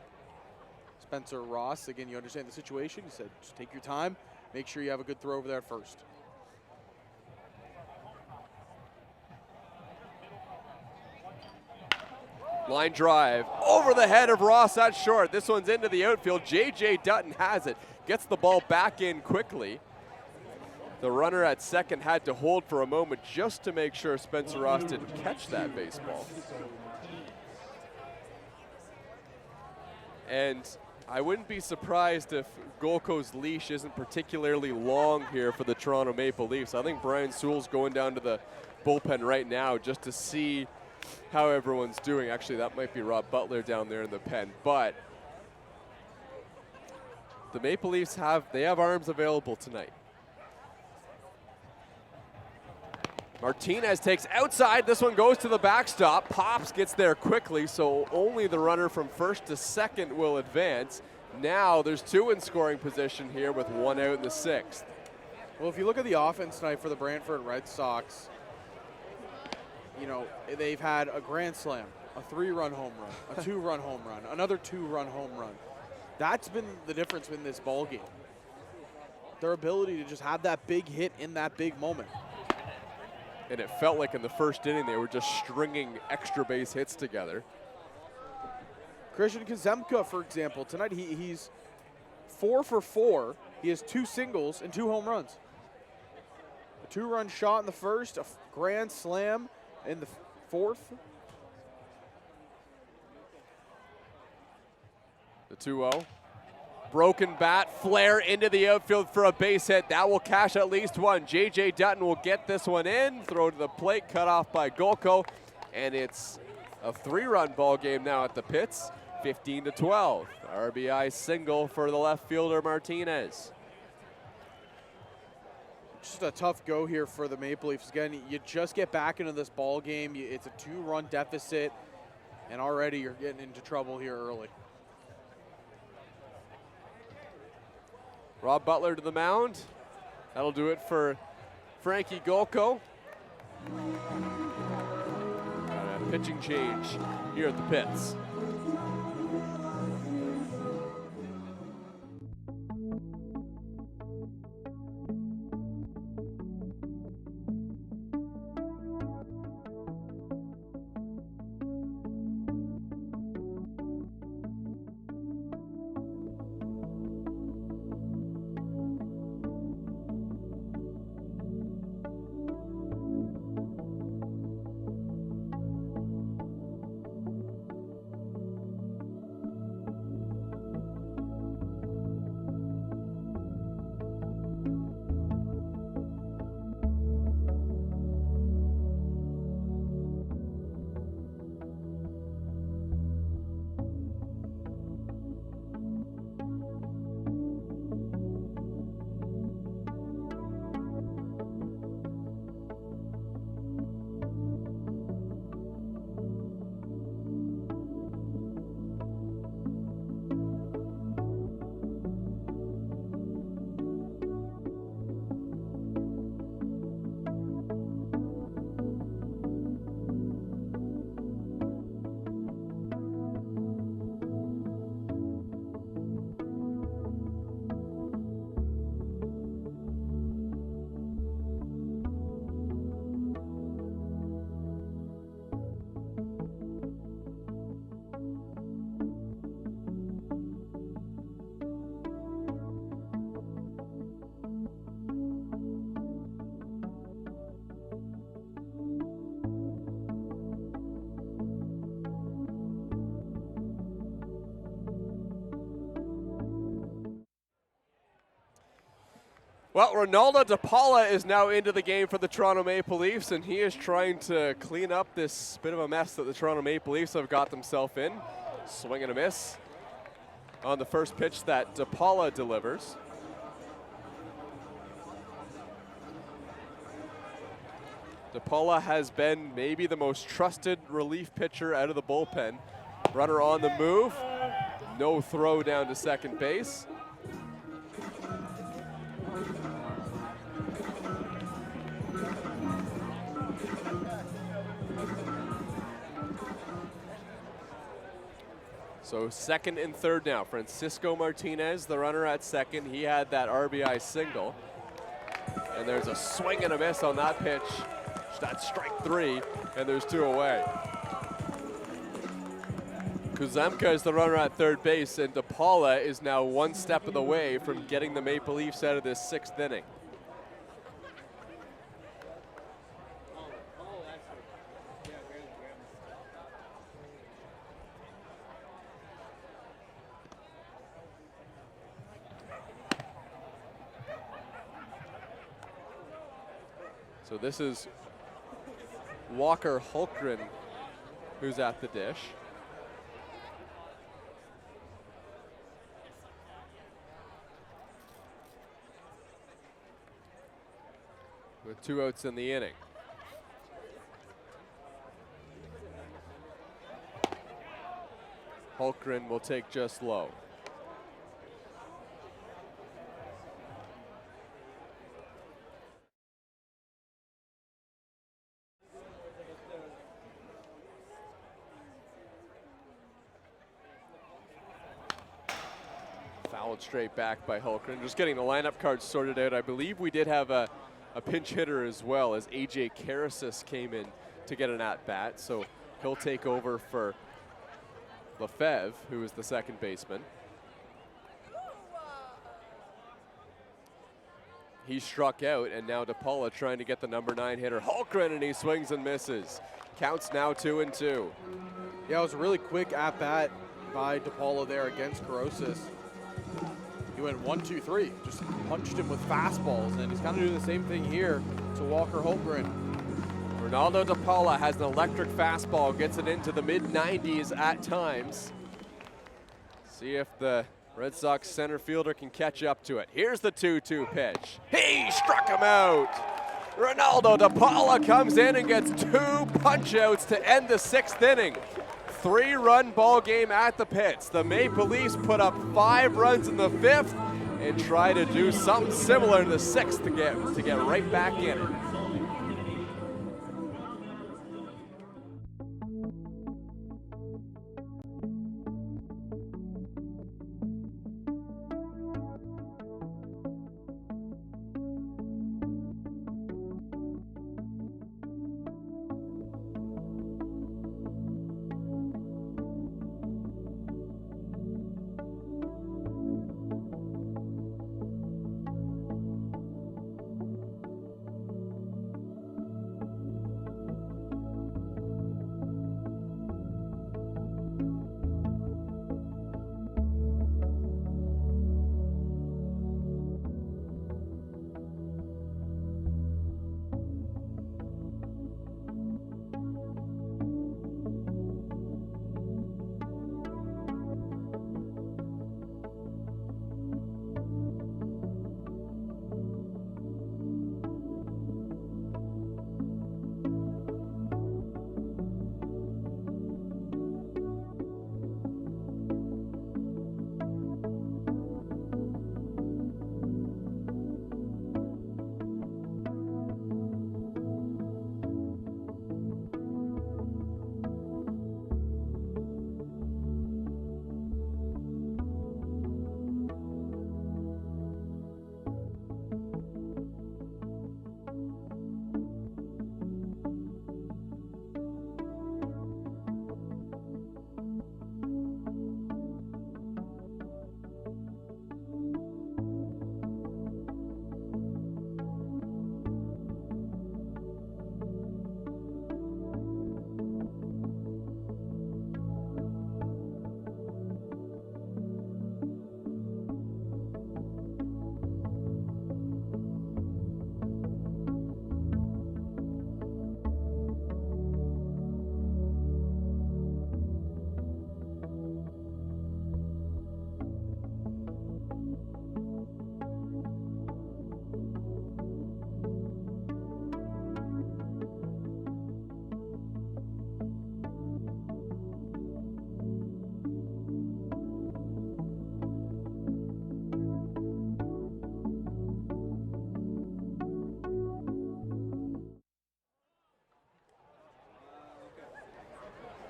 Spencer Ross. Again, you understand the situation. He said, just take your time. Make sure you have a good throw over there first. Line drive over the head of Ross at short. This one's into the outfield. J.J. Dutton has it. Gets the ball back in quickly. The runner at second had to hold for a moment just to make sure Spencer Ross didn't catch that baseball. And I wouldn't be surprised if Golko's leash isn't particularly long here for the Toronto Maple Leafs. I think Brian Sewell's going down to the bullpen right now just to see how everyone's doing. Actually, that might be Rob Butler down there in the pen. But the Maple Leafs have arms available tonight. Martinez takes outside. This one goes to the backstop. Pops gets there quickly, so only the runner from first to second will advance. Now there's 2 in scoring position here with 1 out in the 6th. Well, if you look at the offense tonight for the Brantford Red Sox, you know, they've had a grand slam, a 3-run home run, a 2-run home run, another 2-run home run. That's been the difference in this ball game. Their ability to just have that big hit in that big moment. And it felt like in the first inning they were just stringing extra base hits together. Christian Kuzemka, for example, tonight he's 4 for 4. He has 2 singles and 2 home runs. A 2-run shot in the first, a grand slam in the 4th. The 2-0. Broken bat, flare into the outfield for a base hit. That will cash at least 1. J.J. Dutton will get this one in. Throw to the plate, cut off by Golko. And it's a 3-run ball game now at the pits, 15-12. RBI single for the left fielder Martinez. Just a tough go here for the Maple Leafs. Again, you just get back into this ball game. It's a 2-run deficit, and already you're getting into trouble here early. Rob Butler to the mound. That'll do it for Frankie Golko. Got a pitching change here at the pits. Well, Ronaldo DePaula is now into the game for the Toronto Maple Leafs, and he is trying to clean up this bit of a mess that the Toronto Maple Leafs have got themselves in. Swing and a miss on the first pitch that DePaula delivers. DePaula has been maybe the most trusted relief pitcher out of the bullpen. Runner on the move. No throw down to second base. So second and third now. Francisco Martinez, the runner at second. He had that RBI single. And there's a swing and a miss on that pitch. That's strike 3, and there's 2 away. Kuzemka is the runner at third base, and DePaula is now one step of the way from getting the Maple Leafs out of this 6th inning. So this is Walker Holkgren who's at the dish. With 2 outs in the inning. Holkgren will take just low. Fouled straight back by Holkgren. Just getting the lineup cards sorted out. I believe we did have a pinch hitter as well, as AJ Karosas came in to get an at-bat. So he'll take over for Lefebvre, who is the second baseman. He struck out, and now DePaula trying to get the number 9 hitter Holkgren, and he swings and misses. Counts now 2-2. Yeah, it was a really quick at-bat by DePaula there against Karosas. He went 1-2-3, just punched him with fastballs, and he's kind of doing the same thing here to Walker Holkgren. Ronaldo DePaula has an electric fastball, gets it into the mid-90s at times. See if the Red Sox center fielder can catch up to it. Here's the 2-2 pitch. He struck him out. Ronaldo DePaula comes in and gets 2 punch-outs to end the 6th inning. 3-run ball game at the pits. The Maple Leafs put up 5 runs in the 5th and try to do something similar in the 6th to get right back in it.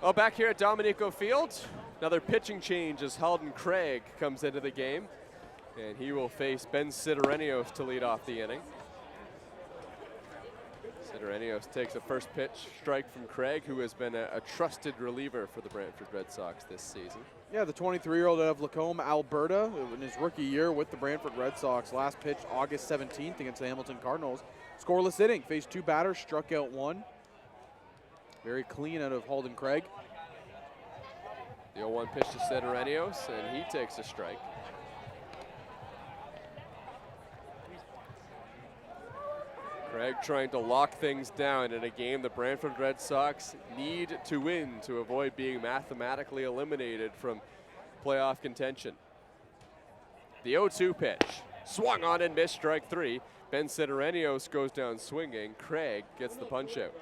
Well, back here at Dominico Field, another pitching change as Halden Craig comes into the game. And he will face Ben Sidorenios to lead off the inning. Sidorenios takes a first pitch strike from Craig, who has been a trusted reliever for the Brantford Red Sox this season. Yeah, the 23-year-old out of Lacombe, Alberta, in his rookie year with the Brantford Red Sox. Last pitch August 17th against the Hamilton Cardinals. Scoreless inning, faced 2 batters, struck out 1. Very clean out of Halden Craig. The 0-1 pitch to Sidorenios, and he takes a strike. Craig trying to lock things down in a game the Brantford Red Sox need to win to avoid being mathematically eliminated from playoff contention. The 0-2 pitch, swung on and missed, strike 3. Ben Sidorenios goes down swinging. Craig gets the punch out.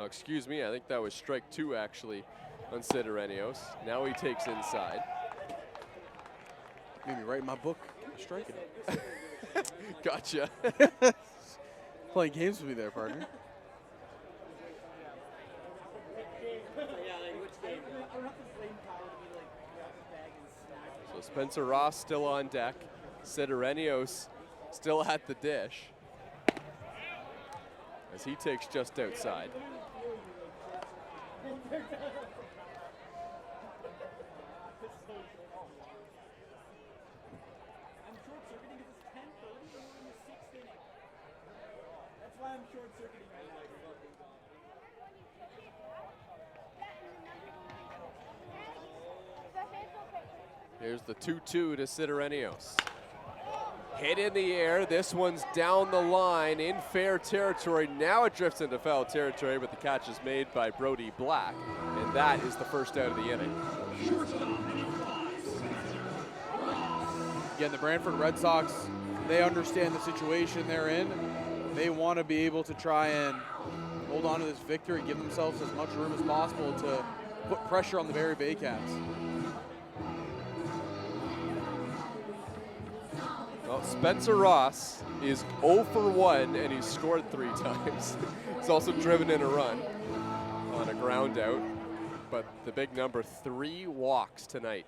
Oh, excuse me, I think that was strike 2 actually on Sidorenios. Now he takes inside. Maybe write in my book, striking it. Gotcha. Playing games with me there, partner. So Spencer Ross still on deck. Sidorenios still at the dish as he takes just outside. Here's the 2-2 to Sidorenios. Hit in the air. This one's down the line in fair territory. Now it drifts into foul territory, but the catch is made by Brody Black, and that is the first out of the inning. Again, the Brantford Red Sox, they understand the situation they're in. They want to be able to try and hold on to this victory, give themselves as much room as possible to put pressure on the Barry Baycats. Well, Spencer Ross is 0 for 1, and he's scored 3 times. He's also driven in a run on a ground out, but the big number, 3 walks tonight.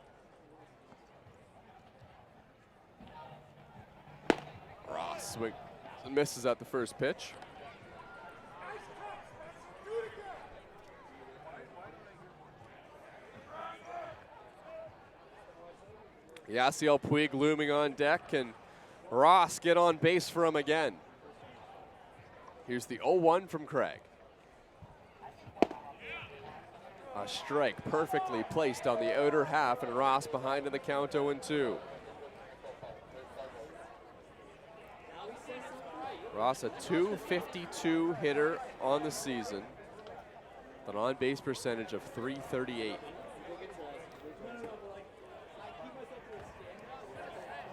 Ross swings and misses at the first pitch. Yasiel Puig looming on deck, and Ross get on base for him again. Here's the 0-1 from Craig. A strike perfectly placed on the outer half, and Ross behind in the count 0-2. Ross, a .252 hitter on the season, with an on-base percentage of .338.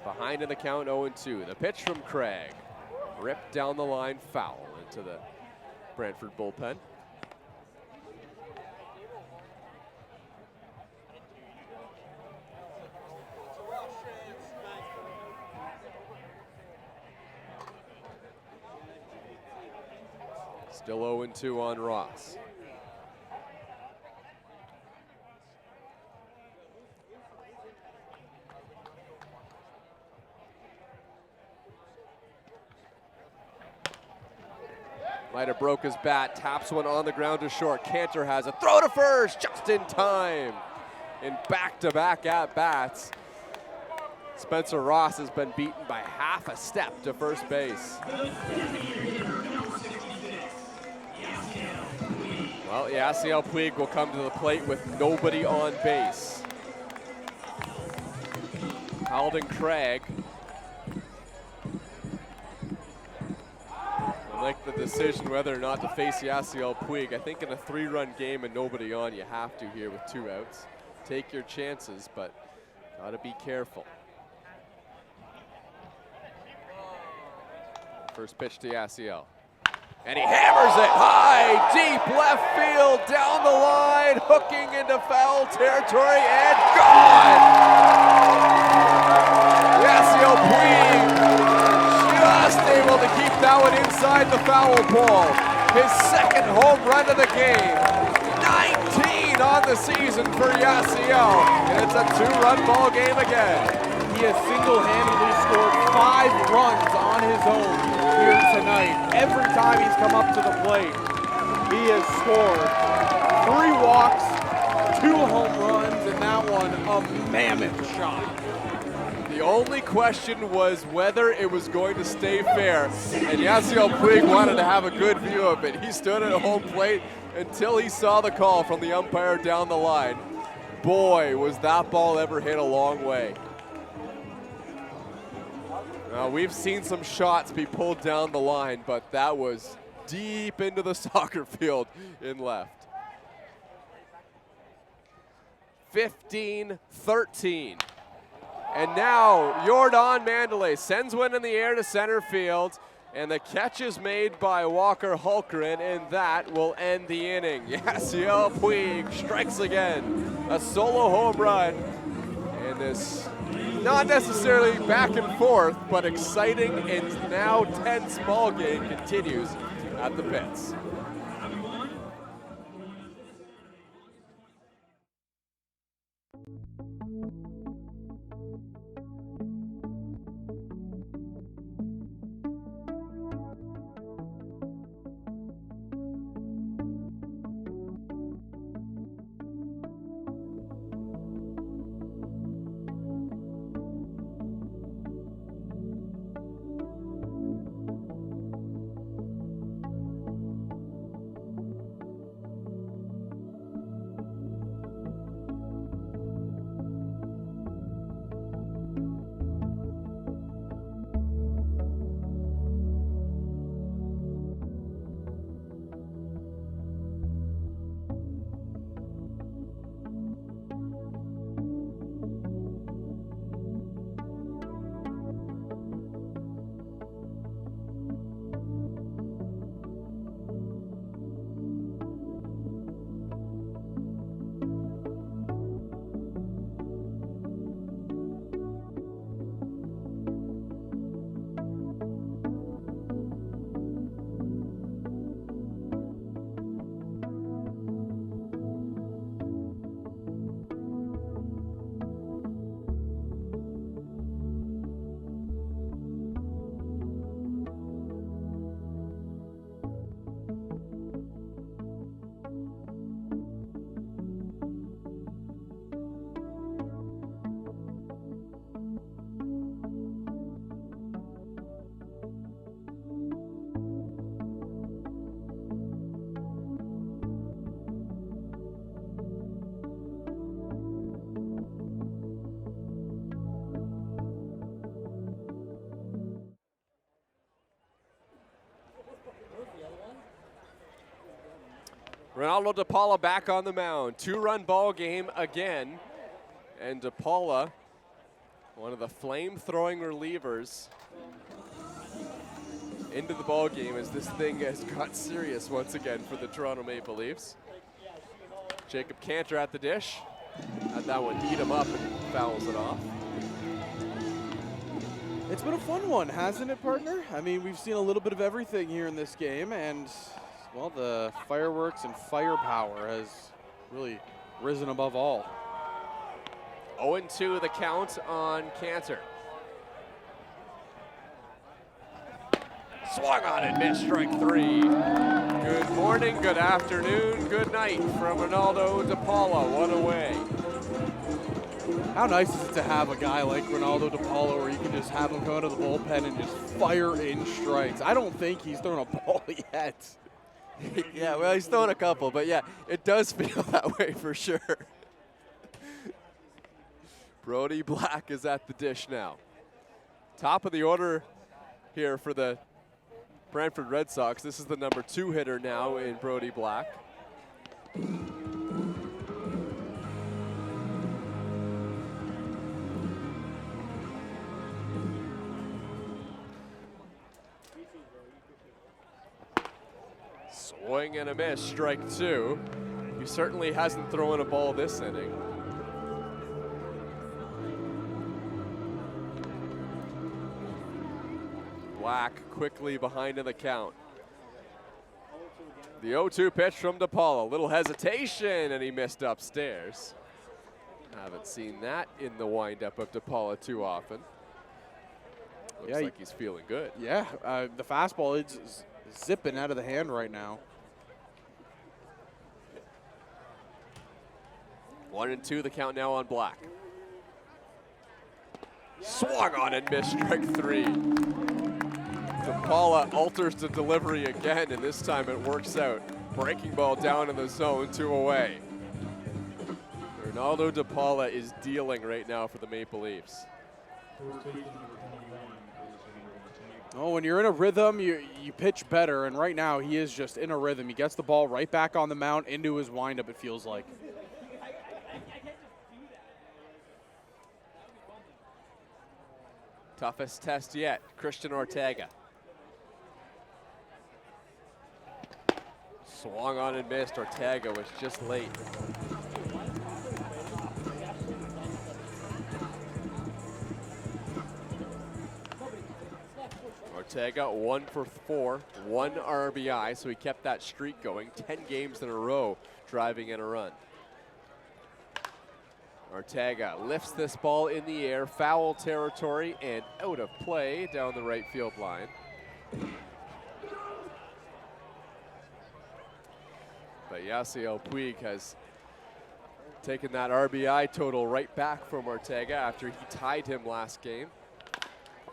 Behind in the count 0-2. The pitch from Craig. Ripped down the line, foul into the Brantford bullpen. Still 0-2 on Ross. Might have broke his bat, taps one on the ground to short. Cantor has a throw to first, just in time. In back-to-back at-bats, Spencer Ross has been beaten by half a step to first base. Well, Yasiel Puig will come to the plate with nobody on base. Halden Craig will make the decision whether or not to face Yasiel Puig. I think in a 3-run game and nobody on, you have to here with 2 outs. Take your chances, but gotta be careful. First pitch to Yasiel. And he hammers it high, deep left field, down the line, hooking into foul territory, and gone! Yasiel Puig just able to keep that one inside the foul pole. His second home run of the game. 19 on the season for Yasiel, and it's a 2-run ball game again. He has single-handedly scored 5 runs on his own here tonight. Every time he's come up to the plate, he has scored 3 walks, 2 home runs, and that one a mammoth shot. The only question was whether it was going to stay fair, and Yasiel Puig wanted to have a good view of it. He stood at home plate until he saw the call from the umpire down the line. Boy, was that ball ever hit a long way. Now, we've seen some shots be pulled down the line, but that was deep into the soccer field in left. 15-13. And now Jordan Mandalay sends one in the air to center field, and the catch is made by Walker Hulkren, and that will end the inning. Yasiel Puig strikes again, a solo home run, and this not necessarily back and forth, but exciting and now tense ball game continues at the pits. Ronaldo DePaula back on the mound. 2-run ball game again. And DePaula, one of the flame-throwing relievers, into the ball game as this thing has got serious once again for the Toronto Maple Leafs. Jacob Cantor at the dish. Had that one eat him up and fouls it off. It's been a fun one, hasn't it, partner? I mean, we've seen a little bit of everything here in this game, and well, the fireworks and firepower has really risen above all. 0-2 the count on Cantor. Swung on it, missed, strike 3. Good morning, good afternoon, good night from Ronaldo DePaula. One away. How nice is it to have a guy like Ronaldo DePaula where you can just have him go to the bullpen and just fire in strikes? I don't think he's thrown a ball yet. Yeah, well, he's thrown a couple, but yeah, it does feel that way for sure. Brody Black is at the dish now. Top of the order here for the Brantford Red Sox. This is the number 2 hitter now in Brody Black. Swing and a miss, strike 2. He certainly hasn't thrown a ball this inning. Black quickly behind in the count. The 0-2 pitch from DePaula. Little hesitation, and he missed upstairs. Haven't seen that in the windup of DePaula too often. Looks like he's feeling good. Yeah, the fastball is zipping out of the hand right now. 1-2 the count now on Black. Swung on and missed, strike 3. DePaula alters the delivery again, and this time it works out. Breaking ball down in the zone, 2 away. Ronaldo DePaula is dealing right now for the Maple Leafs. Oh, when you're in a rhythm, you pitch better, and right now he is just in a rhythm. He gets the ball right back on the mound into his windup, it feels like. Toughest test yet, Christian Ortega. Swung on and missed. Ortega was just late. Ortega 1 for 4, 1 RBI, so he kept that streak going. 10 games in a row driving in a run. Ortega lifts this ball in the air, foul territory and out of play down the right field line. But Yasiel Puig has taken that RBI total right back from Ortega after he tied him last game.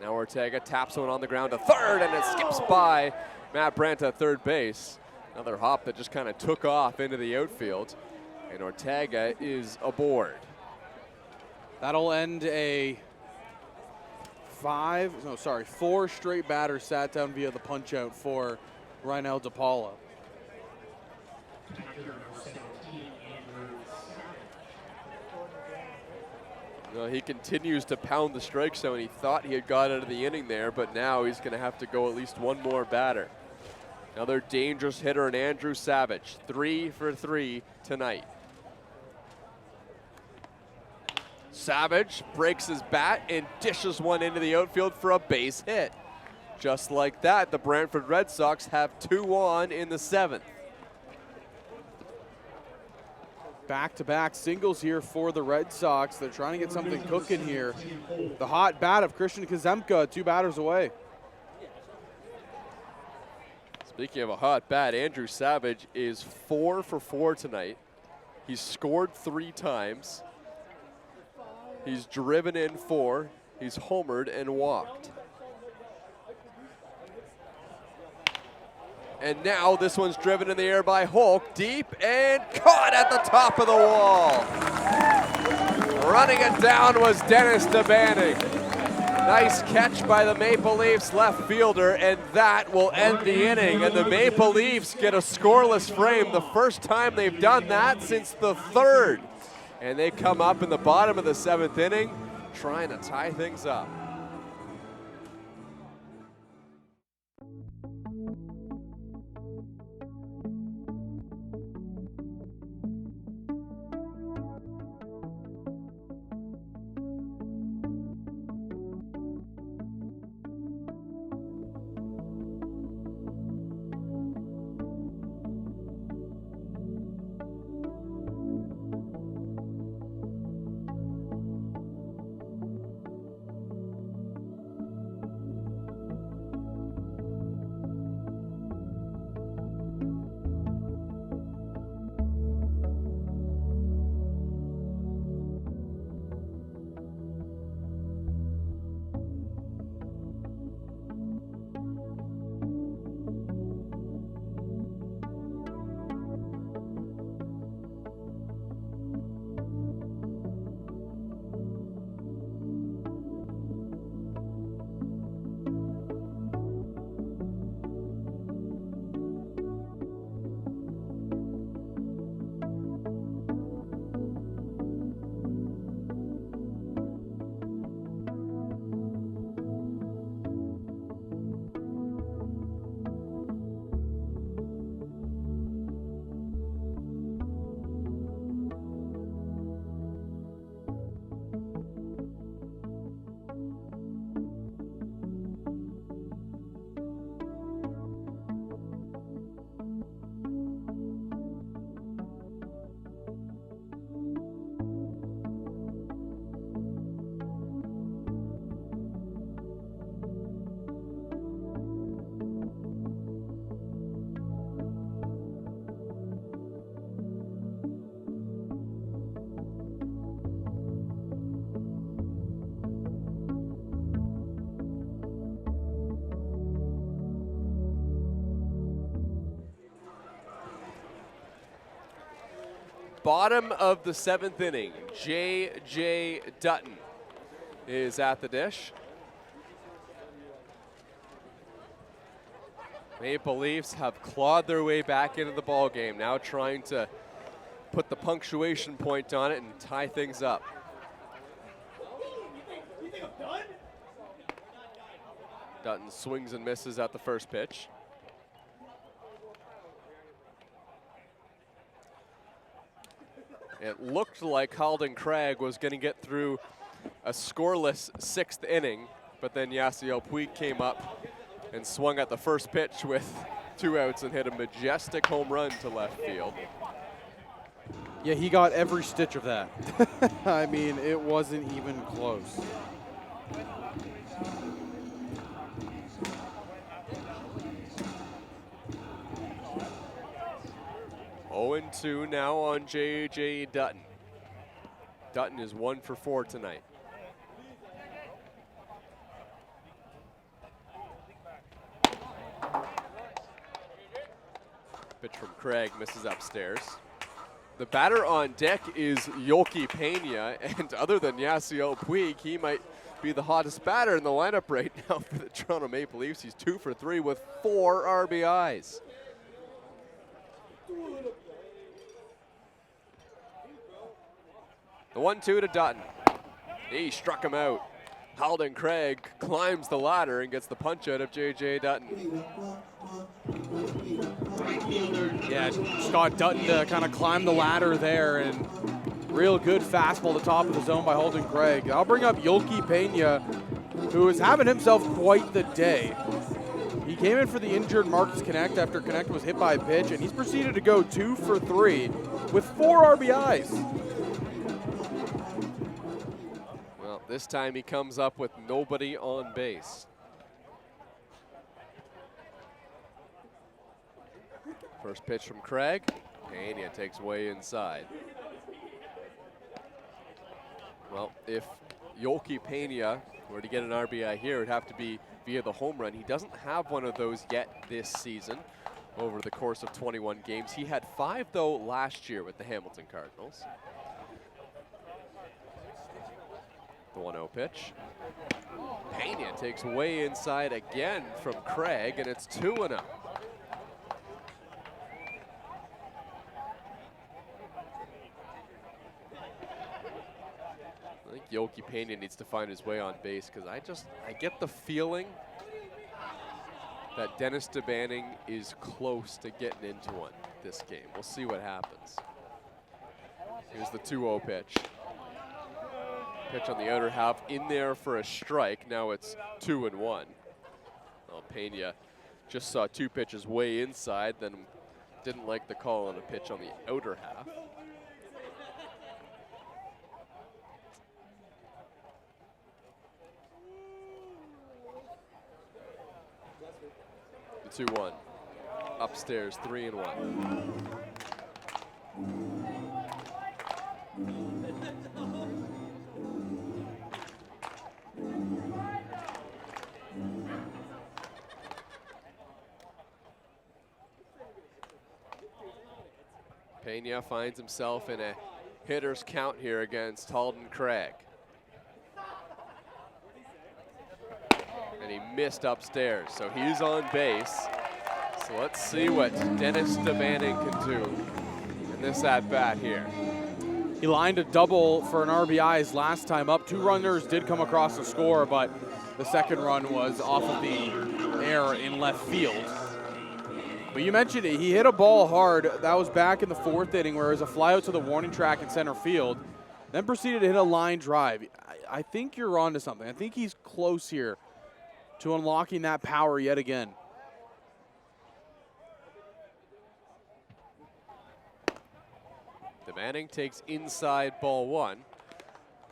Now Ortega taps one on the ground to third, and it skips by Matt Brandt at third base. Another hop that just kind of took off into the outfield, and Ortega is aboard. That'll end a 4 straight batters sat down via the punch out for Reinel DePaula. Well, he continues to pound the strike zone. He thought he had got out of the inning there, but now he's going to have to go at least one more batter. Another dangerous hitter in Andrew Savage, 3 for 3 tonight. Savage breaks his bat and dishes one into the outfield for a base hit. Just like that, the Brantford Red Sox have 2 on in the 7th. Back-to-back singles here for the Red Sox. They're trying to get something cooking here. The hot bat of Christian Kuzemka, 2 batters away. Speaking of a hot bat, Andrew Savage is 4 for 4 tonight. He's scored 3 times. He's driven in 4. He's homered and walked. And now this one's driven in the air by Holyk, deep and caught at the top of the wall. Running it down was Dennis DeBanning. Nice catch by the Maple Leafs left fielder, and that will end the inning. And the Maple Leafs get a scoreless frame, the first time they've done that since the 3rd. And they come up in the bottom of the 7th inning, trying to tie things up. Bottom of the 7th inning, J.J. Dutton is at the dish. Maple Leafs have clawed their way back into the ball game, now trying to put the punctuation point on it and tie things up. Dutton swings and misses at the first pitch. It looked like Halden Craig was going to get through a scoreless 6th inning, but then Yasiel Puig came up and swung at the first pitch with 2 outs and hit a majestic home run to left field. Yeah, he got every stitch of that. I mean, it wasn't even close. Oh, 2 now on J.J. Dutton. Dutton is 1 for 4 tonight. Pitch from Craig misses upstairs. The batter on deck is Yolki Pena, and other than Yasiel Puig, he might be the hottest batter in the lineup right now for the Toronto Maple Leafs. He's 2 for 3 with 4 RBIs. The 1-2 to Dutton. He struck him out. Halden Craig climbs the ladder and gets the punch out of J.J. Dutton. Yeah, Scott Dutton to kind of climb the ladder there, and real good fastball to the top of the zone by Halden Craig. I'll bring up Yolki Pena, who is having himself quite the day. He came in for the injured Marcus Knecht after Knecht was hit by a pitch, and he's proceeded to go 2 for 3 with 4 RBIs. This time he comes up with nobody on base. First pitch from Craig. Pena takes way inside. Well, if Yolki Pena were to get an RBI here, it would have to be via the home run. He doesn't have one of those yet this season over the course of 21 games. He had 5, though, last year with the Hamilton Cardinals. The 1-0 pitch. Pena takes way inside again from Craig, and it's 2-0. I think Yolki Pena needs to find his way on base, because I get the feeling that Dennis DeBanning is close to getting into one this game. We'll see what happens. Here's the 2-0 pitch. Pitch on the outer half, in there for a strike. Now it's 2-1. Well, Pena just saw 2 pitches way inside, then didn't like the call on a pitch on the outer half. The 2-1. Upstairs, 3-1. Pena finds himself in a hitter's count here against Halden Craig. And he missed upstairs, so he's on base. So let's see what Dennis DeBanning can do in this at-bat here. He lined a double for an RBI his last time up. 2 runners did come across the score, but the second run was off of the air in left field. But you mentioned it, he hit a ball hard. That was back in the 4th inning where it was a fly out to the warning track in center field, then proceeded to hit a line drive. I think you're onto something. I think he's close here to unlocking that power yet again. DeBanning takes inside ball 1.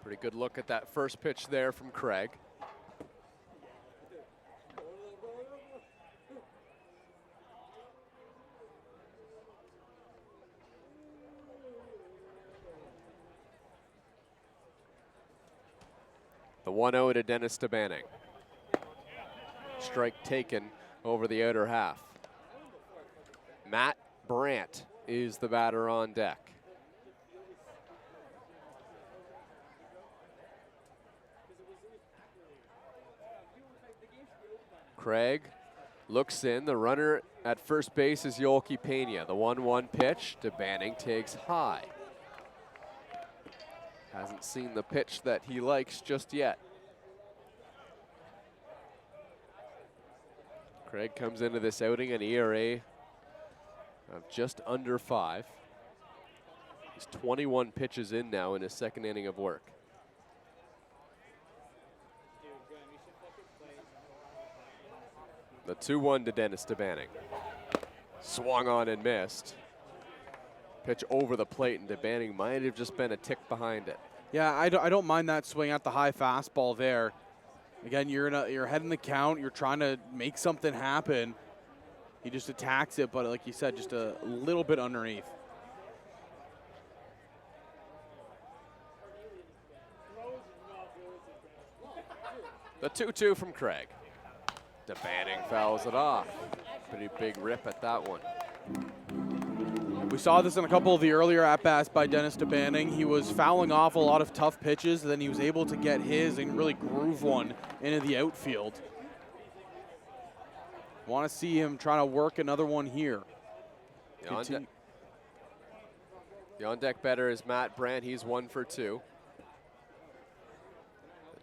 Pretty good look at that first pitch there from Craig. The 1-0 to Dennis DeBanning. Strike taken over the outer half. Matt Brandt is the batter on deck. Craig looks in. The runner at first base is Yolki Pena. The 1-1 pitch to Banning takes high. Hasn't seen the pitch that he likes just yet. Craig comes into this outing an ERA of just under 5. He's 21 pitches in now in his second inning of work. The 2-1 to Dennis DeBanning. Swung on and missed. Pitch over the plate, and DeBanning might have just been a tick behind it. Yeah, I don't mind that swing at the high fastball there. Again, you're ahead in the count. You're trying to make something happen. He just attacks it, but like you said, just a little bit underneath. The 2-2 from Craig. DeBanning fouls it off. Pretty big rip at that one. We saw this in a couple of the earlier at-bats by Dennis DeBanning. He was fouling off a lot of tough pitches, and then he was able to get his and really groove one into the outfield. Want to see him trying to work another one here. The on-deck batter is Matt Brandt. He's 1 for 2.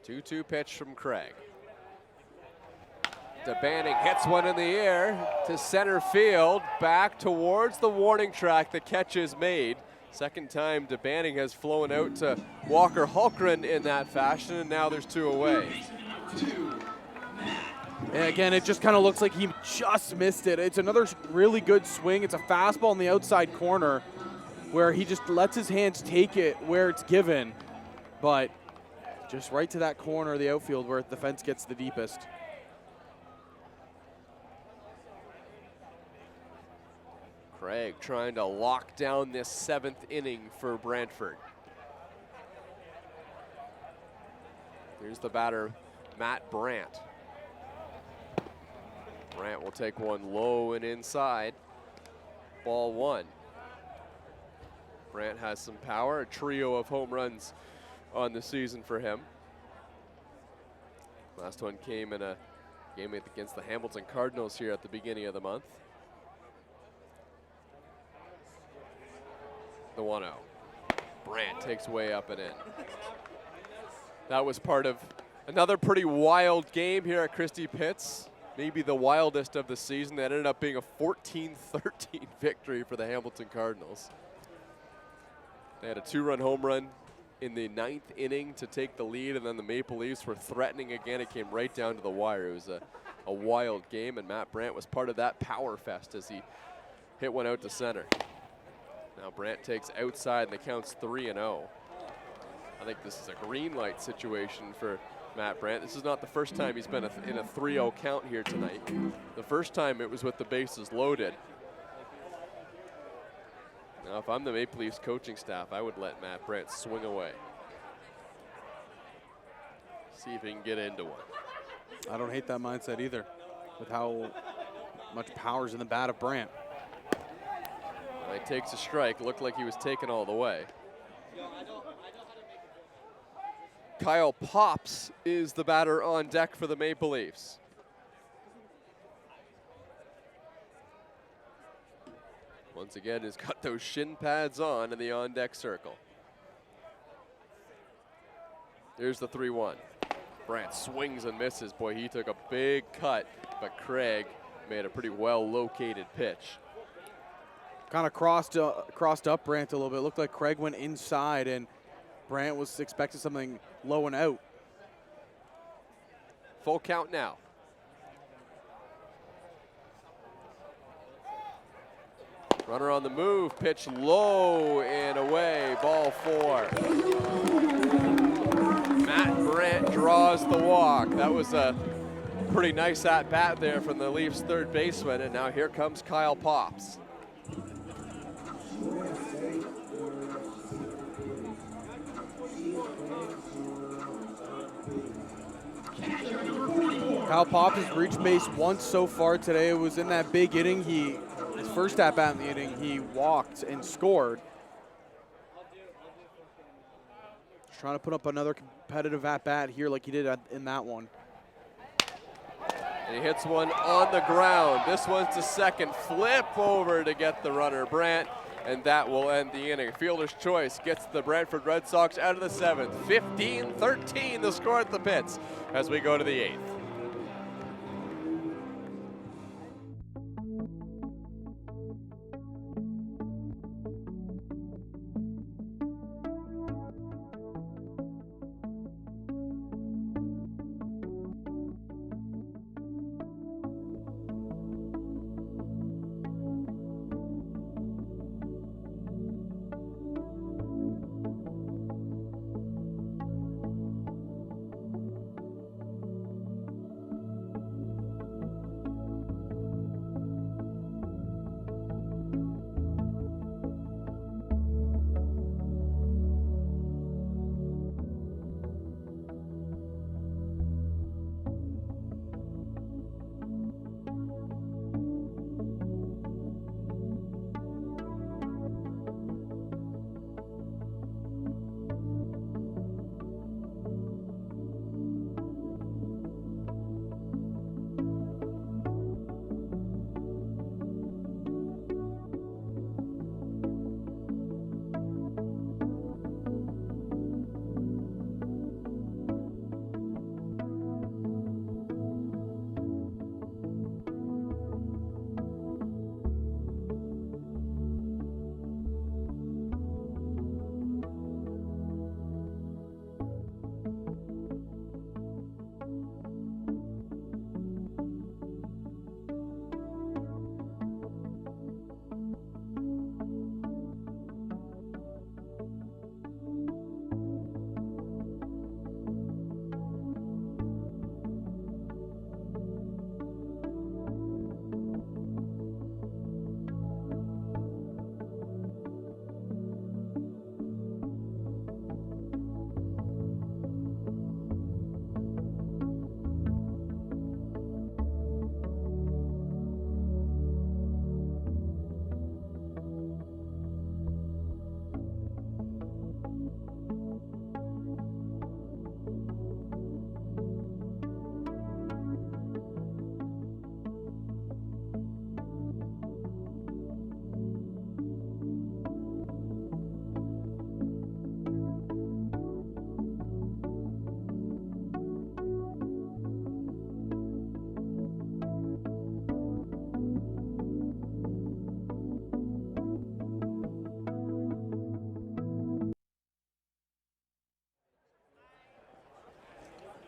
The 2-2 pitch from Craig. DeBanning hits one in the air to center field, back towards the warning track. The catch is made. Second time DeBanning has flown out to Walker Hulkgren in that fashion, and now there's 2 away. And again, it just kind of looks like he just missed it. It's another really good swing. It's a fastball in the outside corner where he just lets his hands take it where it's given, but just right to that corner of the outfield where the fence gets the deepest. Craig trying to lock down this 7th inning for Brantford. Here's the batter, Matt Brandt. Brandt will take one low and inside. Ball 1. Brandt has some power, a trio of home runs on the season for him. Last one came in a game against the Hamilton Cardinals here at the beginning of the month. The 1-0. Brandt takes way up and in. That was part of another pretty wild game here at Christie Pitts. Maybe the wildest of the season. That ended up being a 14-13 victory for the Hamilton Cardinals. They had a 2-run home run in the 9th inning to take the lead, and then the Maple Leafs were threatening again. It came right down to the wire. It was a wild game, and Matt Brandt was part of that power fest as he hit one out to center. Now Brandt takes outside, and the count's 3-0. I think this is a green light situation for Matt Brandt. This is not the first time he's been in a 3-0 count here tonight. The first time it was with the bases loaded. Now, if I'm the Maple Leafs coaching staff, I would let Matt Brandt swing away. See if he can get into one. I don't hate that mindset either, with how much power's in the bat of Brandt. Well, he takes a strike. Looked like he was taken all the way. Kyle Pops is the batter on deck for the Maple Leafs. Once again, he's got those shin pads on in the on-deck circle. Here's the 3-1. Brandt swings and misses. Boy, he took a big cut, but Craig made a pretty well-located pitch. Kind of crossed up Brandt a little bit. Looked like Craig went inside, and Brandt was expecting something low and out. Full count now. Runner on the move, pitch low and away, ball 4. Matt Brandt draws the walk. That was a pretty nice at-bat there from the Leafs third baseman, and now here comes Kyle Pops. Kyle Pops has reached base once so far today. It was in that big inning. His first at-bat in the inning, he walked and scored. Just trying to put up another competitive at-bat here like he did in that one. And he hits one on the ground. This one's to second. Flip over to get the runner, Brant. And that will end the inning. Fielder's choice gets the Brantford Red Sox out of the 7th. 15-13 the score at the pits as we go to the 8th.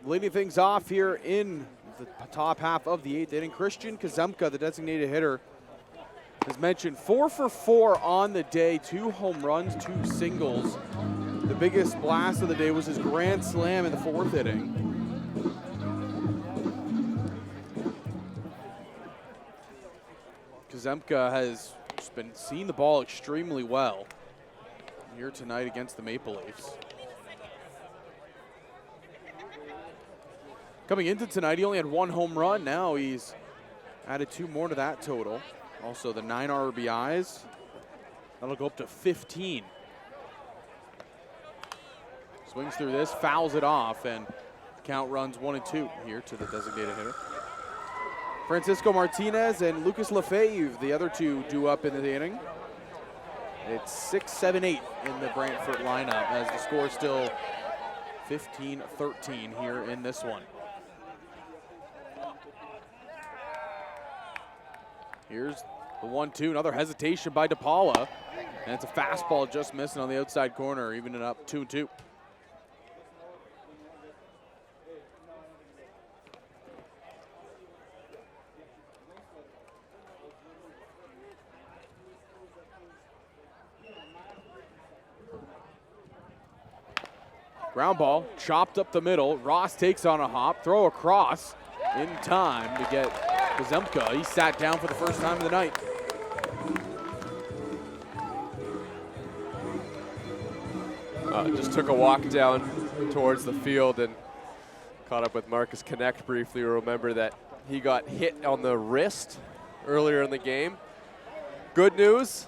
Leading things off here in the top half of the 8th inning, Christian Kuzemka, the designated hitter, as mentioned, 4 for 4 on the day, 2 home runs, 2 singles. The biggest blast of the day was his grand slam in the 4th inning. Kuzemka has just been seeing the ball extremely well here tonight against the Maple Leafs. Coming into tonight, he only had 1 home run. Now he's added 2 more to that total. Also the 9 RBIs. That'll go up to 15. Swings through this, fouls it off, and count runs 1 and 2 here to the designated hitter. Francisco Martinez and Lucas Lefebvre, the other 2 due up in the inning. It's 6, 7, 8 in the Brantford lineup as the score is still 15-13 here in this one. Here's the 1-2, another hesitation by DePaula. And it's a fastball just missing on the outside corner, even it up 2-2. Ground ball, chopped up the middle. Ross takes on a hop, throw across in time to get Kuzemka. He sat down for the first time of the night. Just took a walk down towards the field and caught up with Marcus Knecht briefly. Remember that he got hit on the wrist earlier in the game. Good news,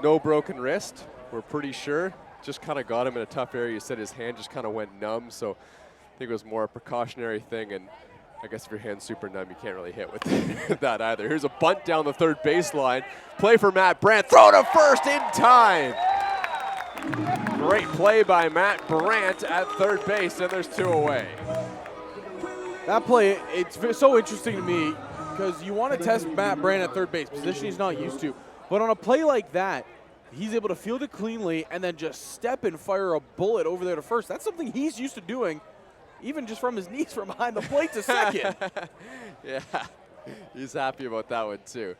no broken wrist, we're pretty sure. Just kind of got him in a tough area. You said his hand just kind of went numb, so I think it was more a precautionary thing, and I guess if your hand's super numb, you can't really hit with that either. Here's a bunt down the third baseline. Play for Matt Brandt. Throw to first in time. Great play by Matt Brandt at third base, and there's 2 away. That play, it's so interesting to me because you want to test Matt Brandt at third base, position he's not used to. But on a play like that, he's able to field it cleanly and then just step and fire a bullet over there to first. That's something he's used to doing, even just from his knees from behind the plate to second. Yeah, he's happy about that one too.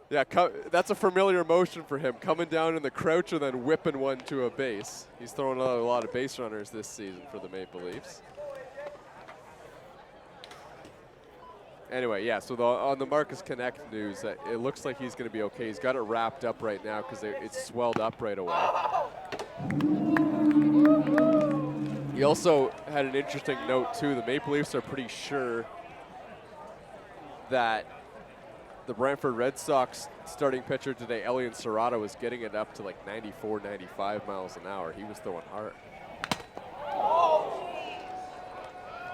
Yeah, that's a familiar motion for him, coming down in the crouch and then whipping one to a base. He's throwing a lot of base runners this season for the Maple Leafs. Anyway, yeah, so on the Marcus Knecht news, it looks like he's going to be okay. He's got it wrapped up right now because it's swelled up right away. He also had an interesting note, too. The Maple Leafs are pretty sure that the Brantford Red Sox starting pitcher today, Elian Serrato, was getting it up to like 94, 95 miles an hour. He was throwing hard.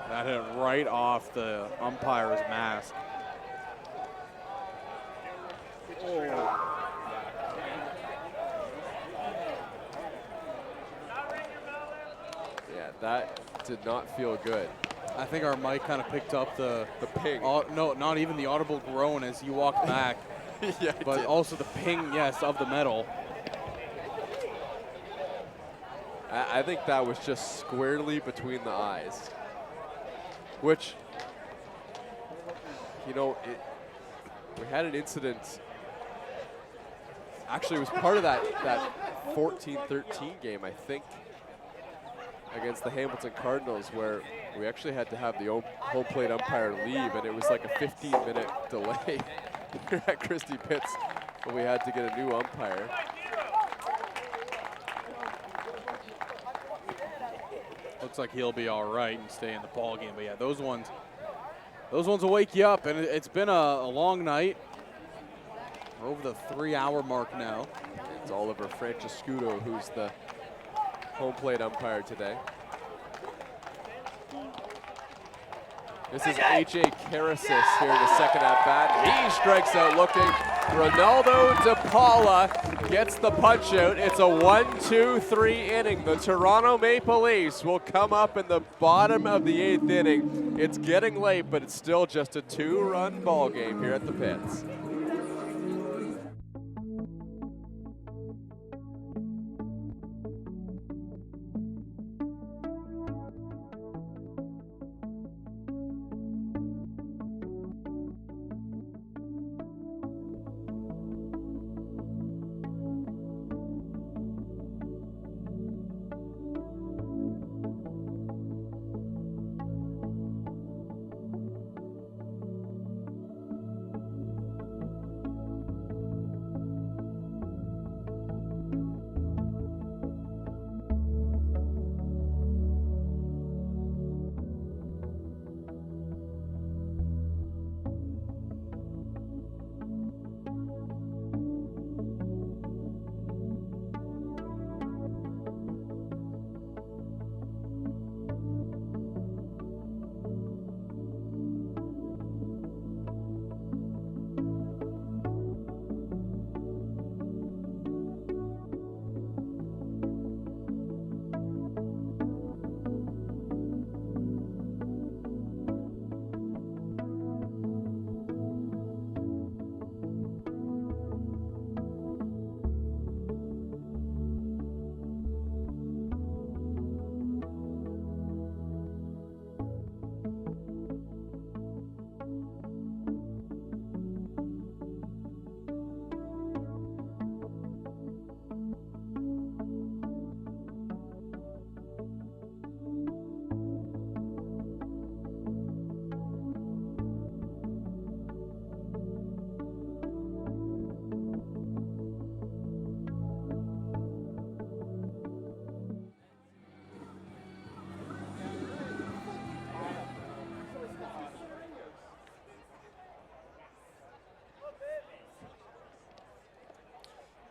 That hit right off the umpire's mask. Yeah, that did not feel good. I think our mic kind of picked up the ping. No, not even the audible groan as you walked back. Yeah, but also the ping, yes, of the metal. I think that was just squarely between the eyes. Which, you know, we had an incident. Actually, it was part of that 14-13 game, I think, against the Hamilton Cardinals, where we actually had to have the home plate umpire leave, and it was like a 15-minute delay at Christie Pitts when we had to get a new umpire. Looks like he'll be all right and stay in the ball game. But yeah, those ones will wake you up. And it's been a long night. We're over the 3-hour mark now. It's Oliver Francescutto who's the home plate umpire today. This is A.J. Karosas here in the second at-bat. He strikes out looking. Ronaldo DePaula gets the punch out. It's a 1-2-3 inning. The Toronto Maple Leafs will come up in the bottom of the 8th inning. It's getting late, but it's still just a 2-run ball game here at the Pits.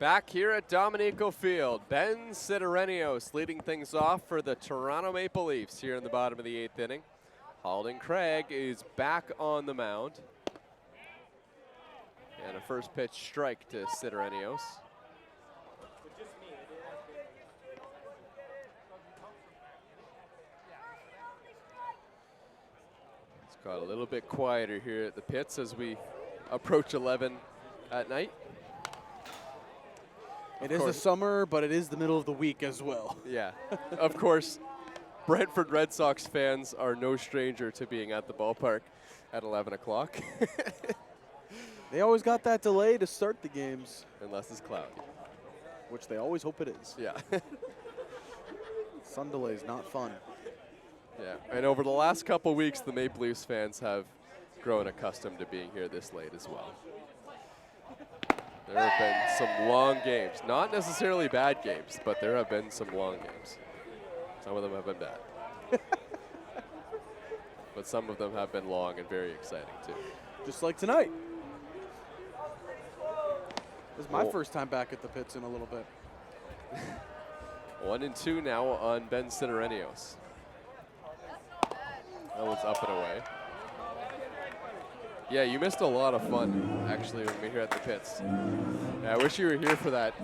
Back here at Dominico Field, Ben Sidorenios leading things off for the Toronto Maple Leafs here in the bottom of the 8th inning. Halden Craig is back on the mound. And a first pitch strike to Sidorenios. It's got a little bit quieter here at the pits as we approach 11 at night. It is the summer, but it is the middle of the week as well. Yeah, of course, Brantford Red Sox fans are no stranger to being at the ballpark at 11 o'clock. They always got that delay to start the games. Unless it's cloudy. Which they always hope it is. Yeah. Sun delay is not fun. Yeah, and over the last couple weeks, the Maple Leafs fans have grown accustomed to being here this late as well. There have been some long games. Not necessarily bad games, but there have been some long games. Some of them have been bad. But some of them have been long and very exciting, too. Just like tonight. This is my first time back at the pits in a little bit. 1-2 now on Ben Sidorenios. That one's up and away. Yeah, you missed a lot of fun, actually, when we were here at the pits. Yeah, I wish you were here for that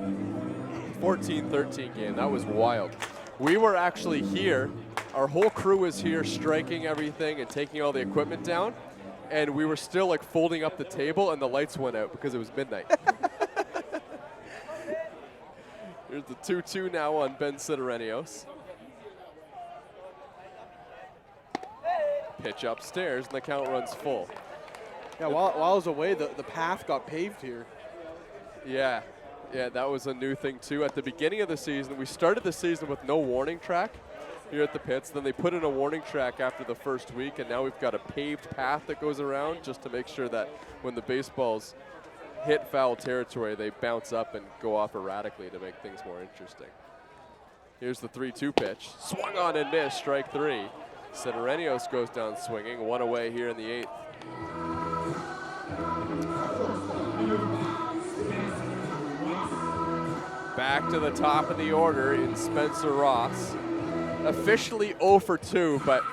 14-13 game. That was wild. We were actually here. Our whole crew was here striking everything and taking all the equipment down. And we were still like folding up the table and the lights went out because it was midnight. Here's the 2-2 now on Ben Sidorenios. Pitch upstairs and the count runs full. Yeah, while I was away, the path got paved here. Yeah, that was a new thing too. At the beginning of the season, we started the season with no warning track here at the pits. Then they put in a warning track after the first week, and now we've got a paved path that goes around just to make sure that when the baseballs hit foul territory, they bounce up and go off erratically to make things more interesting. Here's the 3-2 pitch. Swung on and missed, strike 3. Sidorenios goes down swinging, one away here in the 8th. Back to the top of the order in Spencer Ross. Officially 0 for 2, but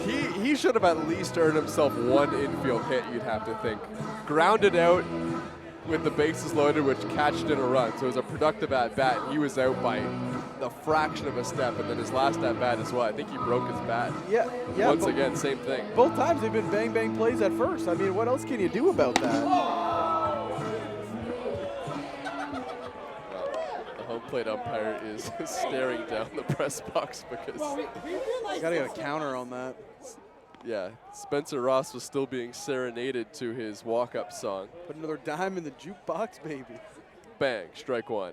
he should have at least earned himself one infield hit, you'd have to think. Grounded out with the bases loaded, which catched in a run. So it was a productive at-bat. He was out by the fraction of a step, and then his last at-bat as well. I think he broke his bat. Yeah. Once again, same thing. Both times they've been bang-bang plays at first. I mean, what else can you do about that? Well, the home plate umpire is staring down the press box because... Gotta get a counter on that. Yeah, Spencer Ross was still being serenaded to his walk-up song. Put another dime in the jukebox, baby. Bang, strike 1.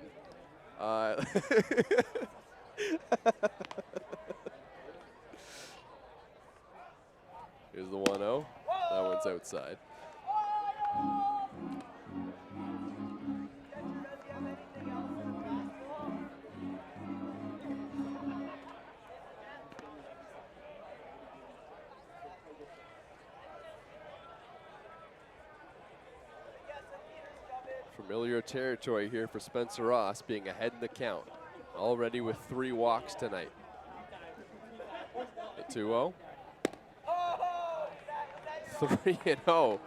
Here's the 1-0. That one's outside. Familiar territory here for Spencer Ross, being ahead in the count. Already with 3 walks tonight. The 2-0. 3-0.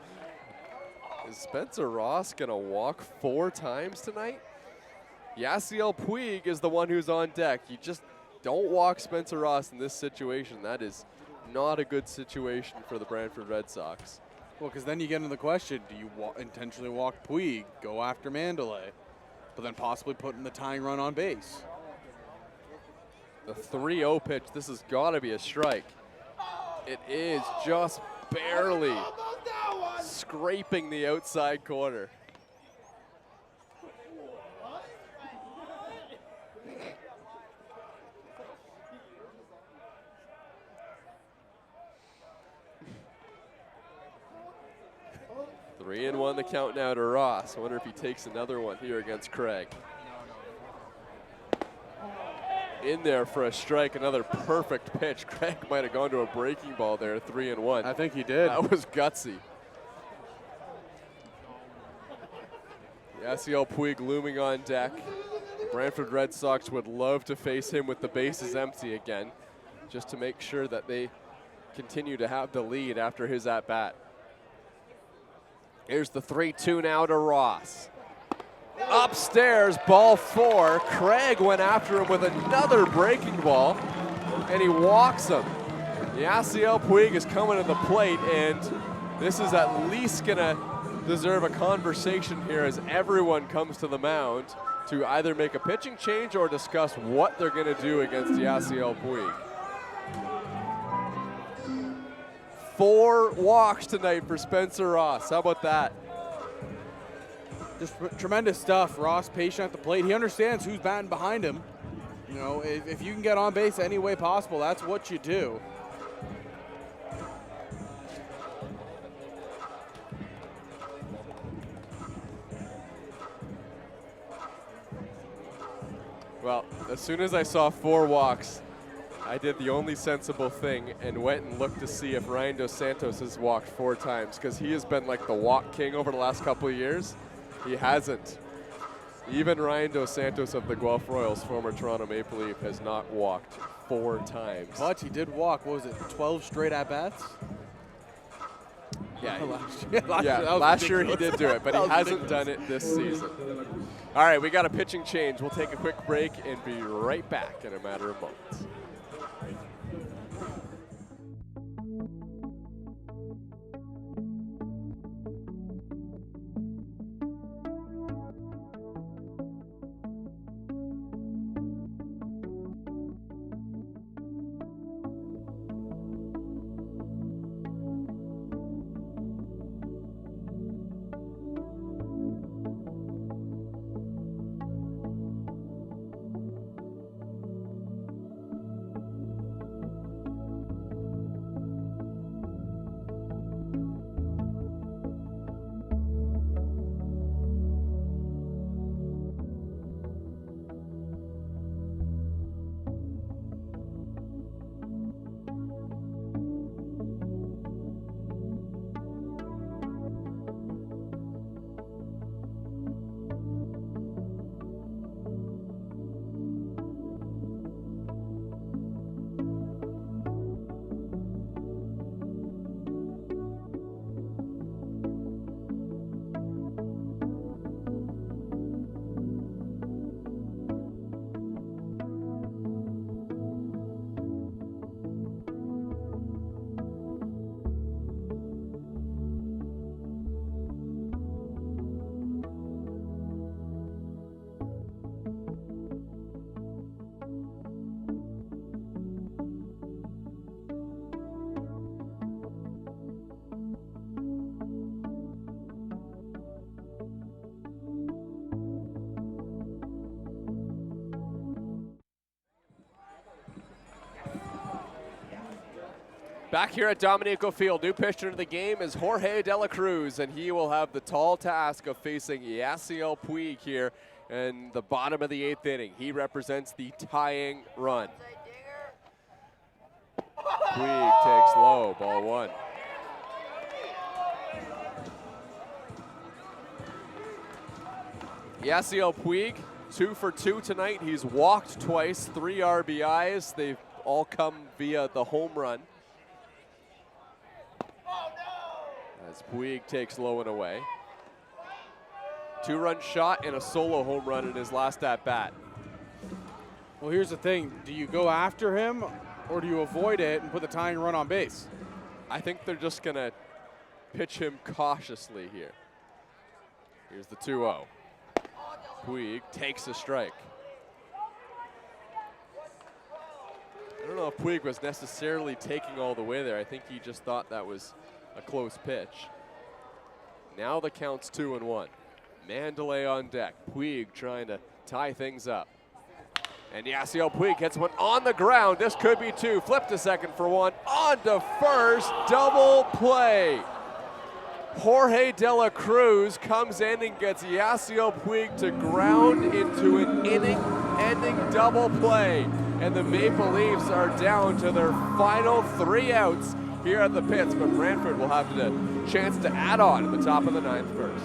Is Spencer Ross gonna walk 4 times tonight? Yasiel Puig is the one who's on deck. You just don't walk Spencer Ross in this situation. That is not a good situation for the Brantford Red Sox. Well, because then you get into the question, do you intentionally walk Puig, go after Mandalay, but then possibly put in the tying run on base? The 3-0 pitch, this has got to be a strike. It is just barely scraping the outside corner. Three and 1 the count now to Ross. I wonder if he takes another one here against Craig. In there for a strike, another perfect pitch. Craig might have gone to a breaking ball there, 3 and 1. I think he did. That was gutsy. Yasiel Puig looming on deck. Brantford Red Sox would love to face him with the bases empty again, just to make sure that they continue to have the lead after his at-bat. Here's the 3-2 now to Ross. Upstairs, ball 4. Craig went after him with another breaking ball, and he walks him. Yasiel Puig is coming to the plate, and this is at least going to deserve a conversation here as everyone comes to the mound to either make a pitching change or discuss what they're going to do against Yasiel Puig. 4 walks tonight for Spencer Ross. How about that? Just tremendous stuff. Ross patient at the plate. He understands who's batting behind him. You know, if you can get on base any way possible, that's what you do. Well, as soon as I saw 4 walks, I did the only sensible thing and went and looked to see if Ryan Dos Santos has walked 4 times, because he has been like the walk king over the last couple of years. He hasn't. Even Ryan Dos Santos of the Guelph Royals, former Toronto Maple Leaf, has not walked 4 times. But he did walk, what was it, 12 straight at-bats? Yeah, last year he did do it, but he hasn't done it this season. All right, we got a pitching change. We'll take a quick break and be right back in a matter of moments. Back here at Dominico Field, new pitcher of the game is Jorge De La Cruz, and he will have the tall task of facing Yasiel Puig here in the bottom of the 8th inning. He represents the tying run. Puig takes low, ball 1. Yasiel Puig, 2 for 2 tonight. He's walked twice, 3 RBIs. They've all come via the home run. As Puig takes low and away. 2-run shot and a solo home run in his last at-bat. Well, here's the thing. Do you go after him or do you avoid it and put the tying run on base? I think they're just going to pitch him cautiously here. Here's the 2-0. Puig takes a strike. I don't know if Puig was necessarily taking all the way there. I think he just thought that was a close pitch. Now the count's 2-1. Mandalay on deck. Puig trying to tie things up. And Yasiel Puig gets one on the ground. This could be 2. Flip to second for 1. On to first. Double play. Jorge De La Cruz comes in and gets Yasiel Puig to ground into an inning-ending double play. And the Maple Leafs are down to their final 3 outs here at the pits, but Brantford will have the chance to add on at the top of the 9th first.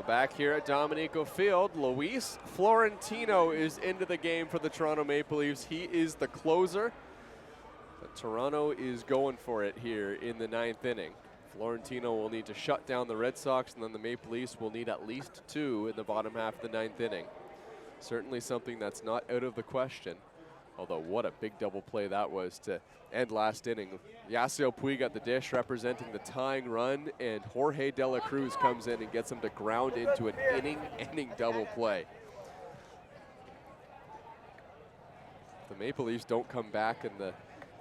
Well, back here at Dominico Field, Luis Florentino is into the game for the Toronto Maple Leafs. He is the closer. But Toronto is going for it here in the 9th inning. Florentino will need to shut down the Red Sox, and then the Maple Leafs will need at least 2 in the bottom half of the 9th inning. Certainly something that's not out of the question. Although what a big double play that was to end last inning. Yasiel Puig at the dish representing the tying run, and Jorge De La Cruz comes in and gets him to ground into an inning-ending double play. If the Maple Leafs don't come back in the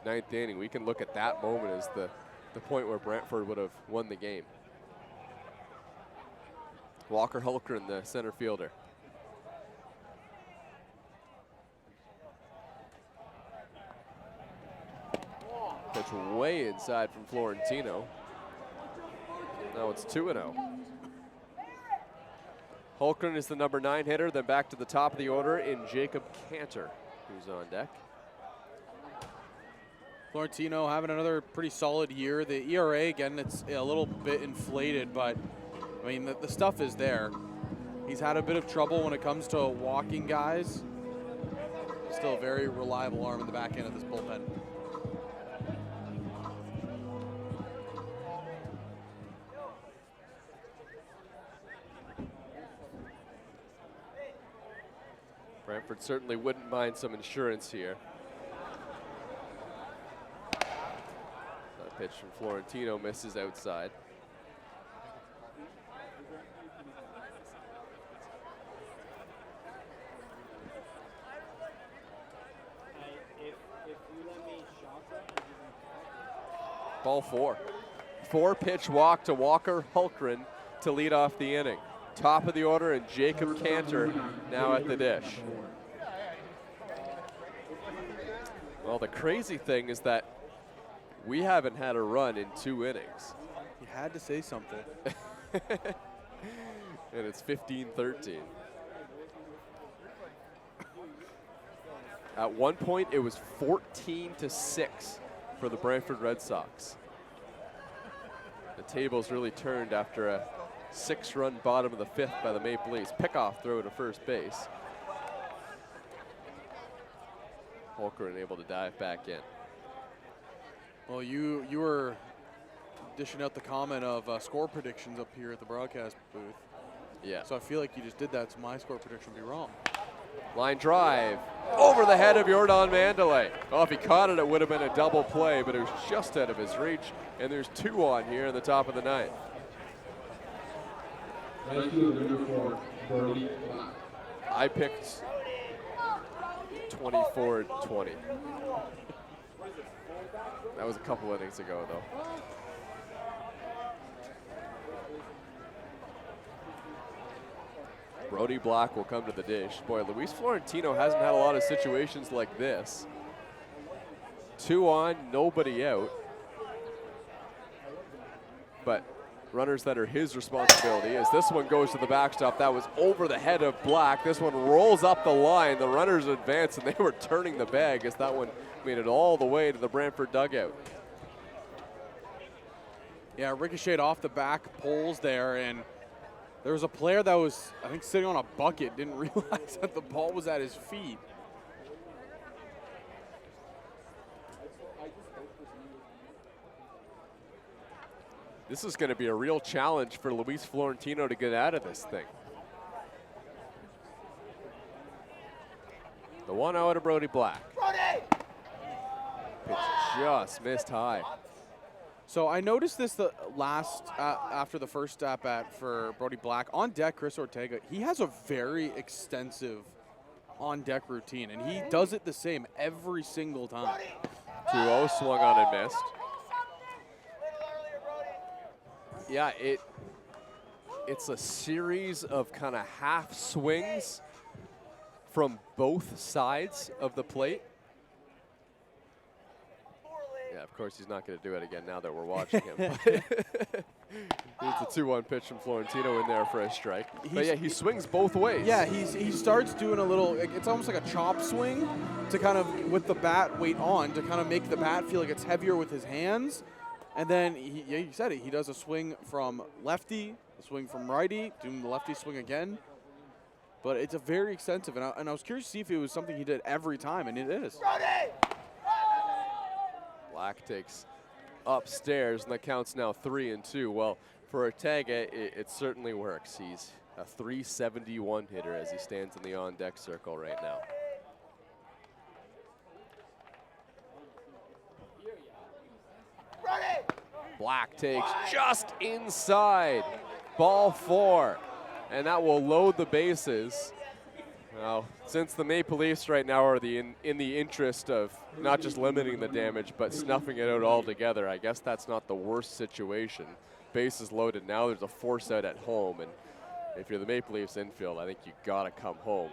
9th inning, we can look at that moment as the point where Brantford would have won the game. Walker Hulkgren, the center fielder. Pitch way inside from Florentino. Now it's 2-0. Hulkgren is the number 9 hitter, then back to the top of the order in Jacob Cantor, who's on deck. Florentino having another pretty solid year. The ERA, again, it's a little bit inflated, but I mean, the stuff is there. He's had a bit of trouble when it comes to walking guys. Still a very reliable arm in the back end of this bullpen. Brantford certainly wouldn't mind some insurance here. That pitch from Florentino misses outside. Ball 4. 4-pitch walk to Walker Hulkgren to lead off the inning. Top of the order, and Jacob Cantor now at the dish. Well, the crazy thing is that we haven't had a run in 2 innings. You had to say something. And it's 15-13. At one point, it was 14-6 for the Brantford Red Sox. The tables really turned after a 6-run bottom of the 5th by the Maple Leafs. Pickoff throw to first base. Hulkgren able to dive back in. Well, you were dishing out the comment of score predictions up here at the broadcast booth. Yeah. So I feel like you just did that, so my score prediction would be wrong. Line drive over the head of Jordan Mandalay. Oh, if he caught it, it would have been a double play, but it was just out of his reach. And there's 2 on here in the top of the 9th. I picked 24-20. That was a couple innings ago, though. Brody Black will come to the dish. Boy, Luis Florentino hasn't had a lot of situations like this. 2 on, nobody out. But runners that are his responsibility, as this one goes to the backstop. That was over the head of Black. This one rolls up the line. The runners advance, and they were turning the bag as that one made it all the way to the Brantford dugout. Yeah, ricocheted off the back poles there, and there was a player that was, I think, sitting on a bucket, didn't realize that the ball was at his feet. This is going to be a real challenge for Luis Florentino to get out of this thing. The 1-0 to Brody Black. Pitch just missed high. So I noticed this the last, after the first at-bat for Brody Black. On deck, Chris Ortega, he has a very extensive on-deck routine, and he does it the same every single time. 2-0, swung on and missed. Yeah, it's a series of kind of half swings from both sides of the plate. Yeah, of course he's not going to do it again now that we're watching him. There's the 2-1 pitch from Florentino in there for a strike. But yeah, he swings both ways. Yeah, he starts doing a little, it's almost like a chop swing to kind of, with the bat weight on, to kind of make the bat feel like it's heavier with his hands. And then, yeah, you said it, he does a swing from lefty, The swing from righty, doing the lefty swing again. But it's a very extensive, and I was curious to see if it was something he did every time, and it is. Black takes upstairs, and that counts now 3-2. Well, for Ortega, it certainly works. He's a .371 hitter as he stands in the on-deck circle right now. Black takes just inside. Ball 4. And that will load the bases. Now, since the Maple Leafs right now are in the interest of not just limiting the damage, but snuffing it out altogether, I guess that's not the worst situation. Bases loaded. Now there's a force out at home. And if you're the Maple Leafs infield, I think you got to come home.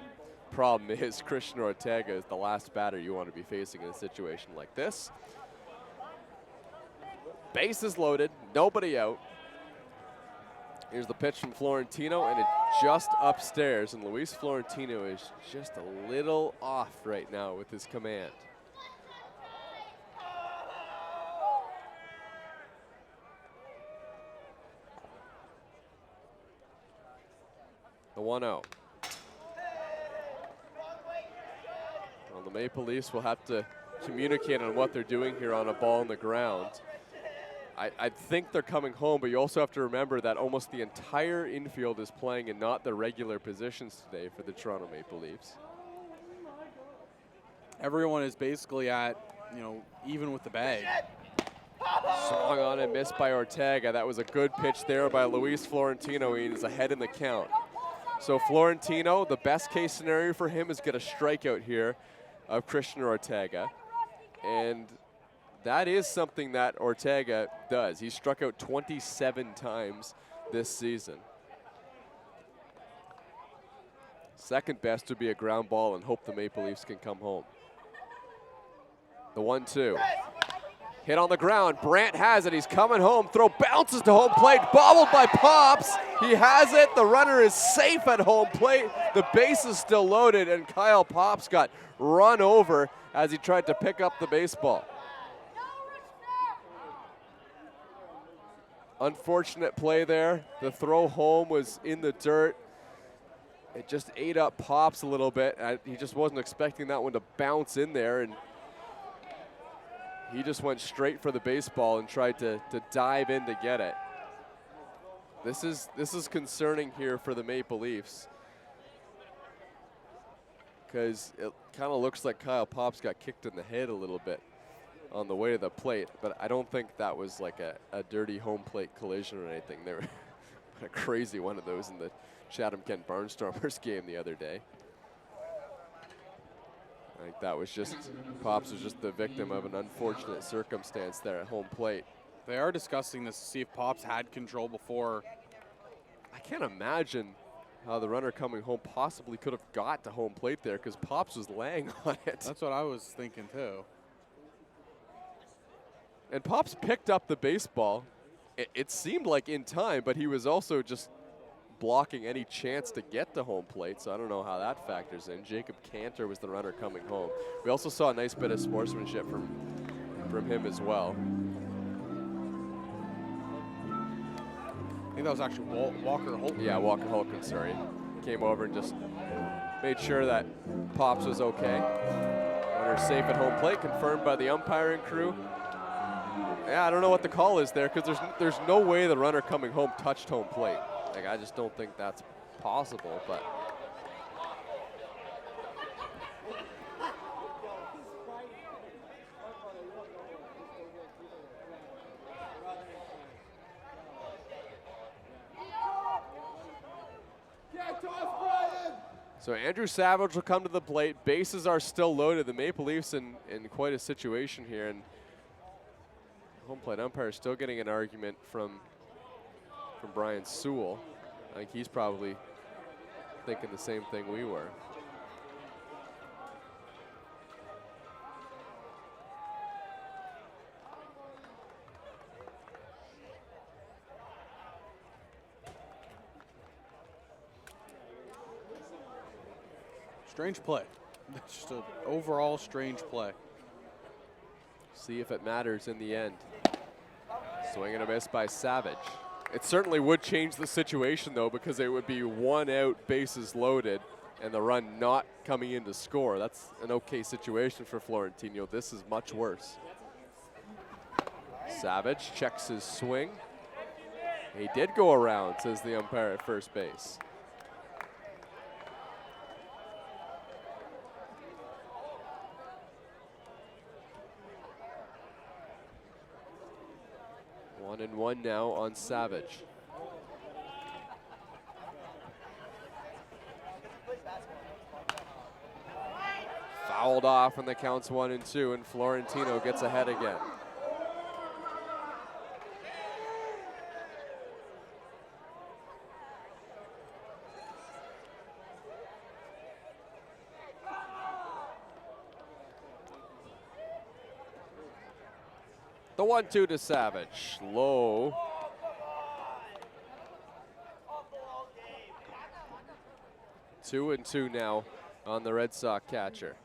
Problem is, Christian Ortega is the last batter you want to be facing in a situation like this. Bases loaded, nobody out. Here's the pitch from Florentino, and it's just upstairs, and Luis Florentino is just a little off right now with his command. The 1-0. Well, the Maple Leafs will have to communicate on what they're doing here on a ball on the ground. I think they're coming home, but you also have to remember that almost the entire infield is playing in not the regular positions today for the Toronto Maple Leafs. Everyone is basically at, even with the bag. Swung on and missed by Ortega. That was a good pitch there by Luis Florentino. He is ahead in the count. So Florentino, the best case scenario for him is get a strikeout here of Christian Ortega. And that is something that Ortega does. He struck out 27 times this season. Second best would be a ground ball and hope the Maple Leafs can come home. The 1-2. Hit on the ground. Brant has it. He's coming home. Throw bounces to home plate. Bobbled by Pops. He has it. The runner is safe at home plate. The base is still loaded, and Kyle Pops got run over as he tried to pick up the baseball. Unfortunate play there. The throw home was in the dirt. It just ate up Pops a little bit. He just wasn't expecting that one to bounce in there, and he just went straight for the baseball and tried to dive in to get it. This is concerning here for the Maple Leafs, because it kind of looks like Kyle Pops got kicked in the head a little bit on the way to the plate, but I don't think that was like a dirty home plate collision or anything. There was a crazy one of those in the Chatham-Kent Barnstormers game the other day. I think that was just, Pops was just the victim of an unfortunate circumstance there at home plate. They are discussing this to see if Pops had control before. I can't imagine how the runner coming home possibly could have got to home plate there, because Pops was laying on it. That's what I was thinking too. And Pops picked up the baseball. It seemed like in time, but he was also just blocking any chance to get to home plate, so I don't know how that factors in. Jacob Cantor was the runner coming home. We also saw a nice bit of sportsmanship from him as well. I think that was actually Walker Holton. Yeah, Walker Holton, sorry. Came over and just made sure that Pops was okay. Runner safe at home plate, confirmed by the umpiring crew. Yeah, I don't know what the call is there, because there's no way the runner coming home touched home plate. Like, I just don't think that's possible, but. So Andrew Savage will come to the plate. Bases are still loaded. The Maple Leafs in quite a situation here, and home plate umpire is still getting an argument from Brian Sewell. I think he's probably thinking the same thing we were. Strange play. It's just an overall strange play. See if it matters in the end. Swing and a miss by Savage. It certainly would change the situation, though, because it would be 1 out, bases loaded, and the run not coming in to score. That's an okay situation for Florentino. This is much worse. Savage checks his swing. He did go around, says the umpire at first base. One and one now on Savage. Fouled off and the count's 1-2, and Florentino gets ahead again. The 1-2 to Savage, low. Two and two now on the Red Sox catcher.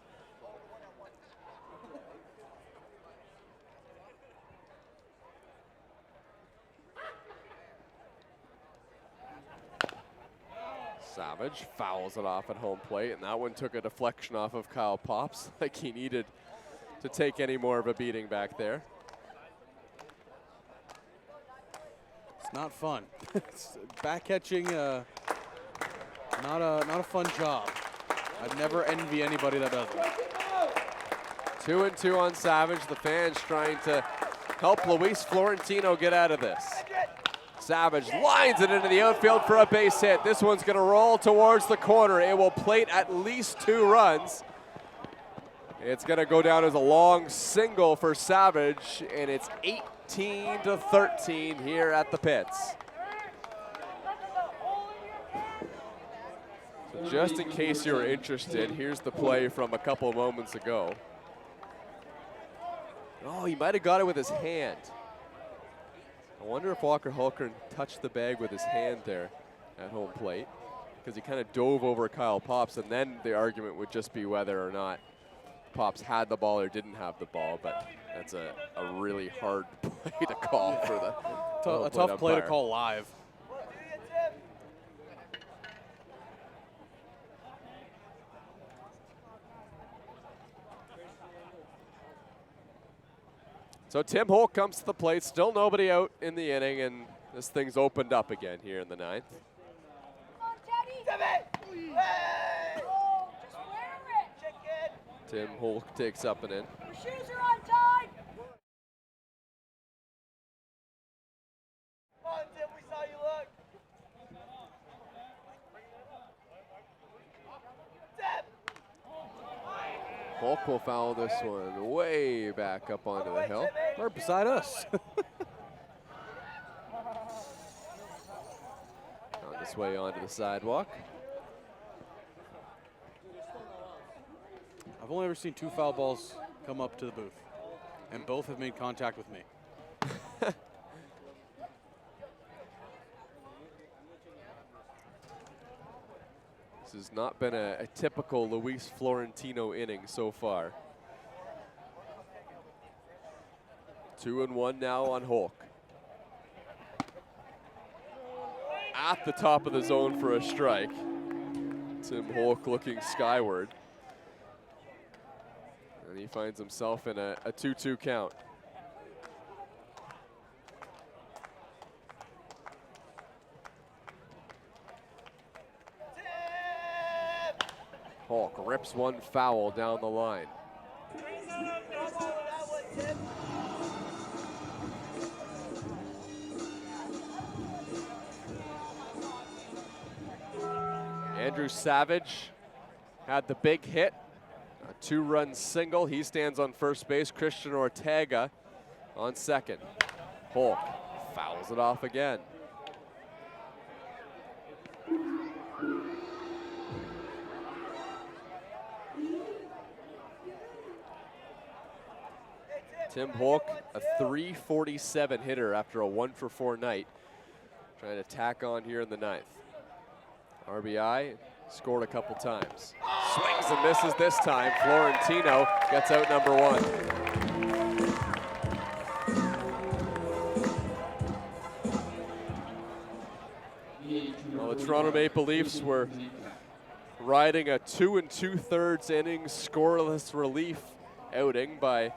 Savage fouls it off at home plate, and that one took a deflection off of Kyle Pops, like he needed to take any more of a beating back there. Not fun. Back catching, not a fun job. I'd never envy anybody that does it. 2-2 on Savage. The fans trying to help Luis Florentino get out of this. Savage lines it into the outfield for a base hit. This one's going to roll towards the corner. It will plate at least 2 runs. It's going to go down as a long single for Savage, and it's 18-13 here at the pits. So just in case you're interested, here's the play from a couple of moments ago. Oh, he might have got it with his hand. I wonder if Walker Hulkern touched the bag with his hand there at home plate, because he kind of dove over Kyle Pops, and then the argument would just be whether or not Pops had the ball or didn't have the ball, but that's a really hard play to call for the a tough play to call live. So Tim Holyk comes to the plate, still nobody out in the inning, and this thing's opened up again here in the 9th. Tim Holyk takes up and in. Your shoes are untied. Come on, Tim, we saw you look. Holyk will foul this one way back up onto the hill. Right beside us. On this way onto the sidewalk. I've only ever seen 2 foul balls come up to the booth, and both have made contact with me. This has not been a typical Luis Florentino inning so far. 2-1 now on Holyk. At the top of the zone for a strike. Tim Holyk looking skyward. And he finds himself in a 2-2 count. Holyk rips one foul down the line. Andrew Savage had the big hit, a 2-run single. He stands on first base. Christian Ortega on second. Holyk fouls it off again. Tim Holyk, a .347 hitter after a 1-for-4 night, trying to tack on here in the 9th. RBI, scored a couple times. Swings and misses this time. Florentino gets out number 1. Toronto Maple Leafs were riding a 2 2/3 innings scoreless relief outing by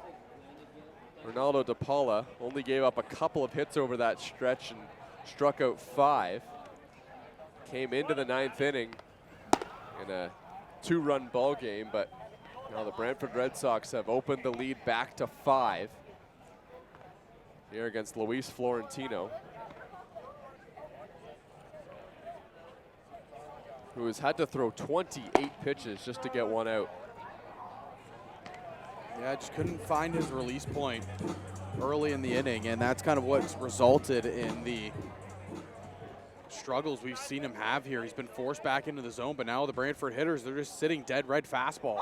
Ronaldo DePaula. Only gave up a couple of hits over that stretch and struck out 5. Came into the 9th inning in a 2-run ball game, but now the Brantford Red Sox have opened the lead back to 5 here against Luis Florentino, who has had to throw 28 pitches just to get one out. Yeah, just couldn't find his release point early in the inning, and that's kind of what's resulted in the struggles we've seen him have here. He's been forced back into the zone, but now the Brantford hitters, they're just sitting dead red fastball.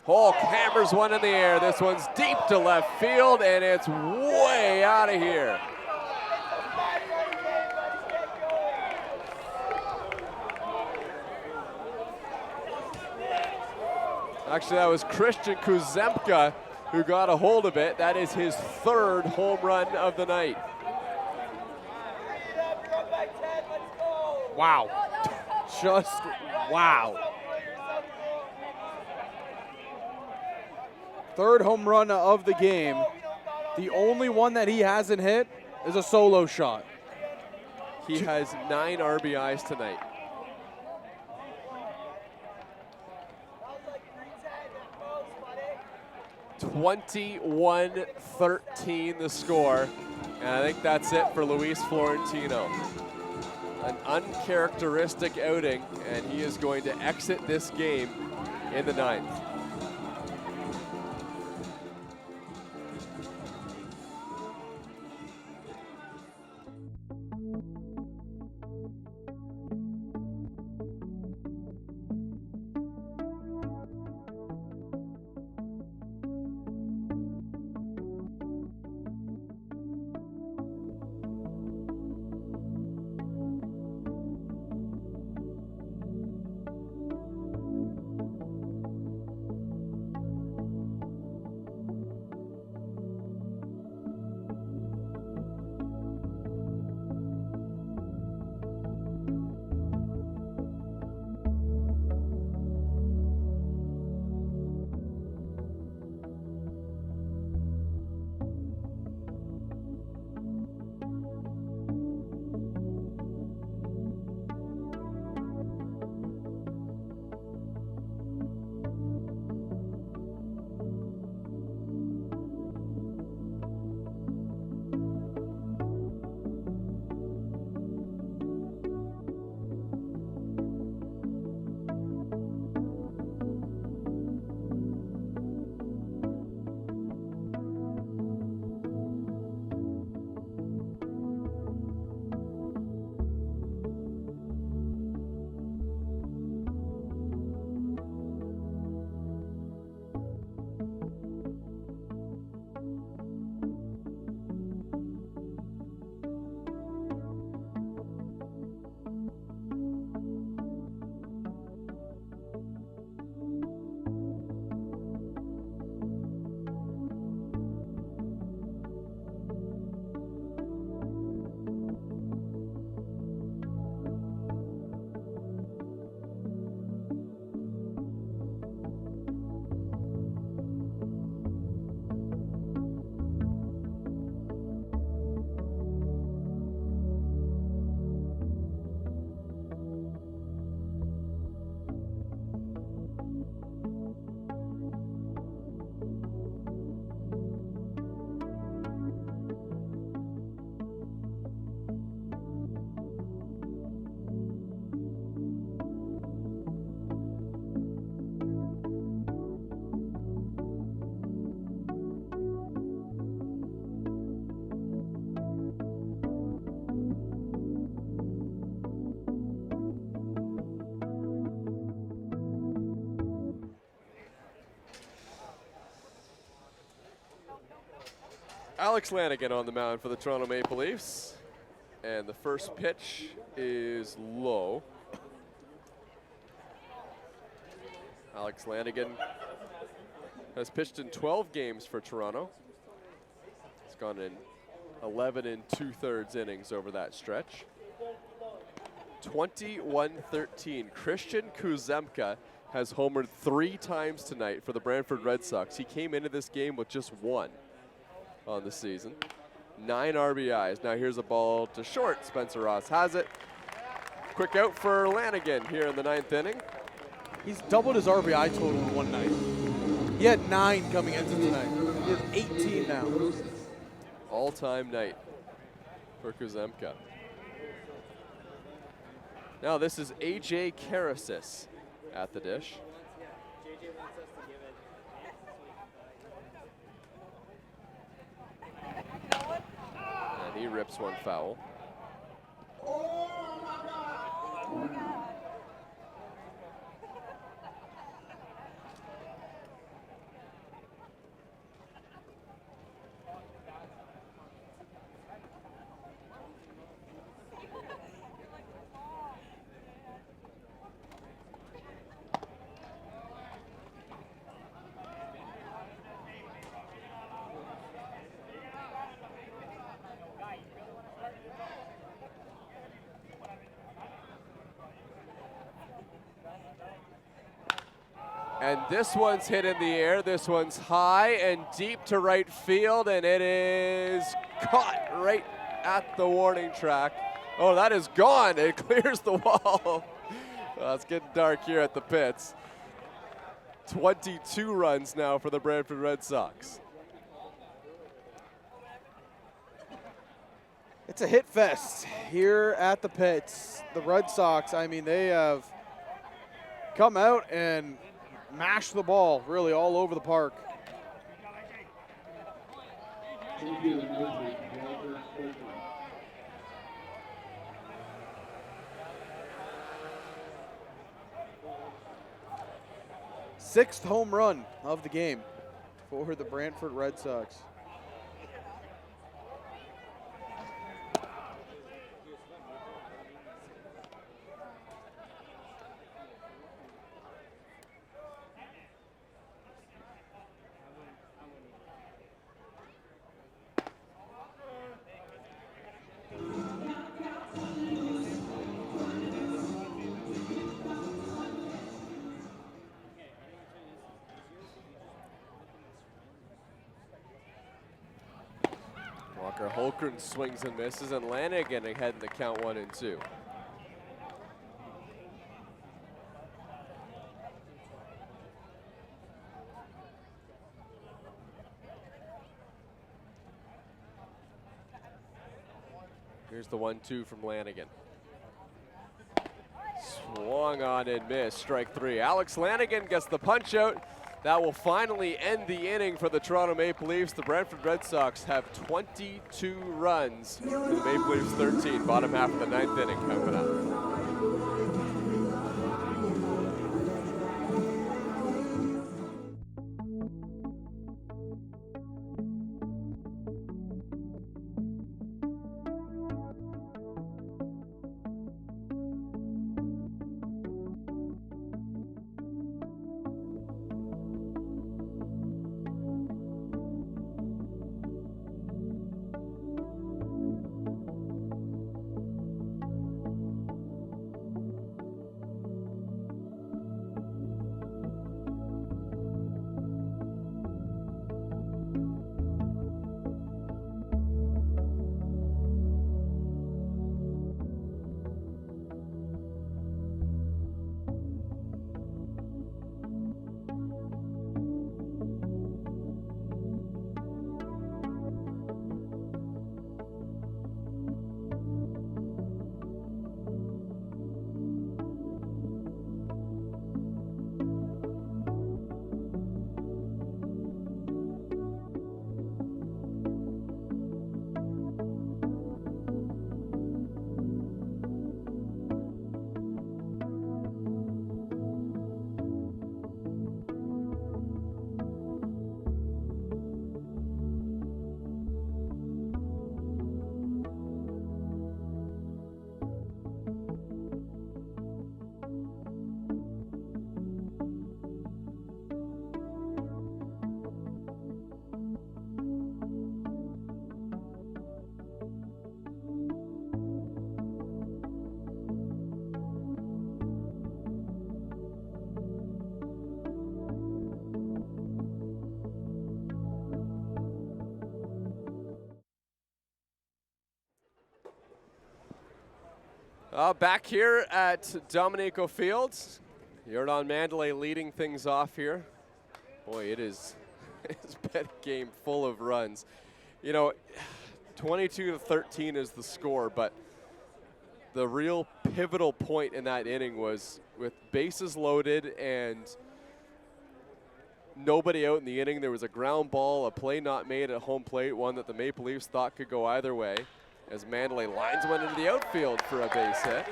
Holyk hammers one in the air. This one's deep to left field, and it's way out of here. Actually, that was Christian Kuzemka who got a hold of it. That is his 3rd home run of the night. Wow. Just wow. 3rd home run of the game. The only one that he hasn't hit is a solo shot. He has 9 RBIs tonight. (21-13) the score, and I think that's it for Luis Florentino. An uncharacteristic outing, and he is going to exit this game in the 9th. Alex Lanigan on the mound for the Toronto Maple Leafs. And the first pitch is low. Alex Lanigan has pitched in 12 games for Toronto. He's gone in 11 2/3 innings over that stretch. 21-13. Christian Kuzemka has homered 3 times tonight for the Brantford Red Sox. He came into this game with just 1 on the season. 9 RBIs. Now here's a ball to short. Spencer Ross has it. Quick out for Lanigan here in the 9th inning. He's doubled his RBI total in one night. He had 9 coming into tonight. He has 18 now. All-time night for Kuzemka. Now this is AJ Karosas at the dish. And he rips one foul. And this one's hit in the air. This one's high and deep to right field, and it is caught right at the warning track. Oh, that is gone. It clears the wall. Well, it's getting dark here at the pits. 22 runs now for the Brantford Red Sox. It's a hit fest here at the pits. The Red Sox, I mean, they have come out and mashed the ball really all over the park. Sixth home run of the game for the Brantford Red Sox. Holyk swings and misses, and Lanigan ahead in the count 1 and 2. Here's the 1-2 from Lanigan. Swung on and missed, strike 3. Alex Lanigan gets the punch out. That will finally end the inning for the Toronto Maple Leafs. The Brantford Red Sox have 22 runs to the Maple Leafs 13. Bottom half of the 9th inning coming up. Back here at Dominico Fields, Jordan Mandalay leading things off here. Boy, it's been a game full of runs. You know, 22-13 is the score, but the real pivotal point in that inning was with bases loaded and nobody out in the inning. There was a ground ball, a play not made at home plate, one that the Maple Leafs thought could go either way, as Mandalay lines one into the outfield for a base hit.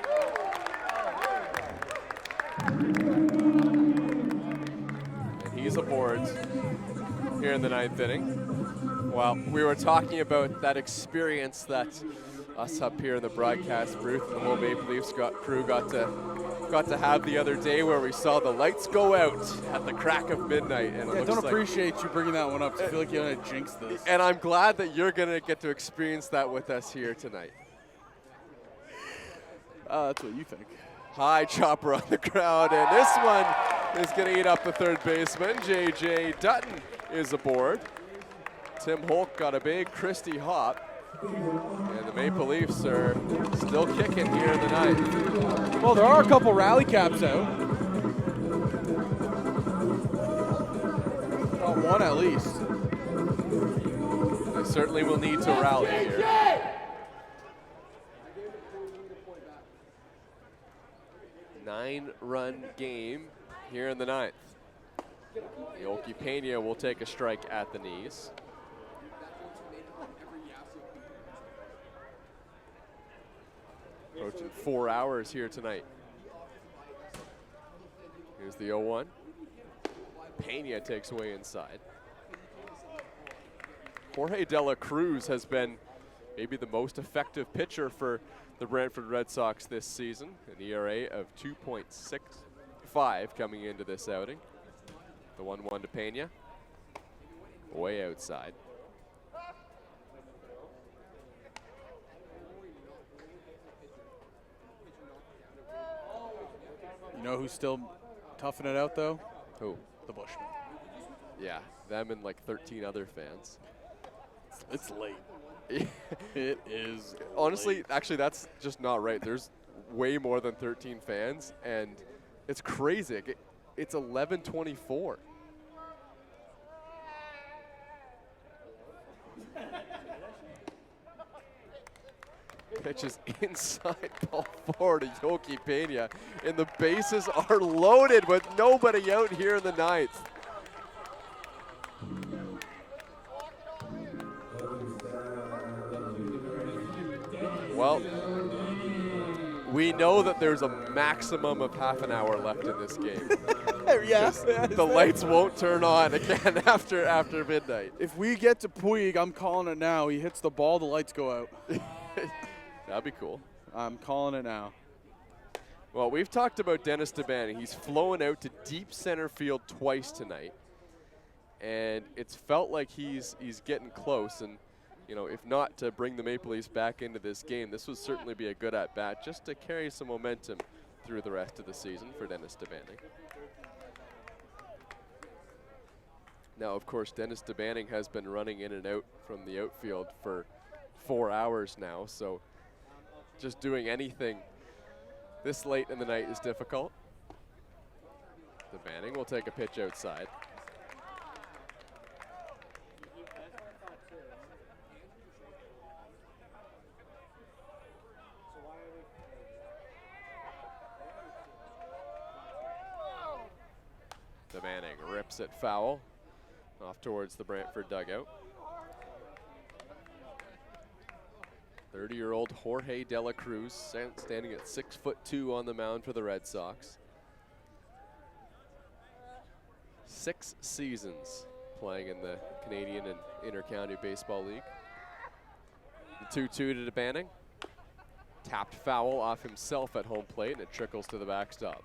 And he's aboard here in the ninth inning. Well, we were talking about that experience that us up here in the broadcast booth, the whole Maple Leafs crew got to have the other day, where we saw the lights go out at the crack of midnight. And I don't appreciate you bringing that one up. I feel like you're going to jinx this. And I'm glad that you're going to get to experience that with us here tonight. That's what you think. High chopper on the ground, and this one is going to eat up the third baseman. J.J. Dutton is aboard. Tim Holyk got a big Christie hop. And the Maple Leafs are still kicking here in the ninth. Well, there are a couple rally caps out. Got one at least. They certainly will need to rally here. Nine-run game here in the ninth. Yolki Pena will take a strike at the knees. Approaching 4 hours here tonight. Here's the 0-1. Pena takes away inside. Jorge De La Cruz has been maybe the most effective pitcher for the Brantford Red Sox this season. An ERA of 2.65 coming into this outing. The 1-1 to Pena. Way outside. You know who's still toughing it out, though? Who? The Bushmen. Yeah, them and like 13 other fans. It's late. It is honestly, late. actually, that's just not right. There's way more than 13 fans, and it's crazy. It's 11:24. Pitch is inside, ball forward to Yolki Pena, and the bases are loaded with nobody out here in the ninth. Well, we know that there's a maximum of half an hour left in this game. Yes. The lights won't turn on again after midnight. If we get to Puig, I'm calling it now. He hits the ball, the lights go out. That'd be cool. I'm calling it now. Well, we've talked about Dennis DeBanning. He's flown out to deep center field twice tonight, and it's felt like he's getting close. And you know, if not to bring the Maple Leafs back into this game, this would certainly be a good at-bat just to carry some momentum through the rest of the season for Dennis DeBanning. Now, of course, Dennis DeBanning has been running in and out from the outfield for 4 hours now, so just doing anything this late in the night is difficult. DeBanning will take a pitch outside. DeBanning rips it foul off towards the Brantford dugout. 30-year-old Jorge De La Cruz standing at 6'2" on the mound for the Red Sox. 6 seasons playing in the Canadian and Inter-County Baseball League. The 2-2 to DeBanning. Tapped foul off himself at home plate, and it trickles to the backstop.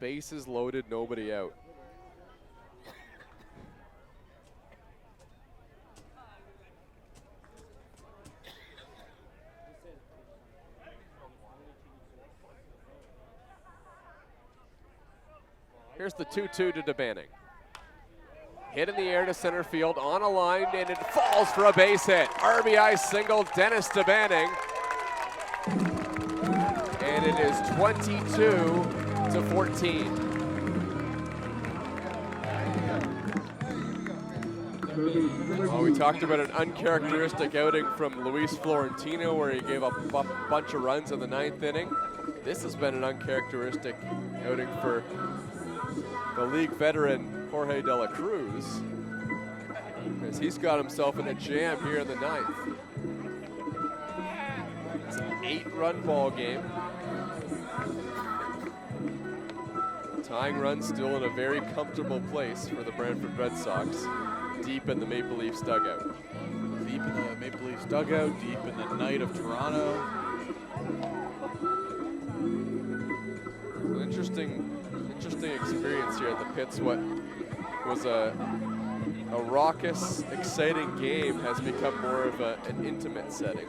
Bases loaded, nobody out. Here's the 2-2 to DeBanning. Hit in the air to center field, on a line, and it falls for a base hit. RBI single, Dennis DeBanning. it is 22-14. Well, we talked about an uncharacteristic outing from Luis Florentino where he gave up a bunch of runs in the 9th inning. This has been an uncharacteristic outing for the league veteran Jorge de la Cruz, as he's got himself in a jam here in the 9th. It's an 8-run ball game. Tying run still in a very comfortable place for the Brantford Red Sox, deep in the Maple Leafs dugout. Deep in the Maple Leafs dugout, deep in the night of Toronto. An interesting experience here at the pits. What was a raucous, exciting game has become more of an intimate setting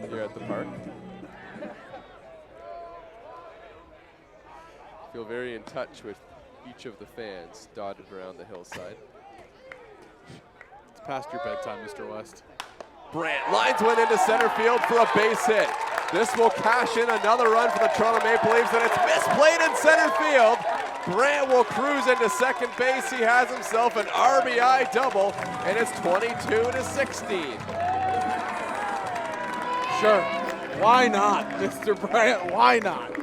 here at the park. Feel very in touch with each of the fans dotted around the hillside. It's past your bedtime, Mr. West. Brant lines one into center field for a base hit. This will cash in another run for the Toronto Maple Leafs, and it's misplayed in center field. Brant will cruise into second base. He has himself an RBI double, and it's 22-16. Sure. Why not, Mr. Brant? Why not?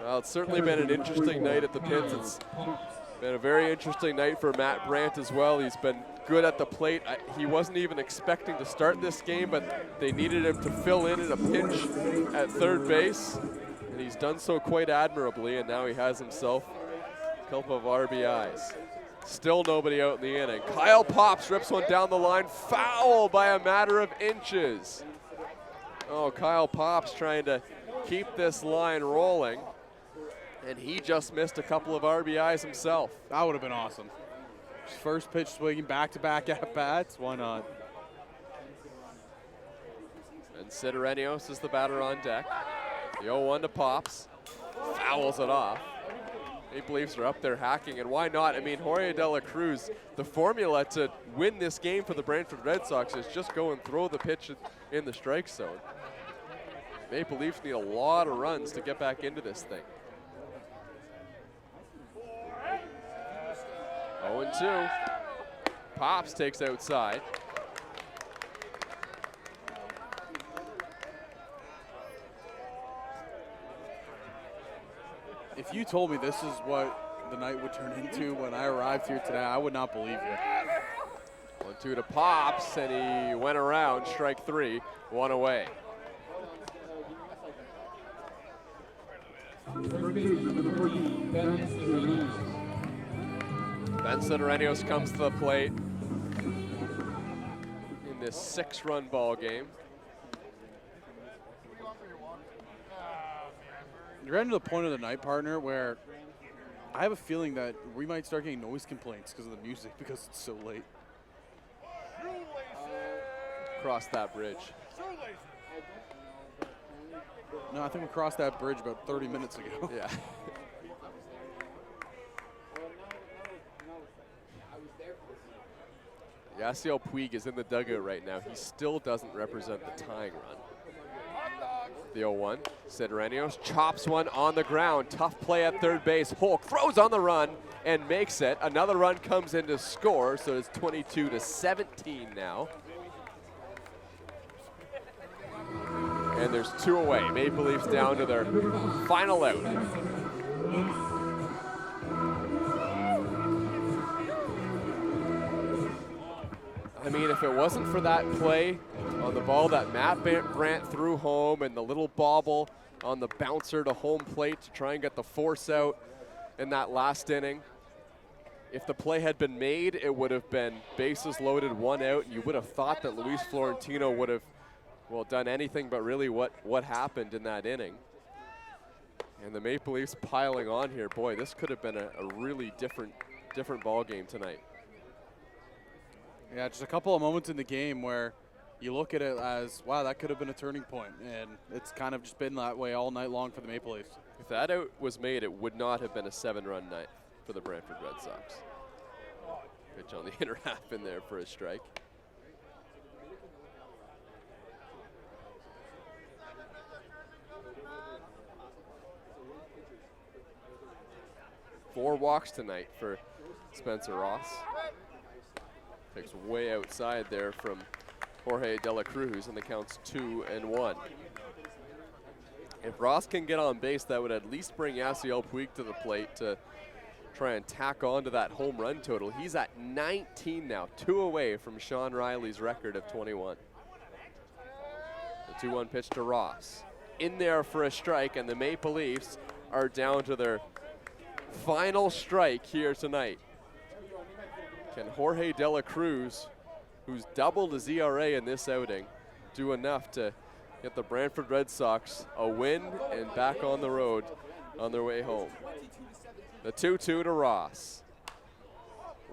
Well, it's certainly been an interesting night at the pits. It's been a very interesting night for Matt Brant as well. He's been good at the plate. He wasn't even expecting to start this game, but they needed him to fill in a pinch at third base, and he's done so quite admirably, and now he has himself a couple of RBIs. Still nobody out in the inning. Kyle Pops rips one down the line, foul by a matter of inches. Oh, Kyle Pops trying to keep this line rolling, and he just missed a couple of RBIs himself. That would have been awesome. First pitch swinging, back-to-back at-bats. Why not? And Sidorenios is the batter on deck. The 0-1 to Pops. Fouls it off. Maple Leafs are up there hacking, and why not? I mean, Jorge de la Cruz, the formula to win this game for the Brantford Red Sox is just go and throw the pitch in the strike zone. Maple Leafs need a lot of runs to get back into this thing. 0-2. Pops takes outside. If you told me this is what the night would turn into when I arrived here today, I would not believe you. 1-2 to Pops, and he went around, strike 3, 1 away. Ben Sidorenios comes to the plate in this 6-run ball game. You're getting to the point of the night, partner, where I have a feeling that we might start getting noise complaints because of the music because it's so late. Cross that bridge. No, I think we crossed that bridge about 30 minutes ago. Yeah. Yasiel Puig is in the dugout right now. He still doesn't represent the tying run. The 0-1. Sidorenios chops one on the ground. Tough play at third base. Holyk throws on the run and makes it. Another run comes in to score, so it's 22-17 now. And there's 2 away. Maple Leafs down to their final out. I mean, if it wasn't for that play on the ball that Matt Brant threw home and the little bobble on the bouncer to home plate to try and get the force out in that last inning, if the play had been made, it would have been bases loaded, 1 out, and you would have thought that Luis Florentino would have, well, done anything but really what happened in that inning. And the Maple Leafs piling on here. Boy, this could have been a really different ball game tonight. Yeah, just a couple of moments in the game where you look at it as, wow, that could have been a turning point, and it's kind of just been that way all night long for the Maple Leafs. If that out was made, it would not have been a 7-run night for the Brantford Red Sox. Pitch on the inner half in there for a strike. 4 walks tonight for Spencer Ross. Takes way outside there from Jorge De La Cruz, and the count's 2-1. If Ross can get on base, that would at least bring Yasiel Puig to the plate to try and tack on to that home run total. He's at 19 now, 2 away from Sean Riley's record of 21. The 2-1 pitch to Ross. In there for a strike, and the Maple Leafs are down to their final strike here tonight. Can Jorge De La Cruz, who's doubled his ERA in this outing, do enough to get the Brantford Red Sox a win and back on the road on their way home? The 2-2 to Ross.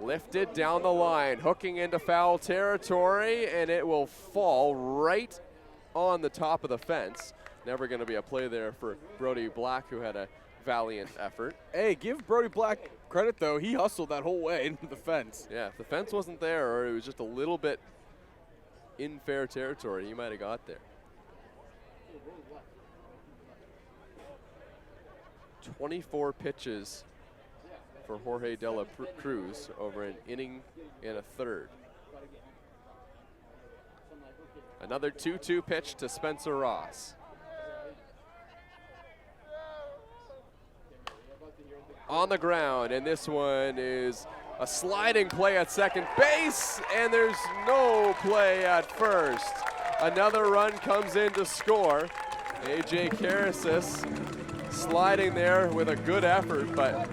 Lifted down the line, hooking into foul territory, and it will fall right on the top of the fence. Never going to be a play there for Brody Black, who had a valiant effort. Hey, give Brody Black credit, though. He hustled that whole way into the fence. Yeah, if the fence wasn't there, or it was just a little bit in fair territory, he might have got there. 24 pitches for Jorge De La Cruz over an inning and a third. Another 2-2 pitch to Spencer Ross. On the ground, and this one is a sliding play at second base, and there's no play at first. Another run comes in to score. AJ Karosas sliding there with a good effort, but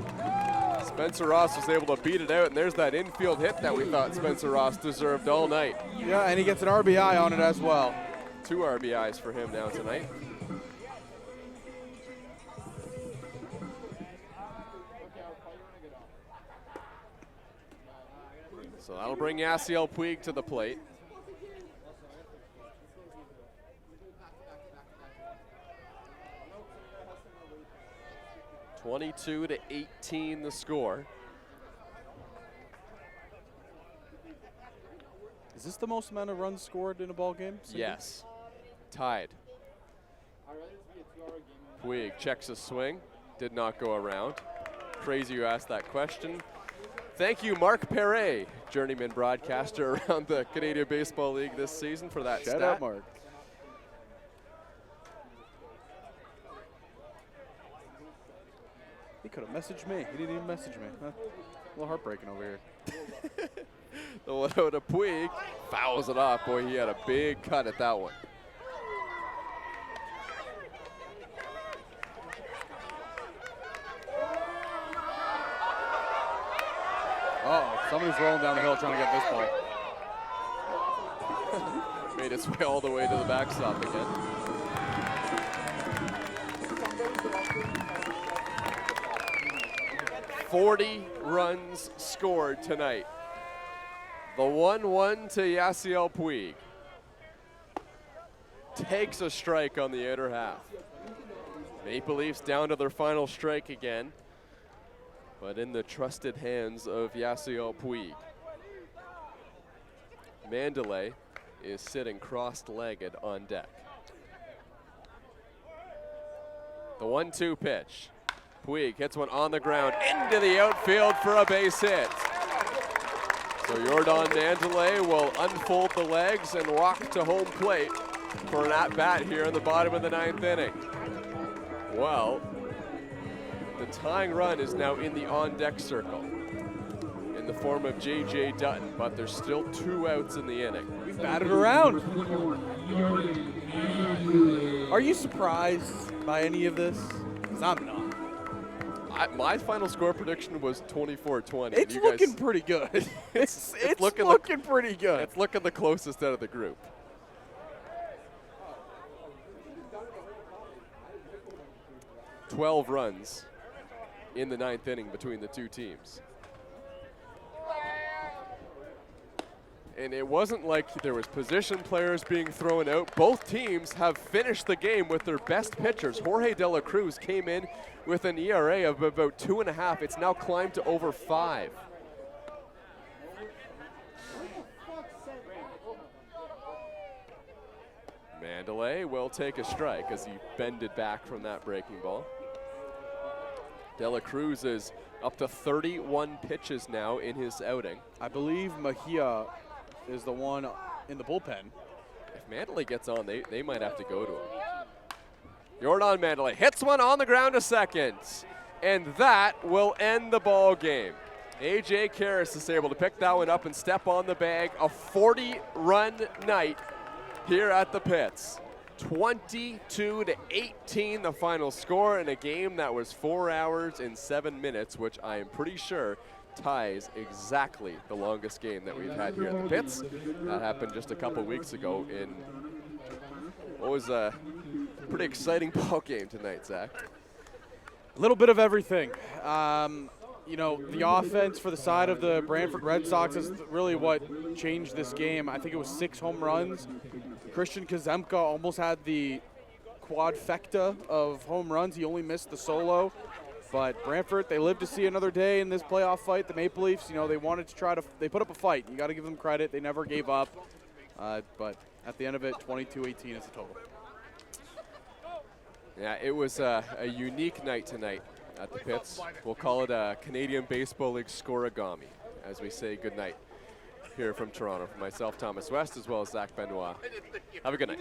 Spencer Ross was able to beat it out, and there's that infield hit that we thought Spencer Ross deserved all night. Yeah, and he gets an RBI on it as well. 2 RBIs for him now tonight. So that'll bring Yasiel Puig to the plate. (22-18) the score. Is this the most amount of runs scored in a ball game? Yes, tied. Puig checks a swing, did not go around. Crazy you asked that question. Thank you, Mark Perret, journeyman broadcaster around the Canadian Baseball League this season, for that stat. Shout out, Mark. He could have messaged me. He didn't even message me. A little heartbreaking over here. The one out of Puig fouls it off. Boy, he had a big cut at that one. Uh-oh, somebody's rolling down the hill trying to get this ball. Made its way all the way to the backstop again. .40 runs scored tonight. The 1-1 to Yasiel Puig. Takes a strike on the outer half. Maple Leafs down to their final strike again, but in the trusted hands of Yasiel Puig. Mandalay is sitting crossed-legged on deck. The 1-2 pitch. Puig hits one on the ground into the outfield for a base hit. So Jordan Mandalay will unfold the legs and walk to home plate for an at-bat here in the bottom of the 9th inning. Well, the tying run is now in the on-deck circle in the form of J.J. Dutton, but there's still 2 outs in the inning. We've batted around. Are you surprised by any of this? Because I'm not. My final score prediction was 24-20. It's looking pretty good. it's looking pretty good. It's looking the closest out of the group. $12 runs in the 9th inning between the two teams. And it wasn't like there was position players being thrown out. Both teams have finished the game with their best pitchers. Jorge De La Cruz came in with an ERA of about 2.5. It's now climbed to over 5. Mandalay will take a strike as he bended back from that breaking ball. De La Cruz is Up to 31 pitches now in his outing. I believe Mejia is the one in the bullpen. If Mandalay gets on, they might have to go to him. Jordan Mandalay hits one on the ground to second, and that will end the ball game. A.J. Karras is able to pick that one up and step on the bag. A 40-run night here at the pits. 22-18 the final score in a game that was 4 hours and 7 minutes, which I am pretty sure ties exactly the longest game that we've had here at the pits. That happened just a couple weeks ago in what was a pretty exciting ball game tonight, Zach. A little bit of everything. You know, the offense for the side of the Brantford Red Sox is really what changed this game. I think it was 6 home runs. Christian Kuzemka almost had the quadfecta of home runs. He only missed the solo. But Brantford, they lived to see another day in this playoff fight. The Maple Leafs, you know, they wanted to they put up a fight. You got to give them credit. They never gave up. But at the end of it, 22-18 is the total. Yeah, it was a unique night tonight at the pits. We'll call it a Canadian Baseball League scoregami as we say goodnight here from Toronto. For myself, Thomas West, as well as Zach Benoit. Have a good night.